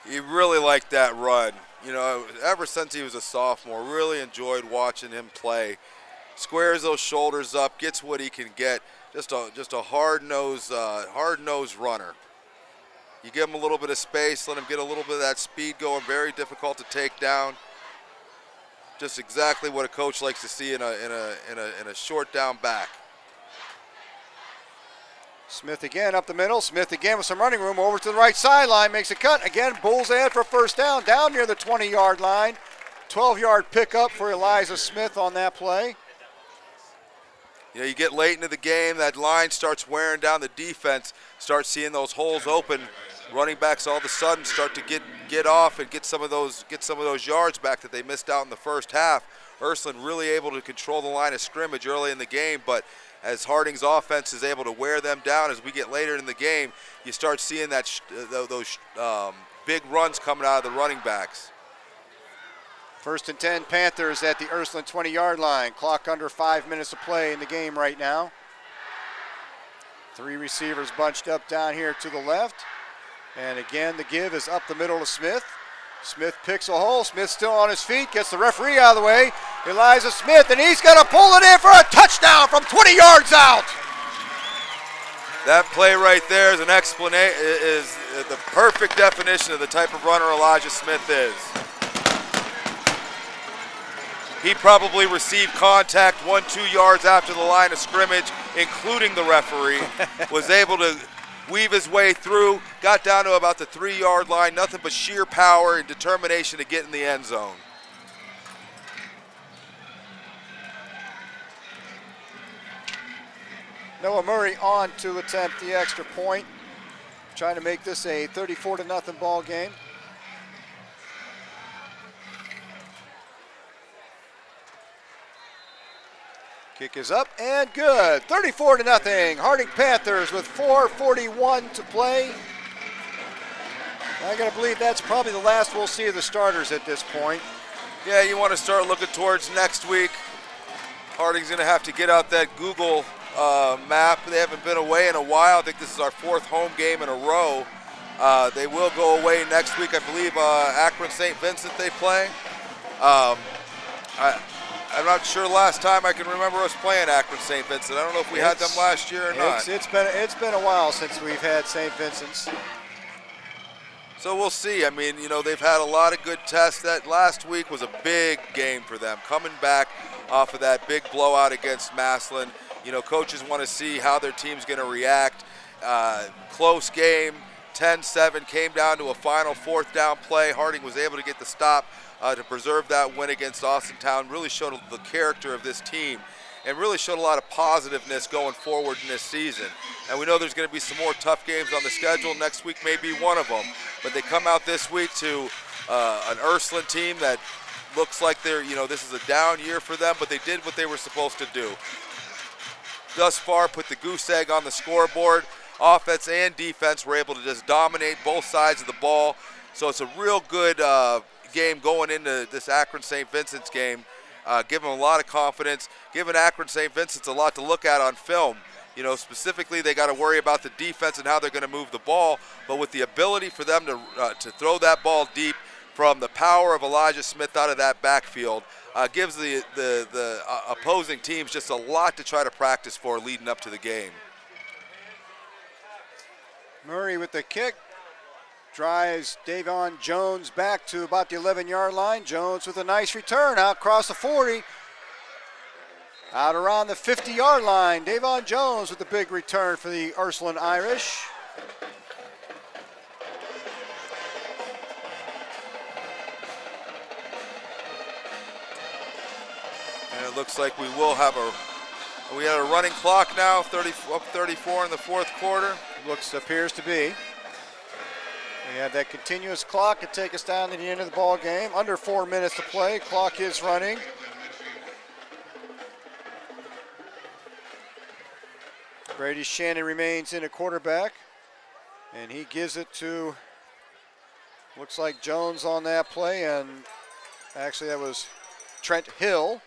He really liked that run. You know, ever since he was a sophomore, really enjoyed watching him play. Squares those shoulders up, gets what he can get. Just a hard-nosed runner. You give him a little bit of space, let him get a little bit of that speed going. Very difficult to take down. Just exactly what a coach likes to see in a short down back. Smith again up the middle. Smith again with some running room over to the right sideline. Makes a cut. Again, bulls ahead for a 1st down. Down near the 20-yard line. 12-yard pickup for Elijah Smith on that play. You know, you get late into the game, that line starts wearing down the defense, start seeing those holes open. Running backs all of a sudden start to get off and get some of those yards back that they missed out in the first half. Ursuline really able to control the line of scrimmage early in the game, but as Harding's offense is able to wear them down as we get later in the game, you start seeing that those big runs coming out of the running backs. 1st and 10 Panthers at the Ursuline 20-yard line. Clock under 5 minutes to play in the game right now. 3 receivers bunched up down here to the left. And again, the give is up the middle to Smith. Smith picks a hole. Smith still on his feet, gets the referee out of the way. Elijah Smith, and he's going to pull it in for a touchdown from 20 yards out. That play right there is an explanation, is the perfect definition of the type of runner Elijah Smith is. He probably received contact 1-2 yards after the line of scrimmage, including the referee, was able to weave his way through, got down to about the 3-yard line, nothing but sheer power and determination to get in the end zone. Noah Murray on to attempt the extra point, trying to make this a 34-0 ball game. Kick is up and good. 34-0. Harding Panthers with 4:41 to play. I gotta believe that's probably the last we'll see of the starters at this point. Yeah, you want to start looking towards next week. Harding's going to have to get out that Google map. They haven't been away in a while. I think this is our 4th home game in a row. They will go away next week. I believe Akron St. Vincent they play. I'm not sure last time I can remember us playing Akron St. Vincent. I don't know if we had them last year or not. It's been a while since we've had St. Vincent's. So we'll see. I mean, you know, they've had a lot of good tests. That last week was a big game for them. Coming back off of that big blowout against Massillon. You know, coaches want to see how their team's going to react. Close game, 10-7, came down to a final 4th down play. Harding was able to get the stop to preserve that win against Austintown. Really showed the character of this team and really showed a lot of positiveness going forward in this season. And we know there's going to be some more tough games on the schedule. Next week may be one of them. But they come out this week to an Ursuline team that looks like they're, you know, this is a down year for them, but they did what they were supposed to do. Thus far, put the goose egg on the scoreboard. Offense and defense were able to just dominate both sides of the ball. So it's a real good game going into this Akron St. Vincent's game. Give them a lot of confidence. Giving Akron St. Vincent's a lot to look at on film. You know, specifically, they got to worry about the defense and how they're going to move the ball. But with the ability for them to throw that ball deep from the power of Elijah Smith out of that backfield, gives the opposing teams just a lot to try to practice for leading up to the game. Murray with the kick. Drives Davon Jones back to about the 11-yard line. Jones with a nice return out across the 40. Out around the 50-yard line. Davon Jones with the big return for the Ursuline Irish. And it looks like we will have we had a running clock now, 34 in the 4th quarter. Appears to be. We have that continuous clock to take us down to the end of the ball game. Under 4 minutes to play. Clock is running. Brady Shannon remains in at quarterback. And he gives it to, looks like Jones on that play. And actually that was Trent Hill.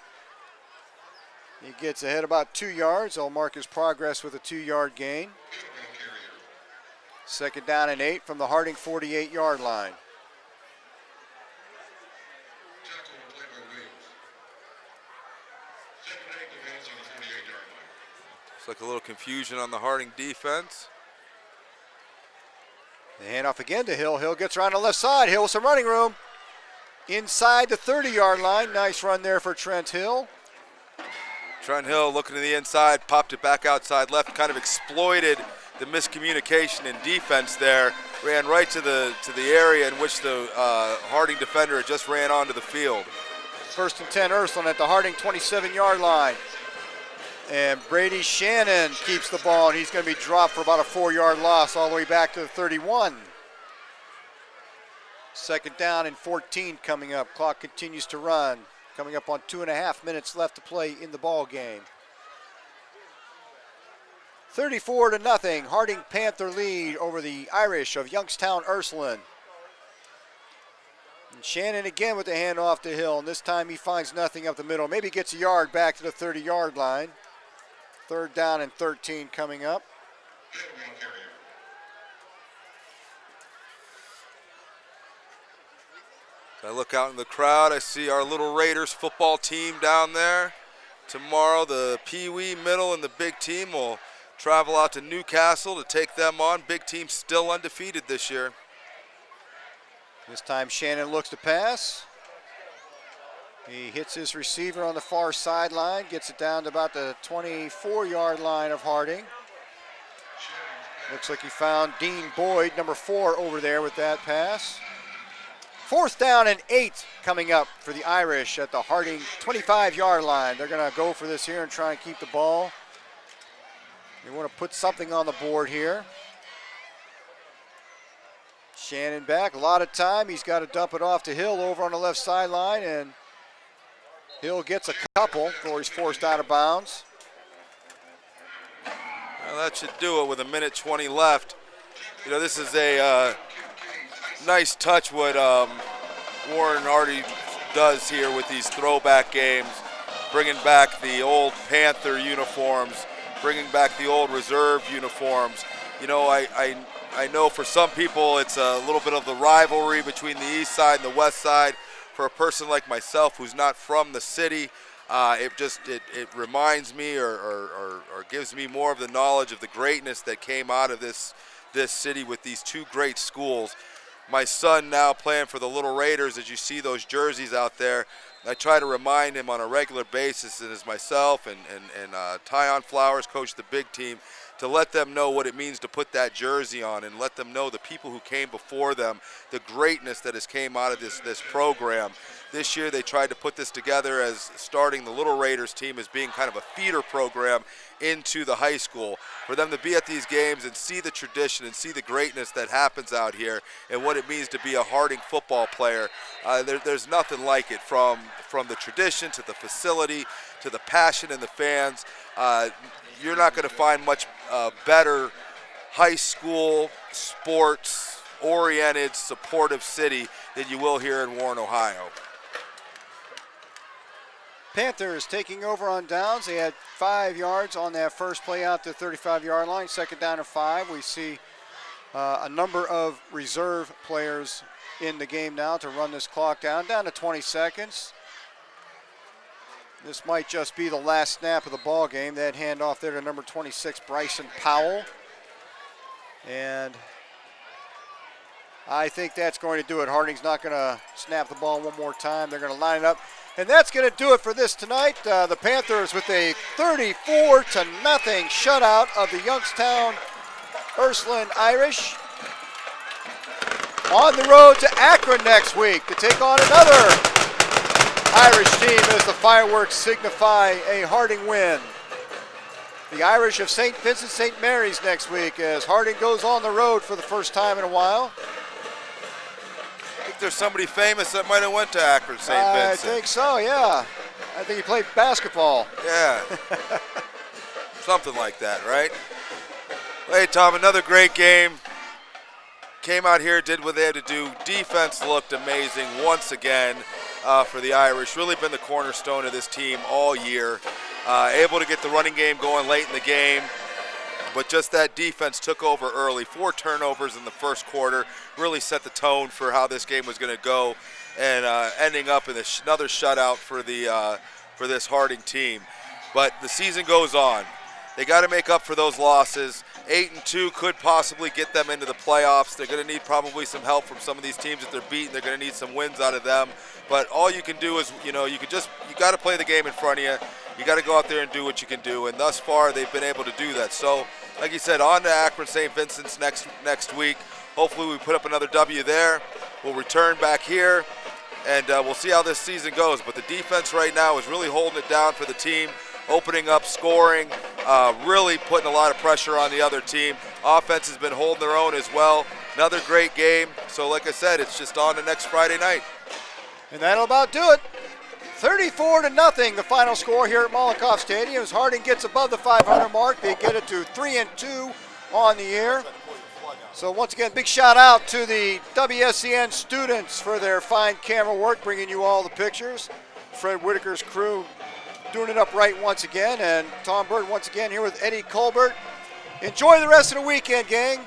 He gets ahead about 2 yards. I'll mark his progress with a 2-yard gain. 2nd down and 8 from the Harding 48-yard line. Looks like a little confusion on the Harding defense. The handoff again to Hill. Hill gets around the left side. Hill with some running room. Inside the 30-yard line. Nice run there for Trent Hill. Trent Hill looking to the inside, popped it back outside left, kind of exploited the miscommunication in defense there, ran right to the area in which the Harding defender had just ran onto the field. 1st and 10 Ursuline at the Harding 27-yard line. And Brady Shannon keeps the ball, and he's going to be dropped for about a 4-yard loss all the way back to the 31. 2nd down and 14 coming up. Clock continues to run. Coming up on 2.5 minutes left to play in the ball game. 34-0, Harding Panther lead over the Irish of Youngstown Ursuline. And Shannon again with the handoff to Hill, and this time he finds nothing up the middle. Maybe gets a yard back to the 30-yard line. 3rd down and 13 coming up. I look out in the crowd, I see our little Raiders football team down there. Tomorrow the Pee Wee, middle, and the big team will travel out to Newcastle to take them on. Big team still undefeated this year. This time Shannon looks to pass. He hits his receiver on the far sideline, gets it down to about the 24-yard line of Harding. Looks like he found Dean Boyd, number 4, over there with that pass. 4th down and 8 coming up for the Irish at the Harding 25-yard line. They're going to go for this here and try and keep the ball. They want to put something on the board here. Shannon back, a lot of time. He's got to dump it off to Hill over on the left sideline, and Hill gets a couple before he's forced out of bounds. Well, that should do it with 1:20 left. You know, this is a nice touch what Warren already does here with these throwback games, bringing back the old Panther uniforms, bringing back the old reserve uniforms. You know, I know for some people it's a little bit of the rivalry between the east side and the west side. For a person like myself who's not from the city, it reminds me or gives me more of the knowledge of the greatness that came out of this city with these two great schools. My son now playing for the Little Raiders, as you see those jerseys out there, I try to remind him on a regular basis, and as myself and Tyon Flowers coach the big team, to let them know what it means to put that jersey on and let them know the people who came before them, the greatness that has came out of this program. This year they tried to put this together as starting the Little Raiders team as being kind of a feeder program into the high school. For them to be at these games and see the tradition and see the greatness that happens out here and what it means to be a Harding football player, there's nothing like it, from the tradition to the facility to the passion and the fans. You're not going to find much better high school sports-oriented, supportive city than you will here in Warren, Ohio. Panthers taking over on downs. They had 5 yards on that first play out to the 35-yard line. 2nd down and 5. We see a number of reserve players in the game now to run this clock down to 20 seconds. This might just be the last snap of the ball game. That handoff there to number 26, Bryson Powell. And I think that's going to do it. Harding's not going to snap the ball one more time. They're going to line it up. And that's going to do it for this tonight. The Panthers with a 34-0 shutout of the Youngstown Ursuline Irish. On the road to Akron next week to take on another Irish team as the fireworks signify a Harding win. The Irish of St. Vincent St. Mary's next week as Harding goes on the road for the first time in a while. I think there's somebody famous that might have went to Akron St. Vincent. I think so, yeah. I think he played basketball. Yeah. Something like that, right? Hey, Tom, another great game. Came out here, did what they had to do. Defense looked amazing once again for the Irish. Really been the cornerstone of this team all year. Able to get the running game going late in the game. But just that defense took over early. 4 turnovers in the first quarter really set the tone for how this game was going to go, and ending up in another shutout for this Harding team. But the season goes on. They got to make up for those losses. 8-2 could possibly get them into the playoffs. They're going to need probably some help from some of these teams that they're beating. They're going to need some wins out of them. But all you can do is, you got to play the game in front of you. You got to go out there and do what you can do. And thus far, they've been able to do that. So, like you said, on to Akron St. Vincent's next week. Hopefully we put up another W there. We'll return back here, and we'll see how this season goes. But the defense right now is really holding it down for the team, opening up, scoring, really putting a lot of pressure on the other team. Offense has been holding their own as well. Another great game. So like I said, it's just on to next Friday night. And that'll about do it. 34-0, the final score here at Mollenkoff Stadium. As Harding gets above the 500 mark, they get it to 3-2 on the year. So once again, big shout out to the WSCN students for their fine camera work, bringing you all the pictures. Fred Whitaker's crew doing it up right once again, and Tom Bird once again here with Eddie Colbert. Enjoy the rest of the weekend, gang.